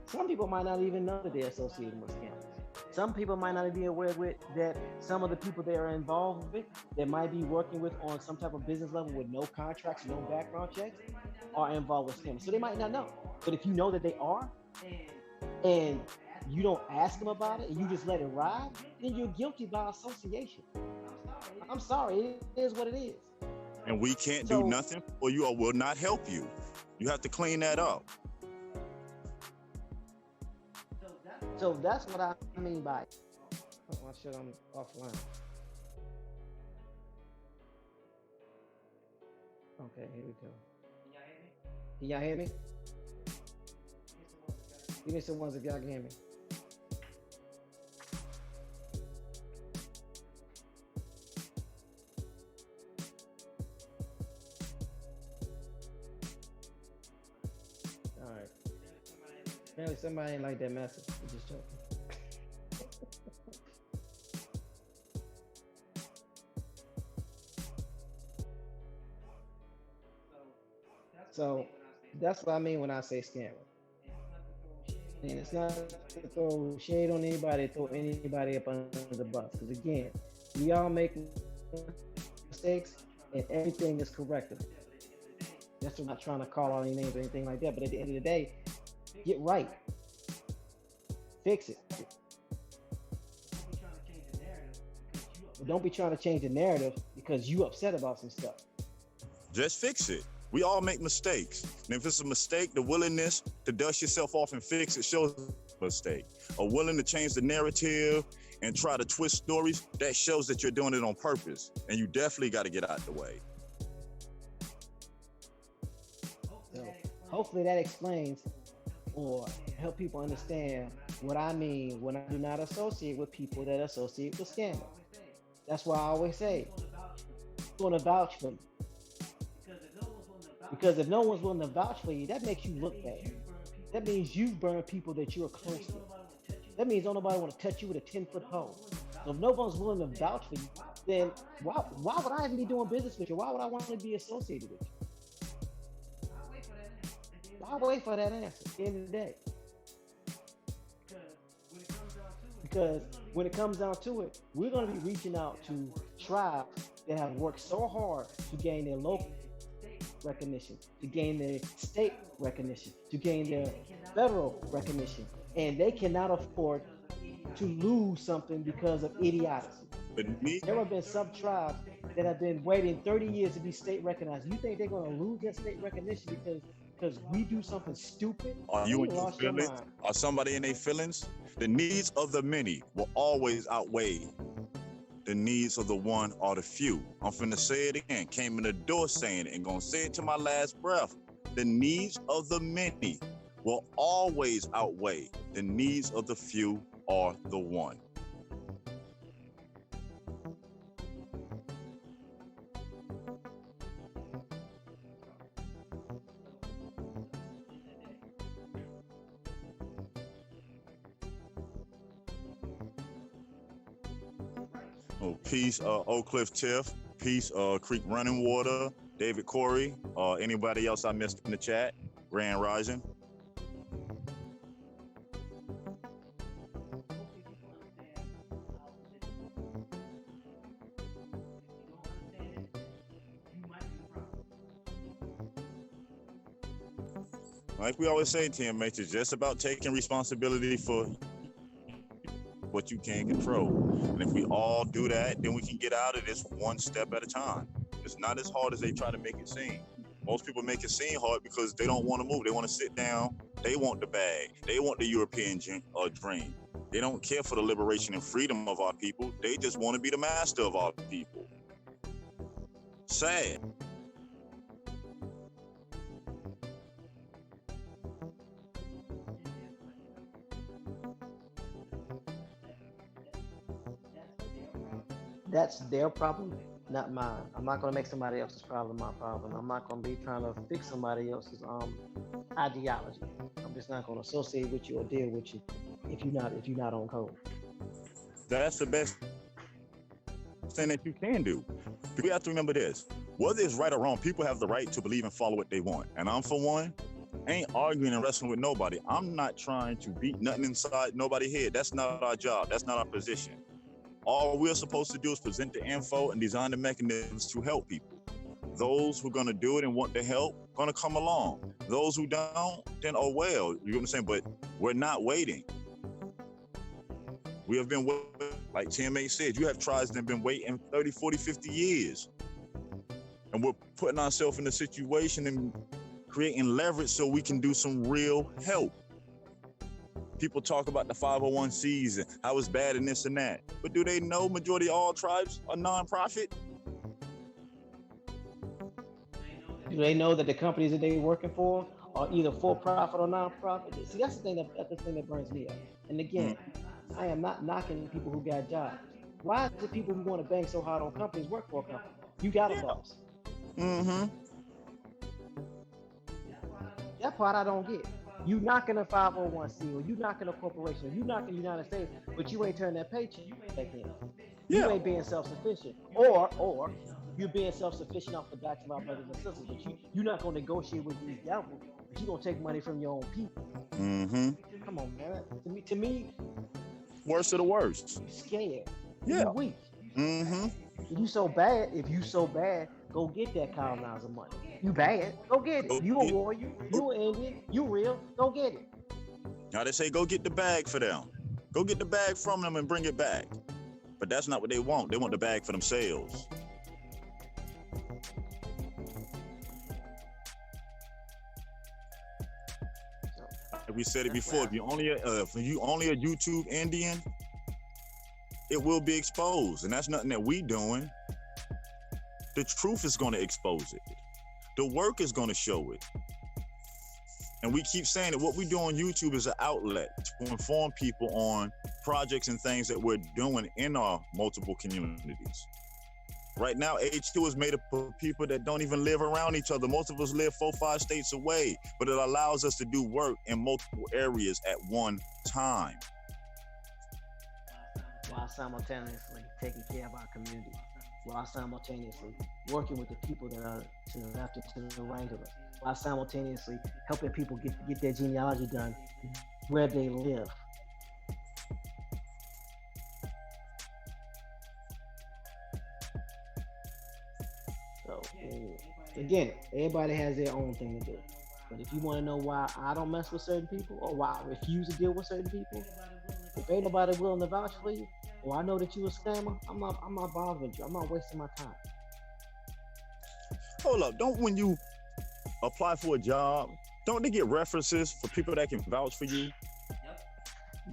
Some people might not even know that they're associated with scammers. Some people might not be aware with that some of the people they are involved with, that might be working with on some type of business level with no contracts, no background checks, are involved with scammers. So they might not know. But if you know that they are, and you don't ask them about it, and you just let it ride, then you're guilty by association. I'm sorry, it is what it is.
And we can't do nothing for you or will not help you. You have to clean that up.
So that's what I mean by it. Oh, my shit, I'm offline. Okay, here we go. Can y'all hear me? Give me some ones if y'all can hear me. All right. Apparently somebody ain't like that message. I'm just joking. So that's what I mean when I say scammer. And it's not to throw shade on anybody, throw anybody up under the bus. Because again, we all make mistakes and everything is correctable. That's what I'm not trying to call out any names or anything like that. But at the end of the day, get right. Fix it. Don't be trying to change the narrative because you upset about some stuff.
Just fix it. We all make mistakes. And if it's a mistake, the willingness to dust yourself off and fix it shows a mistake. Or willing to change the narrative and try to twist stories, that shows that you're doing it on purpose. And you definitely got to get out the way.
So hopefully that explains or help people understand what I mean when I do not associate with people that associate with scammers. That's why I always say, I'm going to vouch for you. Because if no one's willing to vouch for you, that makes you look bad. That means you've burned people that you're close to. That means don't nobody want to touch you with a 10-foot pole. So if no one's willing to vouch for you, then why would I even be doing business with you? Why would I want to be associated with you? Why wait for that answer at the end of the day? Because when it comes down to it, we're going to be reaching out to tribes that have worked so hard to gain their local recognition, to gain their state recognition, to gain their federal recognition, and they cannot afford to lose something because of idiocy. There have been some tribes that have been waiting 30 years to be state recognized. You think they're going to lose that state recognition because we do something stupid?
Are you in your feelings? Are somebody in their feelings? The needs of the many will always outweigh the needs of the one or the few. I'm finna say it again. Came in the door saying it and gonna say it to my last breath. The needs of the many will always outweigh the needs of the few or the one. Oh, peace, Oak Cliff Tiff. Peace, Creek Running Water. David Corey. Anybody else I missed in the chat? Grand Rising. Like we always say, TMH, it's just about taking responsibility for what you can control. And if we all do that, then we can get out of this one step at a time. It's not as hard as they try to make it seem. Most people make it seem hard because they don't want to move. They want to sit down. They want the bag. They want the European dream. They don't care for the liberation and freedom of our people. They just want to be the master of our people. Sad.
That's their problem, not mine. I'm not going to make somebody else's problem my problem. I'm not going to be trying to fix somebody else's ideology. I'm just not going to associate with you or deal with you if you're not on code.
That's the best thing that you can do. We have to remember this. Whether it's right or wrong, people have the right to believe and follow what they want. And I'm, for one, I ain't arguing and wrestling with nobody. I'm not trying to beat nothing inside nobody's head. That's not our job. That's not our position. All we're supposed to do is present the info and design the mechanisms to help people. Those who are going to do it and want the help, going to come along. Those who don't, then oh well, you know what I'm saying? But we're not waiting. We have been waiting, like TMA said, you have tribes that have been waiting 30, 40, 50 years. And we're putting ourselves in a situation and creating leverage so we can do some real help. People talk about the 501c and how it's bad and this and that. But do they know majority of all tribes are nonprofit?
Do they know that the companies that they're working for are either for profit or non-profit? See, that's the thing that burns me up. And again, I am not knocking people who got jobs. Why is the people who want to bang so hard on companies work for a company? You got a boss.
Mm-hmm.
That part I don't get. You knocking a 501c, or you knocking a corporation, or you knocking the United States, but you ain't turning that paycheck in. You ain't being self-sufficient. Or you're being self-sufficient off the backs of our brothers and sisters, but you're not going to negotiate with these devils, but you're going to take money from your own people.
Mm-hmm.
Come on, man. To me,
worst of the worst.
You're scared.
Yeah.
You're weak.
Mm-hmm.
If you so bad, go get that colonizer money. You bad, go get it. You a warrior, you an Indian, you real, go get it.
Now they say go get the bag for them. Go get the bag from them and bring it back. But that's not what they want. They want the bag for themselves. We said it before. If you only a YouTube Indian, it will be exposed, and that's nothing that we doing. The truth is going to expose it. The work is going to show it. And we keep saying that what we do on YouTube is an outlet to inform people on projects and things that we're doing in our multiple communities. Right now, H2 is made up of people that don't even live around each other. Most of us live 4-5 states away, but it allows us to do work in multiple areas at one time.
While simultaneously taking care of our community, while simultaneously working with the people that are to the left and to the right of us, while simultaneously helping people get their genealogy done where they live. So, again, everybody has their own thing to do. But if you want to know why I don't mess with certain people or why I refuse to deal with certain people, if ain't nobody willing to vouch for you, or I know that you a scammer, I'm not bothering you. I'm not wasting my time.
Hold up, don't when you apply for a job, don't they get references for people that can vouch for you?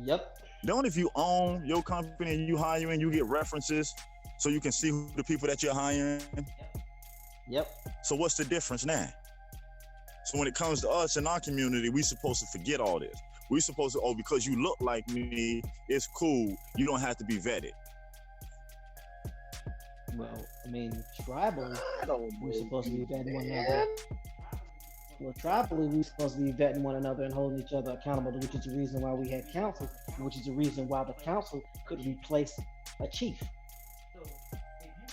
Yep.
Don't if you own your company and you hiring, you get references so you can see who the people that you're hiring?
Yep.
So what's the difference now? So when it comes to us in our community, we supposed to forget all this. We supposed to, because you look like me, it's cool. You don't have to be vetted.
Well, I mean, tribally, we're supposed to be vetting one another. Well, tribally, we're supposed to be vetting one another and holding each other accountable, which is the reason why we had council, which is the reason why the council could replace a chief.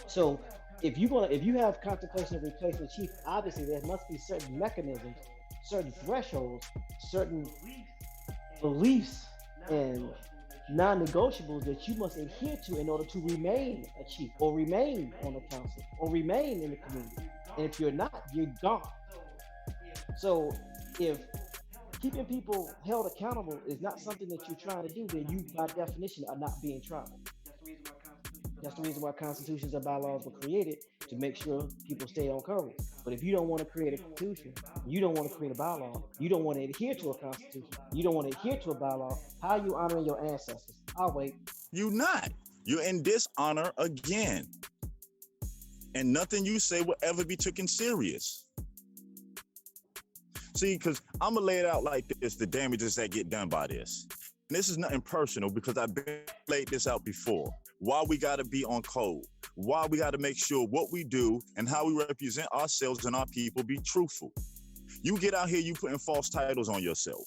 So if you have contemplation of replacing a chief, obviously there must be certain mechanisms, certain thresholds, certain beliefs and non-negotiables that you must adhere to in order to remain a chief or remain on the council or remain in the community. And if you're not, you're gone. So if keeping people held accountable is not something that you're trying to do, then you by definition are not being tribal. That's the reason why constitutions and bylaws were created, to make sure people stay on course. But if you don't want to create a constitution, you don't want to create a bylaw, you don't want to adhere to a constitution, you don't want to adhere to a bylaw, how are you honoring your ancestors? I'll wait.
You not. You're in dishonor again. And nothing you say will ever be taken serious. See, because I'm going to lay it out like this, the damages that get done by this. And this is nothing personal because I've laid this out before. Why we got to be on code. Why we got to make sure what we do and how we represent ourselves and our people be truthful. You get out here, you putting false titles on yourself.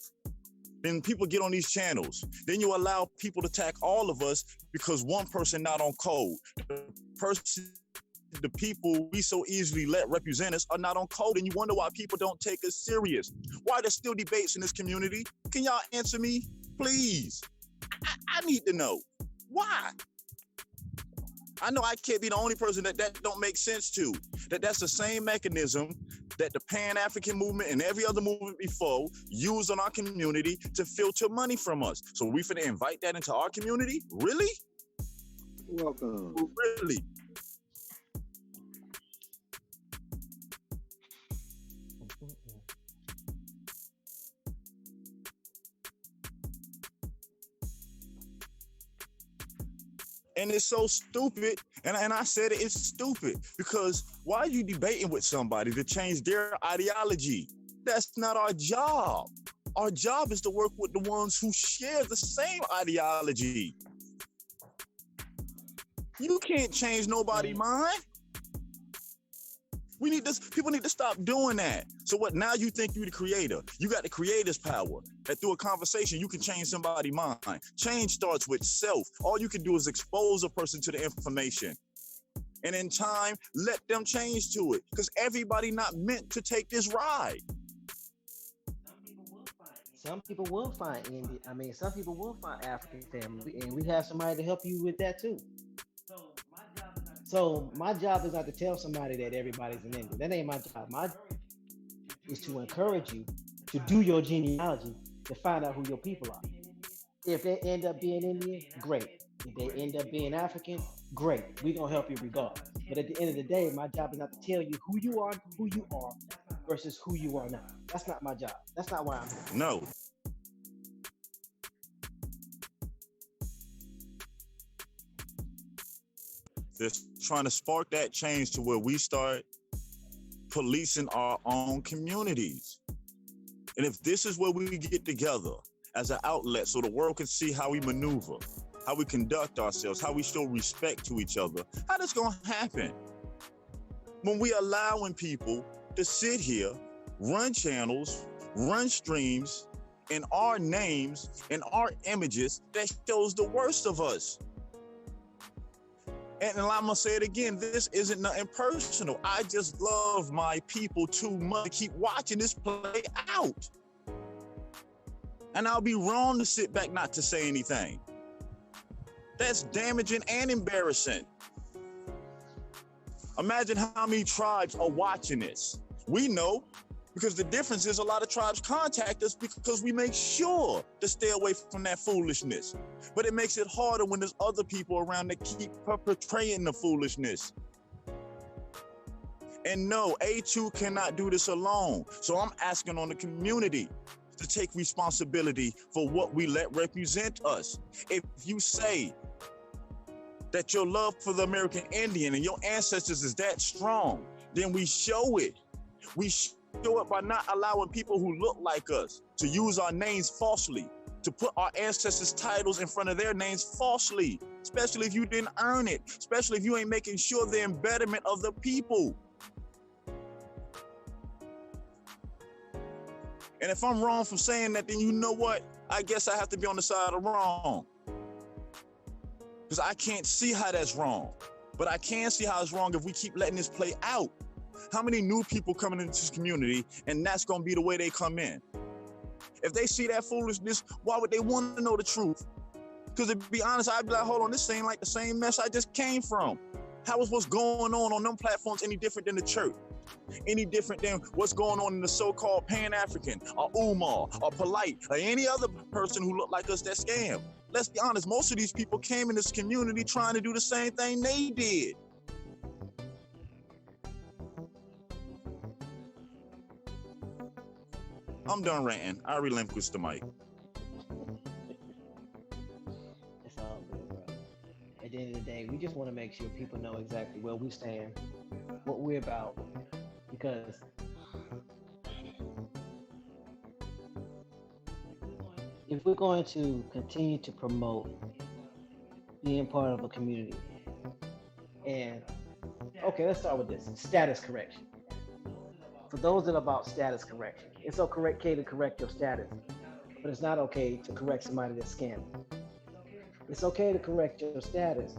Then people get on these channels. Then you allow people to attack all of us because one person not on code. The person the people we so easily let represent us are not on code, and you wonder why people don't take us serious. Why there's still debates in this community? Can y'all answer me, please? I need to know why. I know I can't be the only person that don't make sense to. That's the same mechanism that the Pan-African movement and every other movement before used on our community to filter money from us. So we finna invite that into our community? Really?
Welcome.
Really? And it's so stupid, and I said it's stupid, because why are you debating with somebody to change their ideology? That's not our job. Our job is to work with the ones who share the same ideology. You can't change nobody's mind. We need this. People need to stop doing that. So what? Now you think you're the creator. You got the creator's power. That through a conversation, you can change somebody's mind. Change starts with self. All you can do is expose a person to the information. And in time, let them change to it. Because everybody not meant to take this ride.
Some people will find Indian. I mean, some people will find African family, and we have somebody to help you with that too. So my job is not to tell somebody that everybody's an Indian. That ain't my job. My job is to encourage you to do your genealogy to find out who your people are. If they end up being Indian, great. If they end up being African, great. We're gonna help you regardless. But at the end of the day, my job is not to tell you who you are versus who you are not. That's not my job. That's not why I'm here.
No. Just trying to spark that change to where we start policing our own communities. And if this is where we get together as an outlet so the world can see how we maneuver, how we conduct ourselves, how we show respect to each other, how that's gonna happen? When we allowing people to sit here, run channels, run streams in our names, in our images that shows the worst of us. And I'm gonna say it again, this isn't nothing personal. I just love my people too much to keep watching this play out. And I'll be wrong to sit back not to say anything. That's damaging and embarrassing. Imagine how many tribes are watching this. We know, because the difference is a lot of tribes contact us because we make sure to stay away from that foolishness. But it makes it harder when there's other people around that keep perpetrating the foolishness. And no, A2 cannot do this alone. So I'm asking on the community to take responsibility for what we let represent us. If you say that your love for the American Indian and your ancestors is that strong, then we show it. We show it by not allowing people who look like us to use our names falsely, to put our ancestors' titles in front of their names falsely, especially if you didn't earn it, especially if you ain't making sure the embetterment of the people. And if I'm wrong for saying that, then you know what? I guess I have to be on the side of wrong. Because I can't see how that's wrong. But I can see how it's wrong if we keep letting this play out. How many new people coming into this community, and that's gonna be the way they come in? If they see that foolishness, why would they want to know the truth? Because to be honest, I'd be like, hold on, this ain't like the same mess I just came from. How is what's going on them platforms any different than the church? Any different than what's going on in the so-called Pan-African, or Umar, or Polite, or any other person who look like us that scam? Let's be honest, most of these people came in this community trying to do the same thing they did. I'm done ranting. I relinquish the mic.
It's all good, bro. At the end of the day, we just want to make sure people know exactly where we stand, what we're about, because if we're going to continue to promote being part of a community, and okay, let's start with this, status correction. For those that are about status correction, it's okay to correct your status, but it's not okay to correct somebody that's scamming. It's okay to correct your status,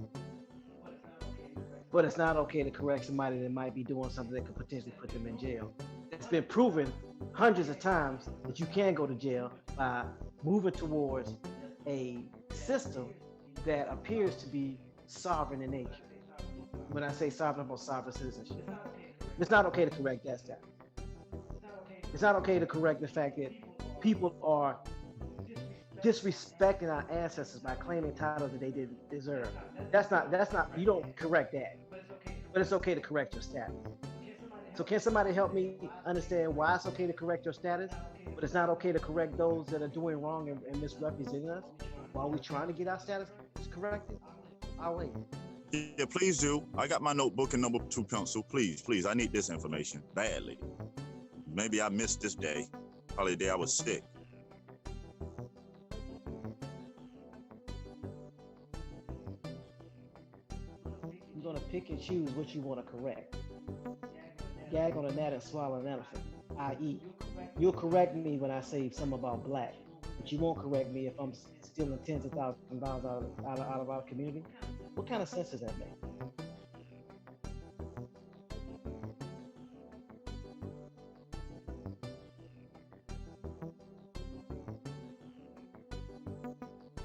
but it's not okay to correct somebody that might be doing something that could potentially put them in jail. It's been proven hundreds of times that you can go to jail by moving towards a system that appears to be sovereign in nature. When I say sovereign, I'm about sovereign citizenship. It's not okay to correct that step. It's not okay to correct the fact that people are disrespecting our ancestors by claiming titles that they didn't deserve. That's not, you don't correct that. But it's okay to correct your status. So can somebody help me understand why it's okay to correct your status, but it's not okay to correct those that are doing wrong and misrepresenting us while we're trying to get our status corrected? I'll wait.
Yeah, please do. I got my notebook and number 2 pencil. Please, I need this information badly. Maybe I missed this day. Probably the day I was sick.
You're gonna pick and choose what you want to correct. Gag on a gnat and swallow an elephant, i.e., you'll correct me when I say something about black, but you won't correct me if I'm stealing tens of thousands of dollars out of our community. What kind of sense does that make?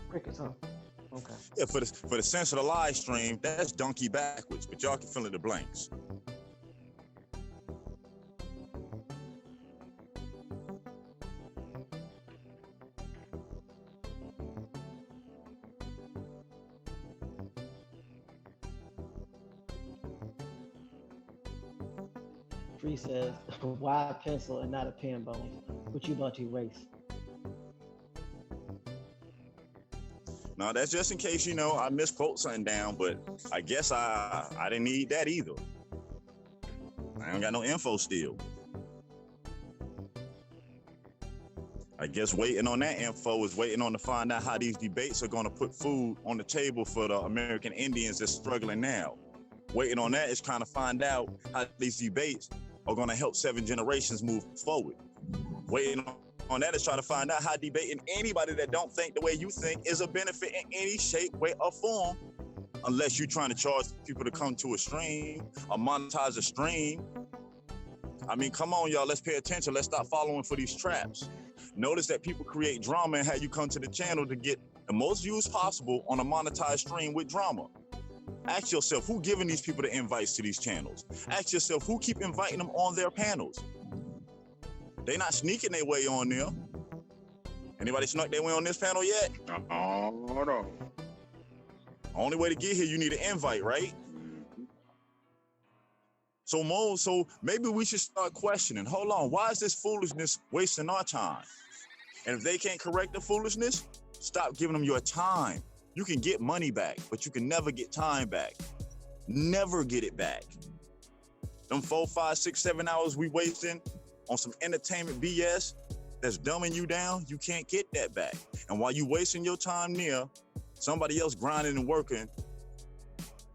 Crickets, huh? Okay.
Yeah, for the sense of the live stream, that's donkey backwards, but y'all can fill in the blanks.
Free says, why a pencil and not a pen, Bones? What you about to erase?
Now, that's just in case, I misquote something down, but I guess I didn't need that either. I ain't got no info still. I guess waiting on that info is waiting on to find out how these debates are going to put food on the table for the American Indians that's struggling now. Waiting on that is trying to find out how these debates are going to help 7 generations move forward. Waiting on that is trying to find out how debating anybody that don't think the way you think is a benefit in any shape, way, or form, unless you're trying to charge people to come to a stream or monetize a stream. I mean, come on, y'all, let's pay attention. Let's stop following for these traps. Notice that people create drama and how you come to the channel to get the most views possible on a monetized stream with drama. Ask yourself, who giving these people the invites to these channels? Ask yourself, who keep inviting them on their panels? They not sneaking their way on there. Anybody snuck their way on this panel yet?
Oh, no.
Only way to get here, you need an invite, right? So maybe we should start questioning, hold on, why is this foolishness wasting our time? And if they can't correct the foolishness, stop giving them your time. You can get money back, but you can never get time back. Never get it back. Them 4, 5, 6, 7 hours we wasting on some entertainment BS that's dumbing you down, you can't get that back. And while you wasting your time near somebody else grinding and working,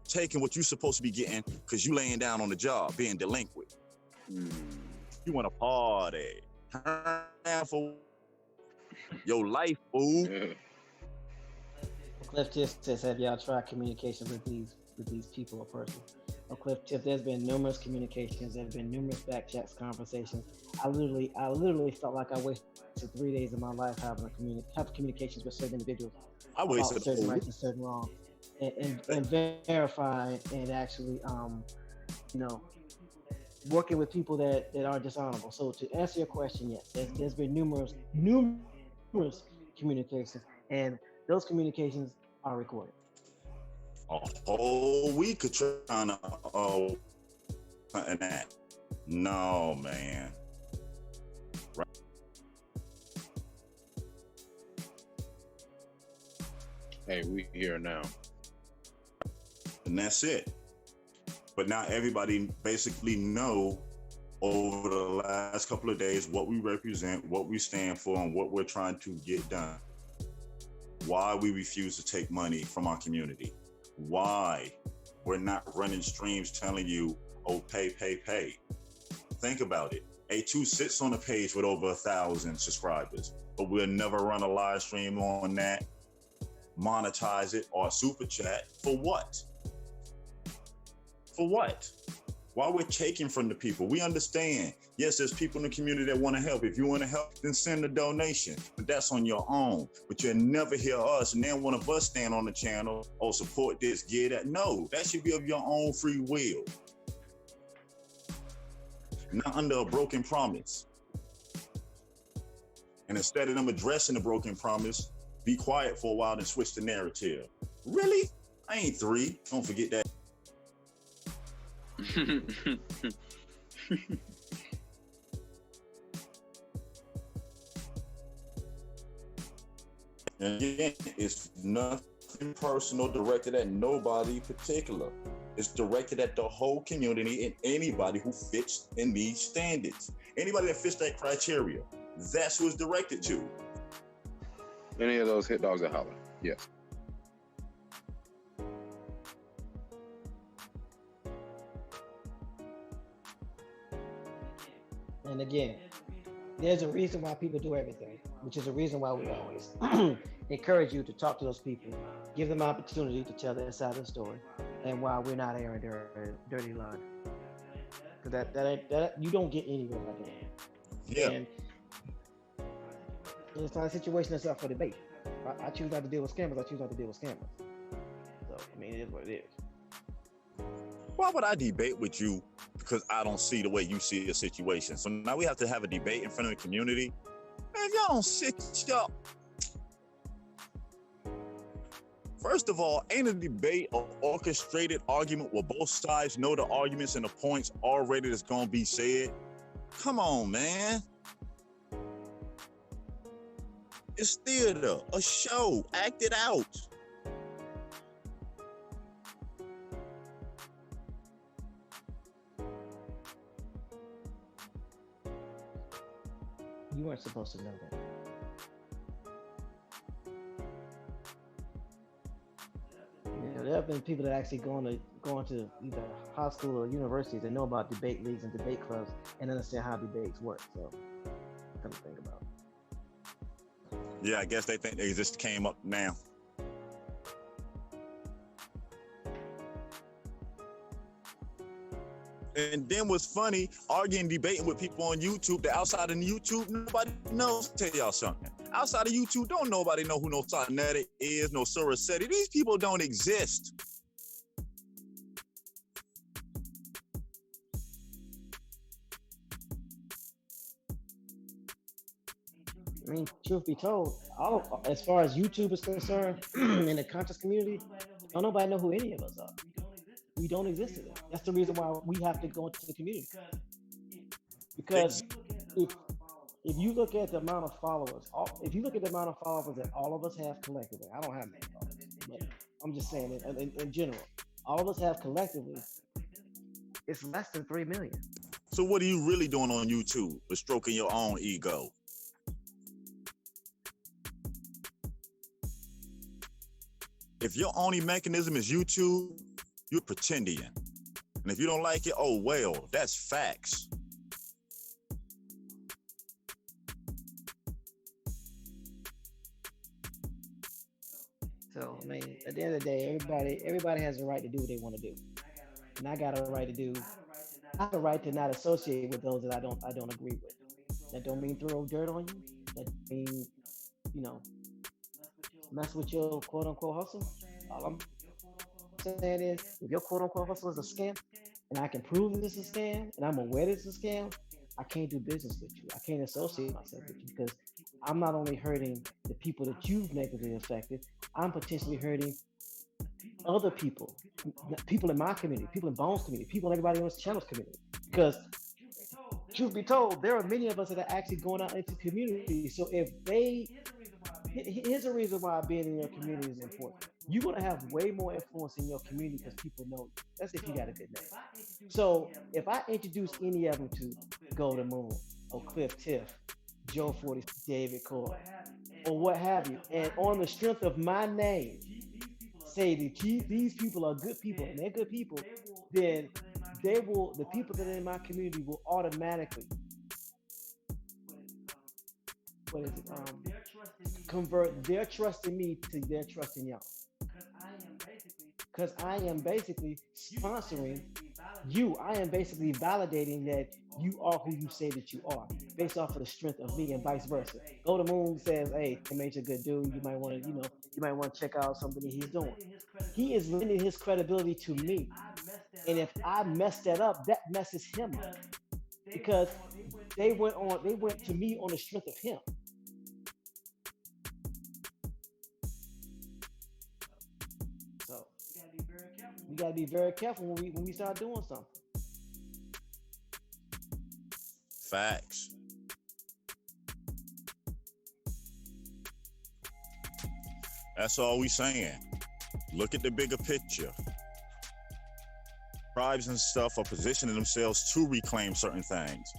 taking what you're supposed to be getting because you laying down on the job, being delinquent. You want to party. Turn down for your life, fool.
Yeah.
Cliff Tiff says, have y'all tried communication with these people or persons? Oh, Cliff Tiff, there's been numerous communications. There's been numerous back chats, conversations. I literally felt like I wasted 3 days of my life having communications with certain individuals.
I wasted
certain rights and certain wrongs, and verify and actually, working with people that are dishonorable. So to answer your question, yes, there's been numerous communications, and those communications are recorded.
A whole week of trying to and that. No, man. Right.
Hey, we here now.
And that's it. But now everybody basically know over the last couple of days what we represent, what we stand for, and what we're trying to get done. Why we refuse to take money from our community. Why we're not running streams telling you, oh, pay. Think about it. A2 sits on a page with over 1,000 subscribers, but we'll never run a live stream on that, monetize it, or super chat for what? For what? Why we're taking from the people? We understand. Yes, there's people in the community that want to help. If you want to help, then send a donation. But that's on your own. But you'll never hear us and then one of us stand on the channel, oh, support this, get that. No, that should be of your own free will. Not under a broken promise. And instead of them addressing the broken promise, be quiet for a while and switch the narrative. Really? I ain't 3. Don't forget that. And again, it's nothing personal directed at nobody particular. It's directed at the whole community and anybody who fits in these standards. Anybody that fits that criteria, that's who it's directed to.
Any of those hit dogs that holler, yes.
And again, there's a reason why people do everything, which is a reason why we always encourage you to talk to those people, give them opportunity to tell their side of the story, and why we're not airing their dirty laundry. Because that you don't get anywhere like that.
Yeah.
And it's not a situation that's up for debate. I choose not to deal with scammers. I choose not to deal with scammers. So I mean, it is what it is.
Why would I debate with you? Because I don't see the way you see a situation. So now we have to have a debate in front of the community. Man, if y'all don't sit y'all. First of all, ain't a debate or orchestrated argument where both sides know the arguments and the points already that's gonna be said. Come on, man. It's theater, a show, act it out.
You weren't supposed to know that. You know, there have been people that actually going to either high school or universities that know about debate leagues and debate clubs and understand how debates work. So, come to think about it.
Yeah, I guess they think they just came up now. And then what's funny, arguing, debating with people on YouTube that outside of YouTube, nobody knows. Tell y'all something. Outside of YouTube, don't nobody know who no Sarnetta is, no Surasetti. These people don't exist.
I mean, truth be told, as far as YouTube is concerned, in the conscious community, don't nobody know who any of us are. We don't exist to them. That's the reason why we have to go into the community. Because if you look at the amount of followers, that all of us have collectively, I don't have many followers, but I'm just saying it in general, all of us have collectively, it's less than 3 million.
So what are you really doing on YouTube? But stroking your own ego. If your only mechanism is YouTube, you're pretending. And if you don't like it, oh well, that's facts.
So I mean, at the end of the day, everybody has a right to do what they want to do. And I got a right to not associate with those that I don't agree with. That don't mean throw dirt on you. That mean, mess with your quote unquote hustle. All I'm saying is, if your quote unquote hustle is a scam, and I can prove that it's a scam, and I'm aware it's a scam, I can't do business with you. I can't associate myself with you because I'm not only hurting the people that you've negatively affected, I'm potentially hurting other people in my community, people in Bones community, people in everybody else's channel's community. Because truth be told, there are many of us that are actually going out into community. So here's a reason why being in your community is important. You're going to have way more influence in your community because people know you. That's if you got a good name. So if I introduce any of them to Golden Moon or Cliff Tiff, Joe 40, David Coy, or what have you, and on the strength of my name, say that these people are good people and they're good people, then the people that are in my community will automatically convert their trust in me to their trust in y'all. Because I am basically sponsoring I am basically validating that you are who you say that you are, based off of the strength of me, and vice versa. Go to Moon says, "Hey, Tamate's a good dude. You might want to, you might want to check out something that he's doing." He is lending his credibility to me, and if I mess that up, that messes him up because they went to me on the strength of him. So we gotta be very careful when we start doing something.
Facts. That's all we saying. Look at the bigger picture. Tribes and stuff are positioning themselves to reclaim certain things.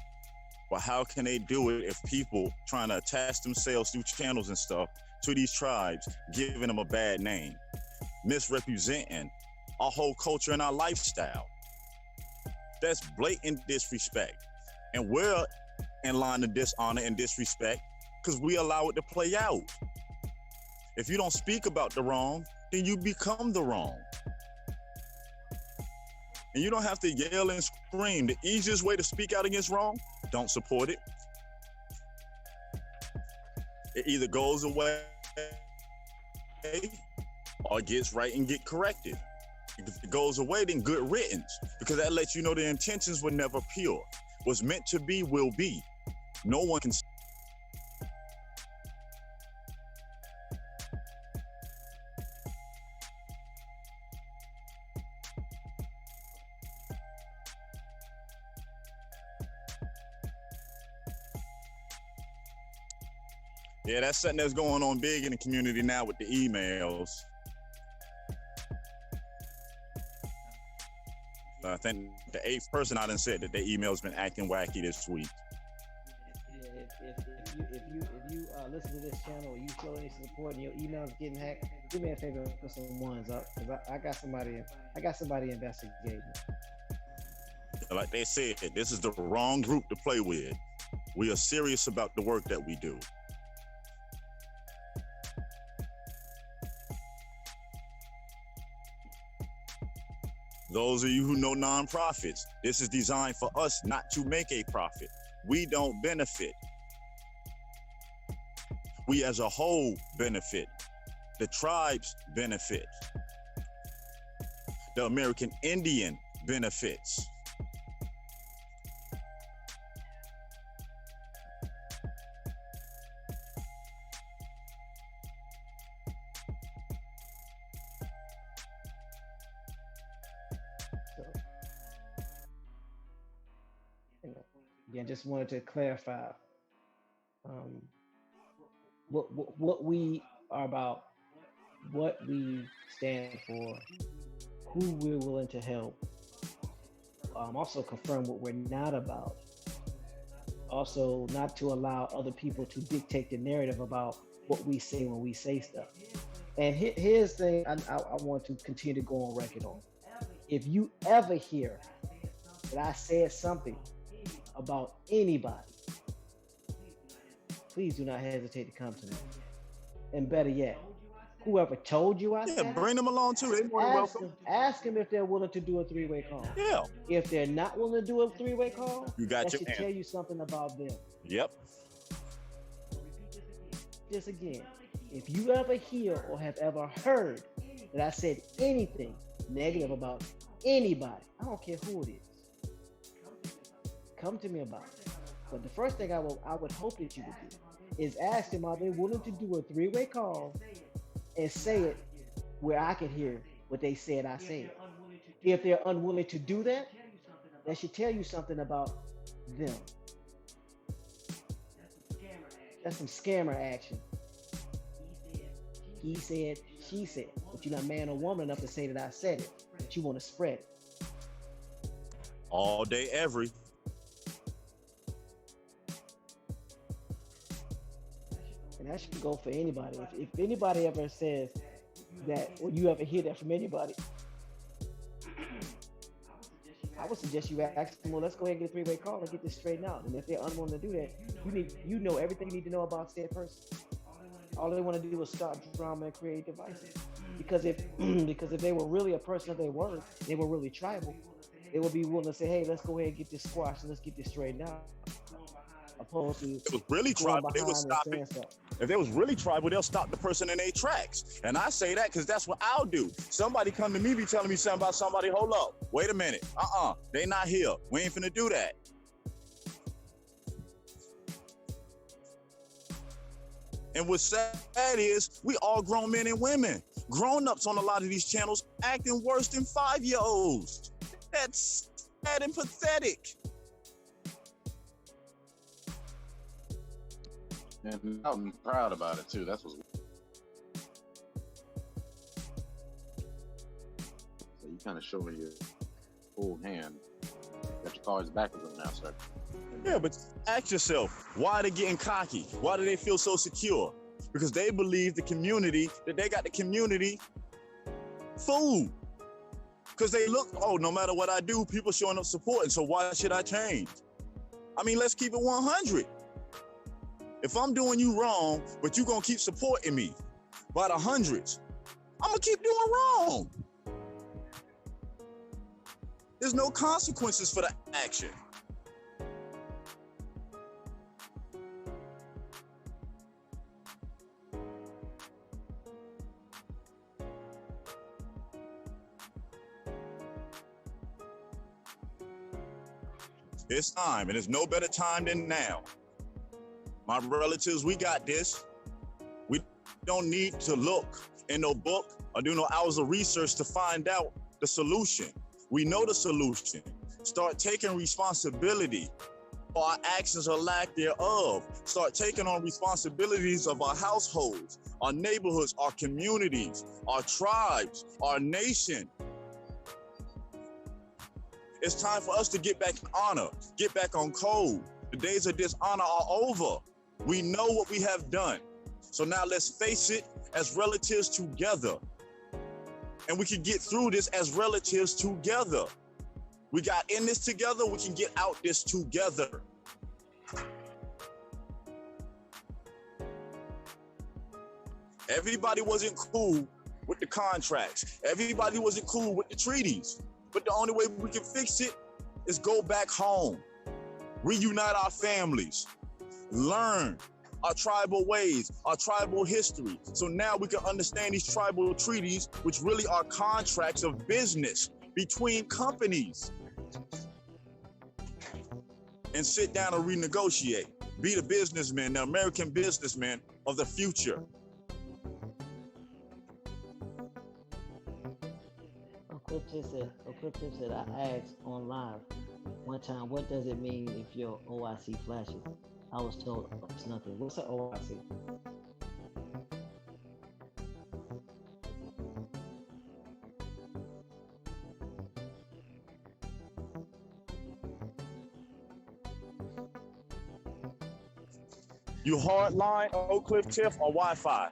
But how can they do it if people trying to attach themselves through channels and stuff to these tribes, giving them a bad name, misrepresenting our whole culture and our lifestyle? That's blatant disrespect. And we're in line of dishonor and disrespect because we allow it to play out. If you don't speak about the wrong, then you become the wrong. And you don't have to yell and scream. The easiest way to speak out against wrong, don't support it. It either goes away or gets right and get corrected. If it goes away, then good riddance, because that lets you know the intentions were never pure. What's meant to be will be. No one can. Yeah, that's something that's going on big in the community now with the emails. I think the 8th person I done said that their email's been acting wacky this week.
Yeah, if you listen to this channel, or you feel any support and your email's getting hacked, do me a favor and put some ones up, because I got somebody investigating.
Like they said, this is the wrong group to play with. We are serious about the work that we do. Those of you who know nonprofits, this is designed for us not to make a profit. We don't benefit. We as a whole benefit. The tribes benefit. The American Indian benefits.
Again, just wanted to clarify what we are about, what we stand for, who we're willing to help. Also confirm what we're not about. Also, not to allow other people to dictate the narrative about what we say when we say stuff. And here's the thing I want to continue to go on record on. If you ever hear that I said something about anybody, please do not hesitate to come to me. And better yet, whoever told you I said it,
bring them along too. They're more than welcome.
Ask them if they're willing to do a 3-way call.
Yeah.
If they're not willing to do a 3-way call,
you got
that
your
should
answer.
tell you something about them.
Yep.
This again, if you ever hear or have ever heard that I said anything negative about anybody, I don't care who it is, come to me about it. But the first thing I would hope that you would do is ask them, are they willing to do a 3-way call and say it where I can hear what they said I said. If they're unwilling to do that, that should tell you something about them. That's some scammer action. He said, she said, but you're not man or woman enough to say that I said it, but you want to spread it.
All day, every.
And that should go for anybody. If anybody ever says that, or you ever hear that from anybody, I would suggest you ask them, well, let's go ahead and get a 3-way call and get this straightened out. And if they're unwilling to do that, you know everything you need to know about said person. All they want to do is start drama and create devices. Because if they were really a person of their word, they were really tribal, they will be willing to say, hey, let's go ahead and get this squashed and let's get this straightened out. Opposed to
If it was really
going
tribal, they would
behind and
stop
saying
it.
something.
If they was really tribal, they'll stop the person in their tracks. And I say that because that's what I'll do. Somebody come to me, be telling me something about somebody, hold up, wait a minute. They not here. We ain't finna do that. And what's sad is we all grown men and women, grown-ups on a lot of these channels acting worse than 5-year-olds. That's sad and pathetic.
And I'm proud about it too. That's what's. So you kind of showing your full hand. Got your cards backwards on now, sir.
Yeah, but ask yourself, why are they getting cocky? Why do they feel so secure? Because they believe the community, that they got the community fooled. Because they look, oh, no matter what I do, people showing up supporting, so why should I change? I mean, let's keep it 100. If I'm doing you wrong, but you gonna keep supporting me by the hundreds, I'm gonna keep doing wrong. There's no consequences for the action. It's time, and there's no better time than now. My relatives, we got this. We don't need to look in no book or do no hours of research to find out the solution. We know the solution. Start taking responsibility for our actions or lack thereof. Start taking on responsibilities of our households, our neighborhoods, our communities, our tribes, our nation. It's time for us to get back in honor, get back on code. The days of dishonor are over. We know what we have done. So now let's face it as relatives together. And we can get through this as relatives together. We got in this together, we can get out this together. Everybody wasn't cool with the contracts. Everybody wasn't cool with the treaties. But the only way we can fix it is go back home, reunite our families, learn our tribal ways, our tribal history. So now we can understand these tribal treaties, which really are contracts of business between companies. And sit down and renegotiate. Be the businessman, the American businessman of the future.
Clip said, I asked on live one time, what does it mean if your OIC flashes? I was told it's nothing. What's an OIC?
You hardline, Oak Cliff Tiff, or Wi-Fi?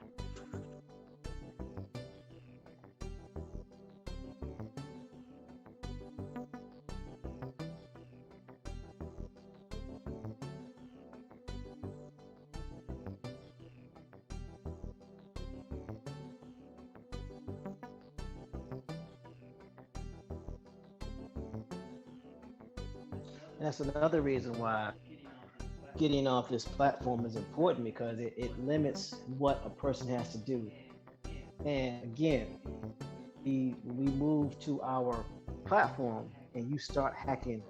That's another reason why getting off this platform is important, because it limits what a person has to do. And again, we move to our platform and you start hacking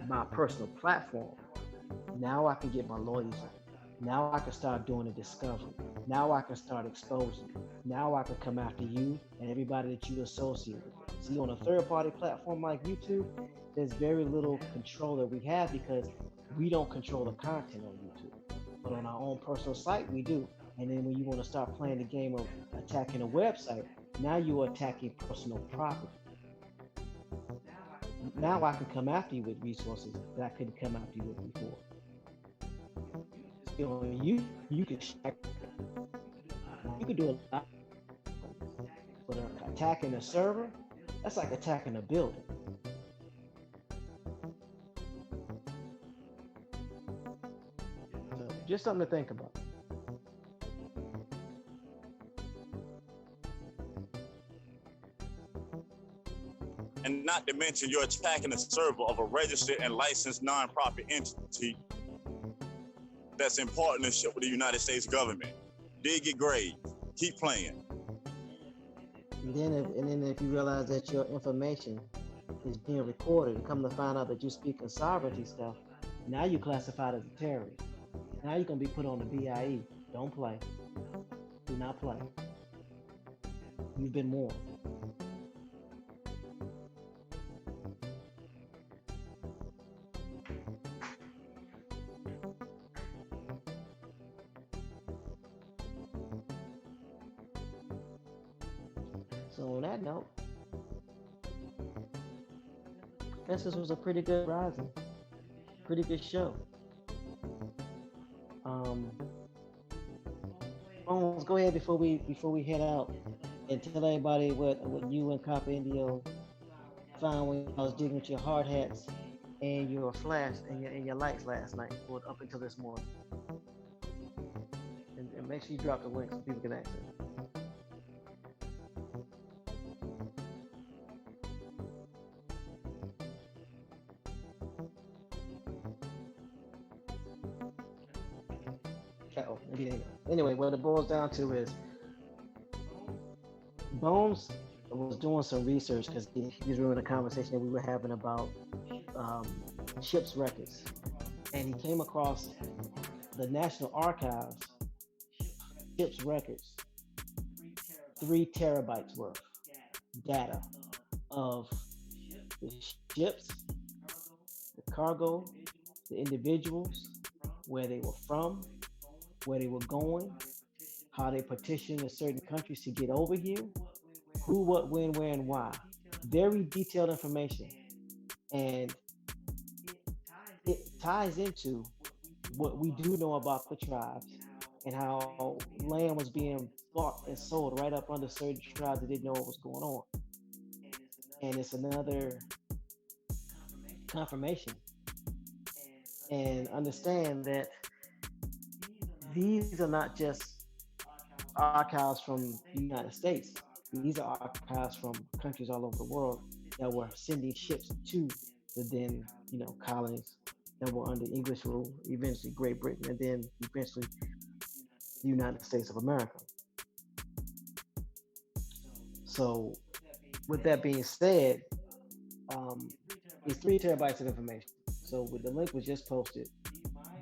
my personal platform. Now I can get my lawyers in. Now I can start doing a discovery. Now I can start exposing. Now I can come after you and everybody that you associate with. See, on a third-party platform like YouTube, there's very little control that we have because we don't control the content on YouTube. But on our own personal site, we do. And then when you want to start playing the game of attacking a website, now you're attacking personal property. Now I can come after you with resources that I couldn't come after you with before. You know, you can do a lot, but attacking a server, that's like attacking a building. So just something to think about.
And and not to mention you're attacking the server of a registered and licensed nonprofit entity that's in partnership with the United States government. Dig your grave. Keep playing.
And then if you realize that your information is being recorded and come to find out that you're speaking sovereignty stuff, now you're classified as a terrorist. Now you're going to be put on the BIE. Don't play. Do not play. You've been warned. So on that note, I guess this was a pretty good rising, pretty good show. Bones, go ahead before we head out and tell everybody what you and Copper Indio found when I was digging with your hard hats and your flash and your lights last night, or up until this morning. And make sure you drop the link so people can access it. Anyway, what it boils down to is Bones was doing some research because he was remembering a conversation that we were having about ships records, and he came across the National Archives ships records, 3 terabytes worth data of the ships, the cargo, the individuals, where they were from, where they were going, how they petitioned in certain countries to get over here, who, what, when, where, and why. Very detailed information. And it ties into what we do know about the tribes and how land was being bought and sold right up under certain tribes that didn't know what was going on. And it's another confirmation. And understand that these are not just archives from the United States. These are archives from countries all over the world that were sending ships to the then, colonies that were under English rule, eventually Great Britain, and then eventually the United States of America. So with that being said, it's 3 terabytes of information. So with the link was just posted,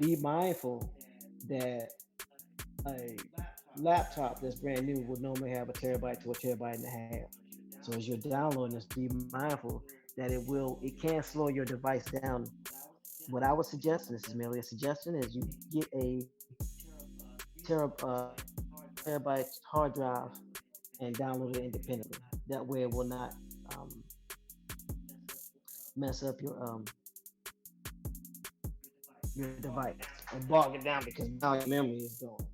be mindful that a laptop that's brand new would normally have a terabyte to a terabyte and a half. So as you're downloading this, be mindful that it can slow your device down. What I would suggest, and this is merely a suggestion, is you get a terabyte hard drive and download it independently. That way it will not mess up your device and bog it down, because now your memory is gone.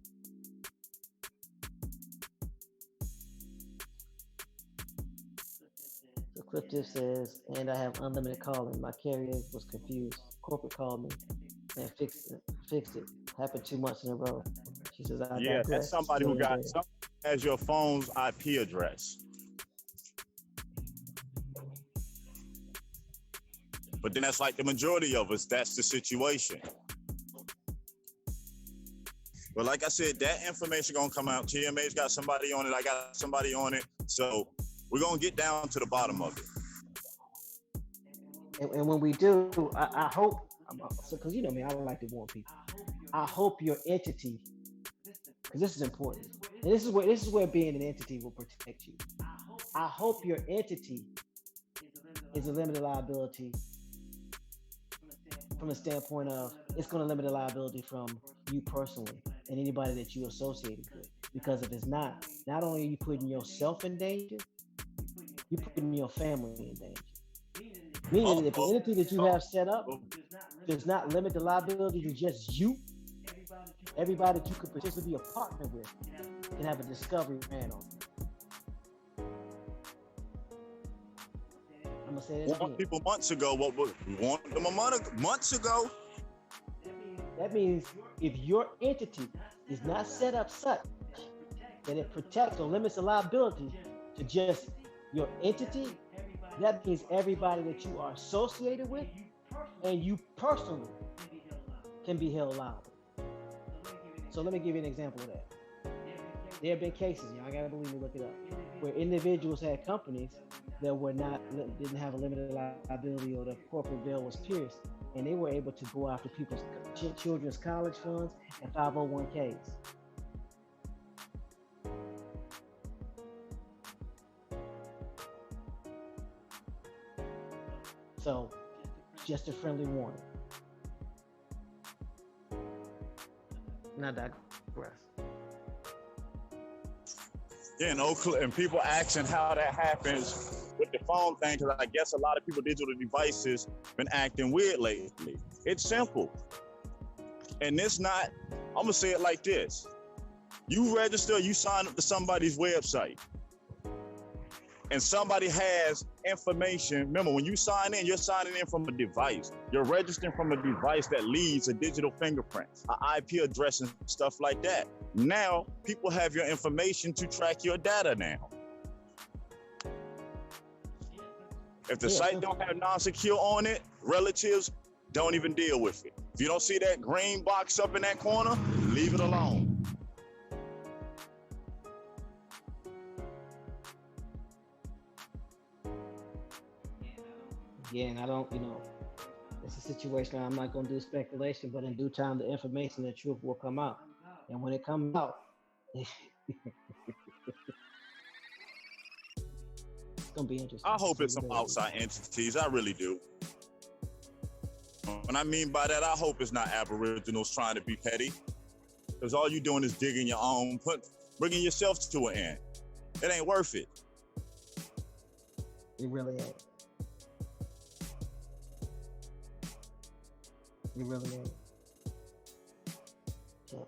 So Cliff Tiff says, and I have unlimited calling. My carrier was confused. Corporate called me and fixed it. Happened 2 months in a row. She says,
That's somebody who has your phone's IP address. But then that's like the majority of us, that's the situation. But like I said, that information gonna come out. TMA's got somebody on it, I got somebody on it. So we're gonna get down to the bottom of it.
And when we do, I hope, because you know me, I don't like to warn people. I hope your entity, because this is important, and this is where being an entity will protect you. I hope your entity is a limited liability from the standpoint of it's going to limit the liability from you personally and anybody that you associated with. Because if it's not only are you putting yourself in danger, you're putting your family in danger. Meaning that the entity that you have set up does not limit the liability to just you. Everybody that you could potentially be a partner with can have a discovery ran on. I'm gonna say that again.
People months ago, we want them months ago.
That means if your entity is not set up such that it protects or limits the liability to just your entity, That means everybody that you are associated with and you personally can be held liable. So let me give you an example of that. There have been cases, y'all gotta believe me, look it up, where individuals had companies that didn't have a limited liability or the corporate veil was pierced, and they were able to go after people's children's college funds and 501ks. So, just a friendly warning. Not digress.
Yeah, in Oakland, and people asking how that happens with the phone thing, because I guess a lot of people digital devices been acting weird lately. It's simple. And it's not, I'm gonna say it like this. You register, you sign up to somebody's website, and somebody has information. Remember, when you sign in, you're signing in from a device. You're registering from a device that leaves a digital fingerprint, an IP address, and stuff like that. Now, people have your information to track your data now. If the site don't have non-secure on it, relatives don't even deal with it. If you don't see that green box up in that corner, leave it alone.
Again, I don't, it's a situation I'm not going to do speculation, but in due time, the information, the truth will come out. And when it comes out, it's going to be interesting.
I hope it's some outside entities. I really do. What I mean by that, I hope it's not aboriginals trying to be petty. Because all you're doing is digging your own, bringing yourself to an end. It ain't worth it.
It really ain't. It really ain't. So.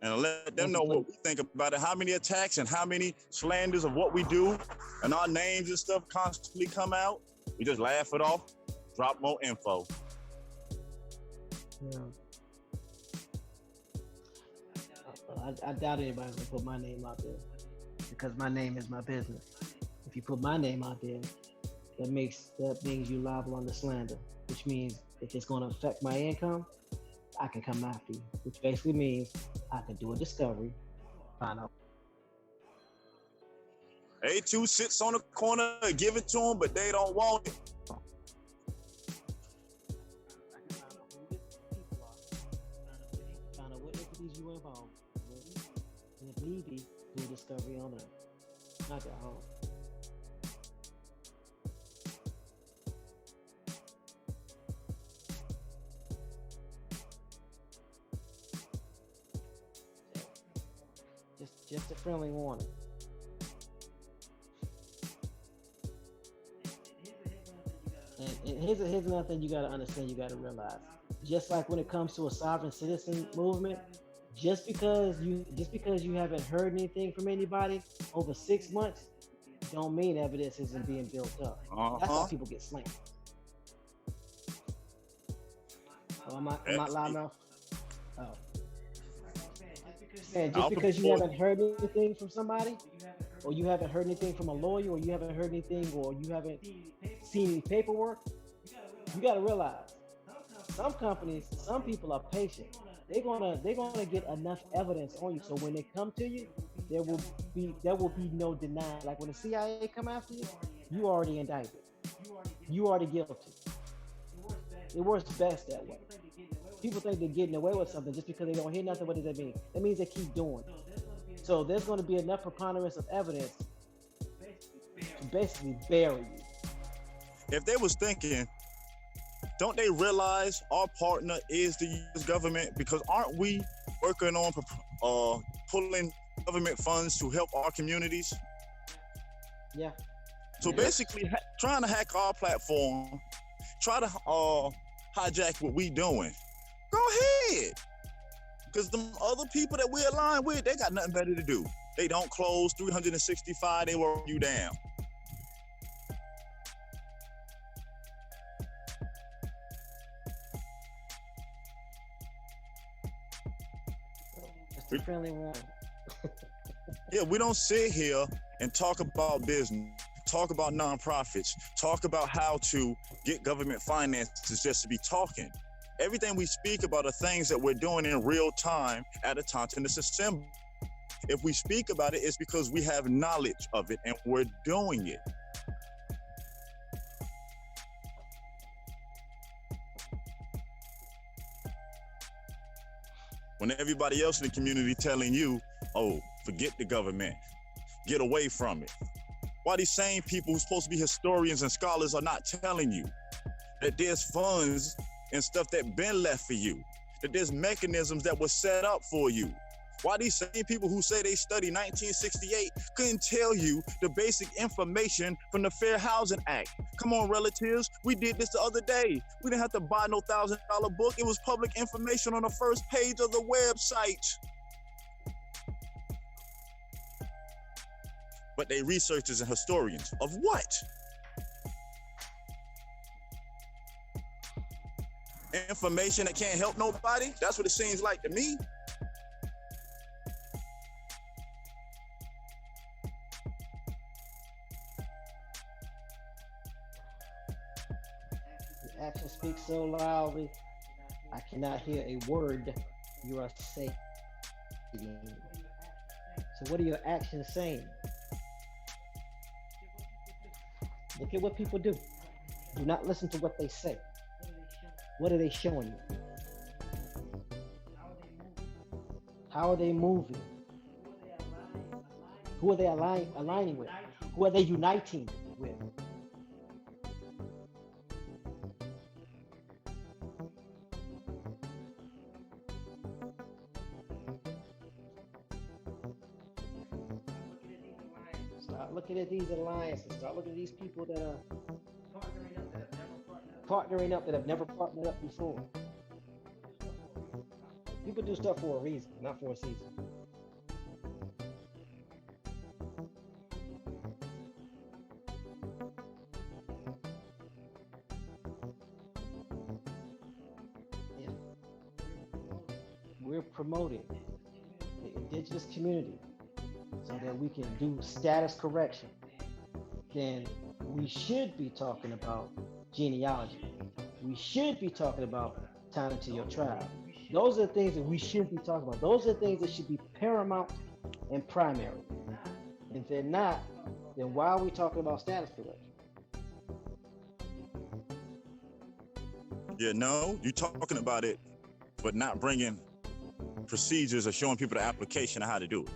And let them know what we think about it. How many attacks and how many slanders of what we do and our names and stuff constantly come out. We just laugh it off, drop more info.
Yeah. I doubt anybody's gonna put my name out there because my name is my business. If you put my name out there, that means you liable under slander, which means if it's going to affect my income, I can come after you, which basically means I can do a discovery, find out.
A2 sits on the corner, give it to them, but they don't want it.
Find out what entities you involved with, and if need be, do a discovery on them. Not that hard. Just a friendly warning. And here's another thing you got to understand, you got to realize. Just like when it comes to a sovereign citizen movement, just because you haven't heard anything from anybody over 6 months, don't mean evidence isn't being built up. That's how people get slammed. Oh, am I loud enough? Oh. And just because you haven't heard anything from somebody, or you haven't heard anything from a lawyer, or you haven't heard anything, or you haven't seen any paperwork, you got to realize some companies, some people are patient. They're gonna get enough evidence on you, so when they come to you, there will be no denial. Like when the CIA come after you, you already indicted, you already guilty. It works best that way. People think they're getting away with something just because they don't hear nothing. What does that mean? That means they keep doing it. So there's going to be enough preponderance of evidence to basically bury you.
If they was thinking, don't they realize our partner is the U.S. government? Because aren't we working on pulling government funds to help our communities?
Yeah.
So basically, trying to hack our platform, try to hijack what we doing. Go ahead. Because the other people that we align with, they got nothing better to do. They don't close 365, they will run you down.
Just a friendly warning.
Yeah, we don't sit here and talk about business, talk about nonprofits, talk about how to get government finances just to be talking. Everything we speak about are things that we're doing in real time at a Tontinus Assembly. If we speak about it, it's because we have knowledge of it and we're doing it. When everybody else in the community telling you, oh, forget the government, get away from it. Why these same people who's supposed to be historians and scholars are not telling you that there's funds and stuff that been left for you, that there's mechanisms that were set up for you? Why these same people who say they studied 1968 couldn't tell you the basic information from the Fair Housing Act? Come on, relatives. We did this the other day. We didn't have to buy no $1,000 book. It was public information on the first page of the website. But they researchers and historians of what? Information that can't help nobody? That's what it seems like to me.
The action speaks so loudly, I cannot hear a word you are saying. So what are your actions saying? Look at what people do. Do not listen to what they say. What are they showing you? How are they moving? Who are they aligning with? Who are they uniting with? Start looking at these alliances. Start looking at these people that are partnering up that have never partnered up before. People do stuff for a reason, not for a season. Yeah. We're promoting the indigenous community so that we can do status correction. Then we should be talking about genealogy. We should be talking about tying into your tribe. Those are the things that we should be talking about. Those are the things that should be paramount and primary. If they're not, then why are we talking about status correction?
Yeah, no, you're talking about it, but not bringing procedures or showing people the application of how to do it.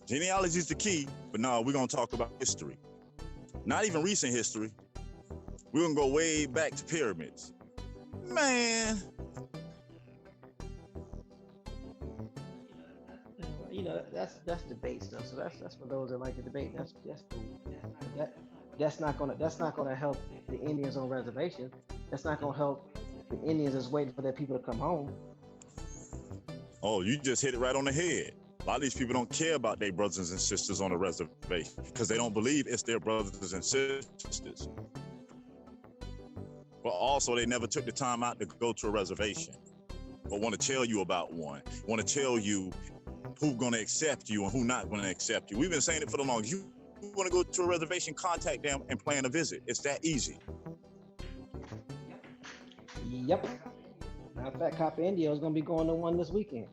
Genealogy is the key, but no, we're going to talk about history. Not even recent history. We're going to go way back to pyramids. Man.
You know, that's debate stuff. So that's for those that like to debate. That's cool. That's not gonna help the Indians on reservation. That's not gonna help the Indians that's waiting for their people to come home.
Oh, you just hit it right on the head. A lot of these people don't care about their brothers and sisters on the reservation because they don't believe it's their brothers and sisters. But also, they never took the time out to go to a reservation or want to tell you about one, want to tell you who's going to accept you and who not going to accept you. We've been saying it for the longest. You want to go to a reservation, contact them and plan a visit. It's that easy.
Yep. Matter of fact, Copper India is going to be going to one this weekend.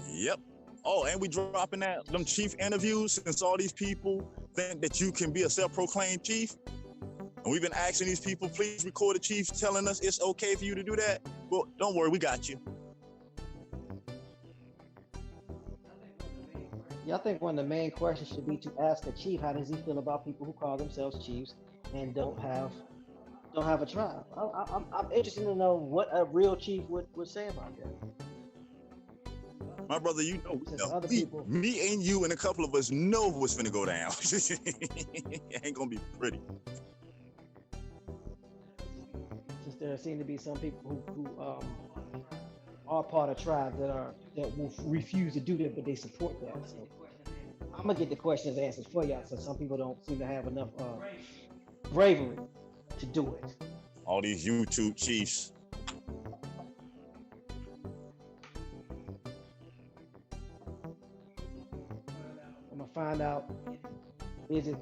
Yep. Oh, and we dropping them chief interviews since all these people think that you can be a self-proclaimed chief. And we've been asking these people, please record a chief telling us it's okay for you to do that. Well, don't worry, we got you.
Yeah, I think one of the main questions should be to ask a chief, how does he feel about people who call themselves chiefs and don't have a tribe? I'm interested to know what a real chief would say about that.
My brother, you know, me and you and a couple of us know what's finna go down. It ain't gonna be pretty.
Since there seem to be some people who are part of tribes that will refuse to do that, but they support that. So I'm gonna get the questions answered for y'all. So some people don't seem to have enough bravery to do it.
All these YouTube chiefs
find out, is it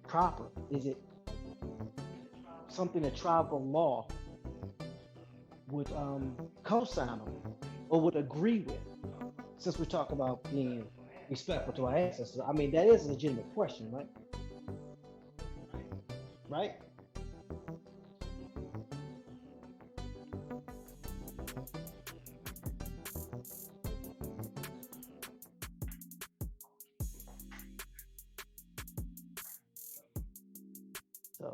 proper? Is it something the tribal law would co-sign on or would agree with? Since we talk about being respectful to our ancestors, I mean, that is a legitimate question, right? Right? So,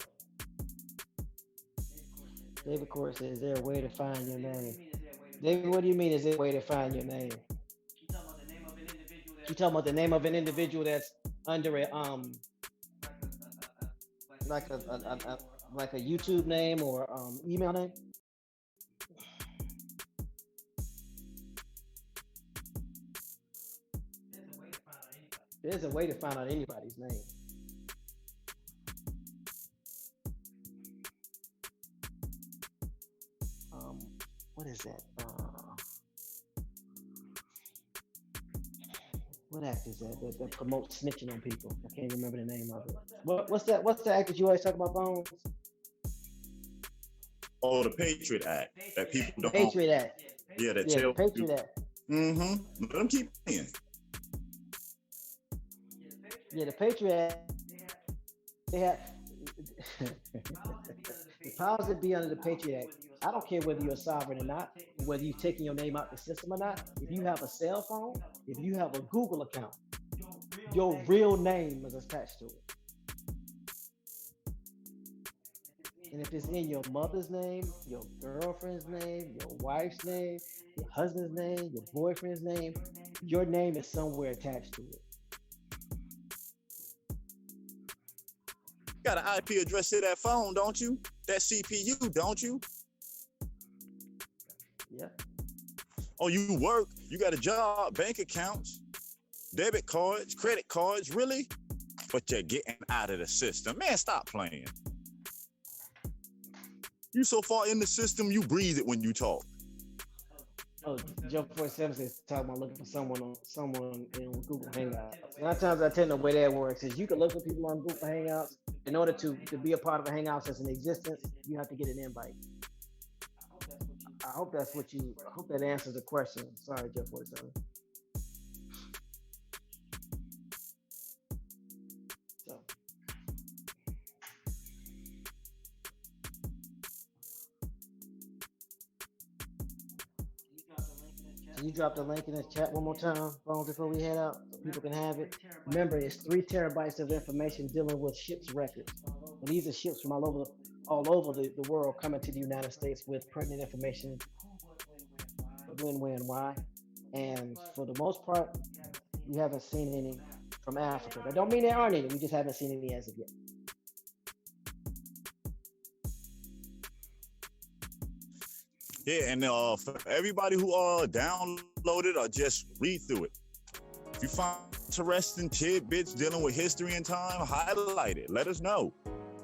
David Court says, is there a way to find your name? David, what do you mean, is there a way to find your name? You talking about the name of an individual that's under a like a YouTube name or email name? There's a way to find out anybody's name. What is that? What act is that promotes snitching on people? I can't remember the name of it. What's that? What's the act that you always talk about, Bones?
Oh, the Patriot Act that people don't.
Patriot Act.
Yeah, that
Yeah,
tell
the Patriot Act.
Let them keep playing.
Yeah, the Patriot Act. They have the powers that be under the Patriot Act. I don't care whether you're a sovereign or not, whether you're taking your name out the system or not. If you have a cell phone, if you have a Google account, your real name is attached to it. And if it's in your mother's name, your girlfriend's name, your wife's name, your husband's name, your boyfriend's name, your name is somewhere attached to it.
You got an IP address to that phone, don't you? That CPU, don't you?
Yeah.
Oh, you work, you got a job, bank accounts, debit cards, credit cards, really? But you're getting out of the system. Man, stop playing. You so far in the system, you breathe it when you talk.
Oh, Joe 47 says talking about looking for someone in Google Hangouts. 9 times out of 10, the way that works is you can look for people on Google Hangouts. In order to be a part of a Hangouts that's in existence, you have to get an invite. I hope that answers the question. Sorry, Jeff 47. So. Can you drop the link in the chat one more time, Bones, before we head out, so people can have it? Remember, it's 3 terabytes of information dealing with ships' records. And these are ships from all over the world coming to the United States with pertinent information. When, where, and why. And for the most part, we haven't seen any from Africa. That don't mean there aren't any. We just haven't seen any as of yet.
Yeah, and for everybody who downloaded or just read through it, if you find interesting tidbits dealing with history and time, highlight it. Let us know.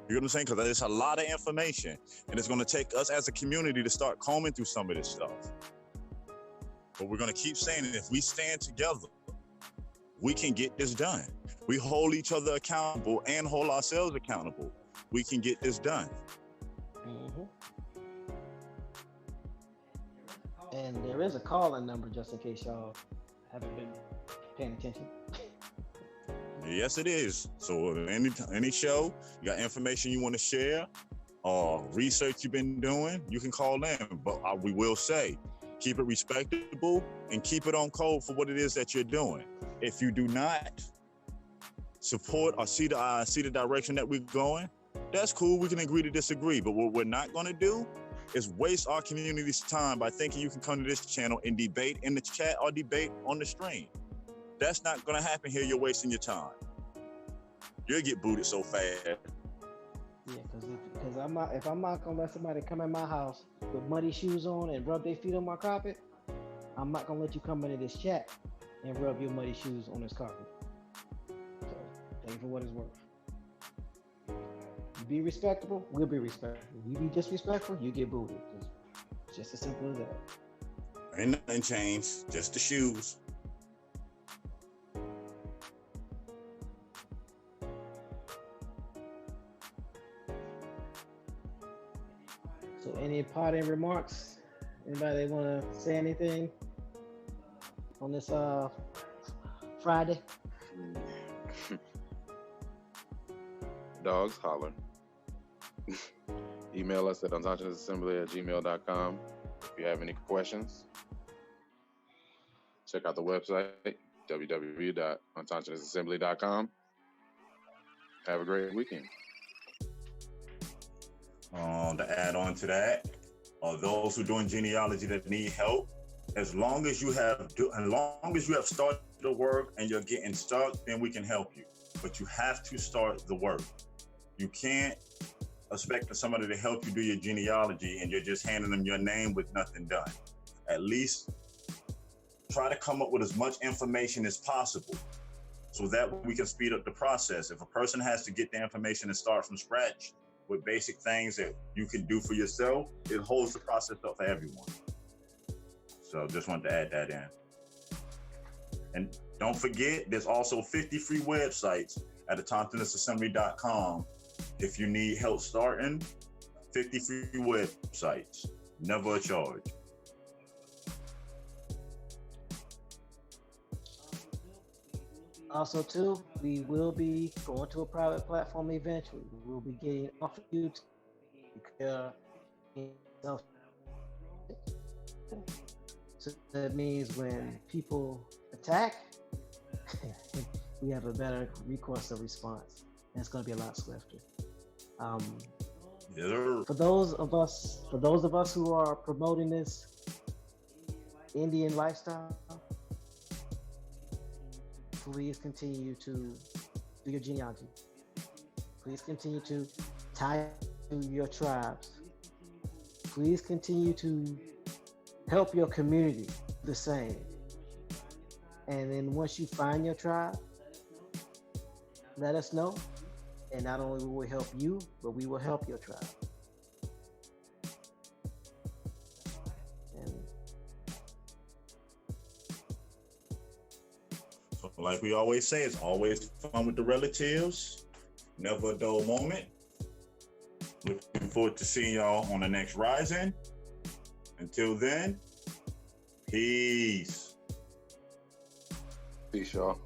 You know what I'm saying? Because there's a lot of information, and it's going to take us as a community to start combing through some of this stuff. But we're going to keep saying it. If we stand together, we can get this done. We hold each other accountable and hold ourselves accountable. We can get this done.
Mm-hmm. And there is a call-in number just in case y'all haven't been paying attention.
Yes, it is. So any show, you got information you want to share, or research you've been doing, you can call in. But we will say, keep it respectable and keep it on code for what it is that you're doing. If you do not support or see the direction that we're going, that's cool. We can agree to disagree. But what we're not going to do is waste our community's time by thinking you can come to this channel and debate in the chat or debate on the stream. That's not going to happen here. You're wasting your time. You'll get booted so fast.
Yeah, because if I'm not gonna let somebody come in my house with muddy shoes on and rub their feet on my carpet, I'm not gonna let you come into this chat and rub your muddy shoes on this carpet. So, thank you for what it's worth. You be respectable, we'll be respectful. You be disrespectful, you get booted. It's just as simple as that.
Ain't nothing changed, just the shoes.
So, any parting remarks? Anybody want to say anything on this Friday?
Dogs holler. Email us at unconsciousassembly@gmail.com if you have any questions. Check out the website, www.unconsciousassembly.com. Have a great weekend.
To add on to that, those who are doing genealogy that need help, as long as you have started the work and you're getting stuck, then we can help you. But you have to start the work. You can't expect somebody to help you do your genealogy and you're just handing them your name with nothing done. At least try to come up with as much information as possible so that we can speed up the process. If a person has to get the information and start from scratch with basic things that you can do for yourself, it holds the process up for everyone. So just wanted to add that in. And don't forget, there's also 50 free websites at autonomousassembly.com. If you need help starting, 50 free websites, never a charge.
Also, too, we will be going to a private platform eventually. We'll be getting off of YouTube. So that means when people attack, we have a better recourse or response. And it's going to be a lot swifter. For those of us who are promoting this Indian lifestyle, please continue to do your genealogy. Please continue to tie to your tribes. Please continue to help your community the same. And then once you find your tribe, let us know. And not only will we help you, but we will help your tribe.
So like we always say, it's always fun with the relatives. Never a dull moment. Looking forward to seeing y'all on the next Rising. Until then, peace.
Peace, y'all.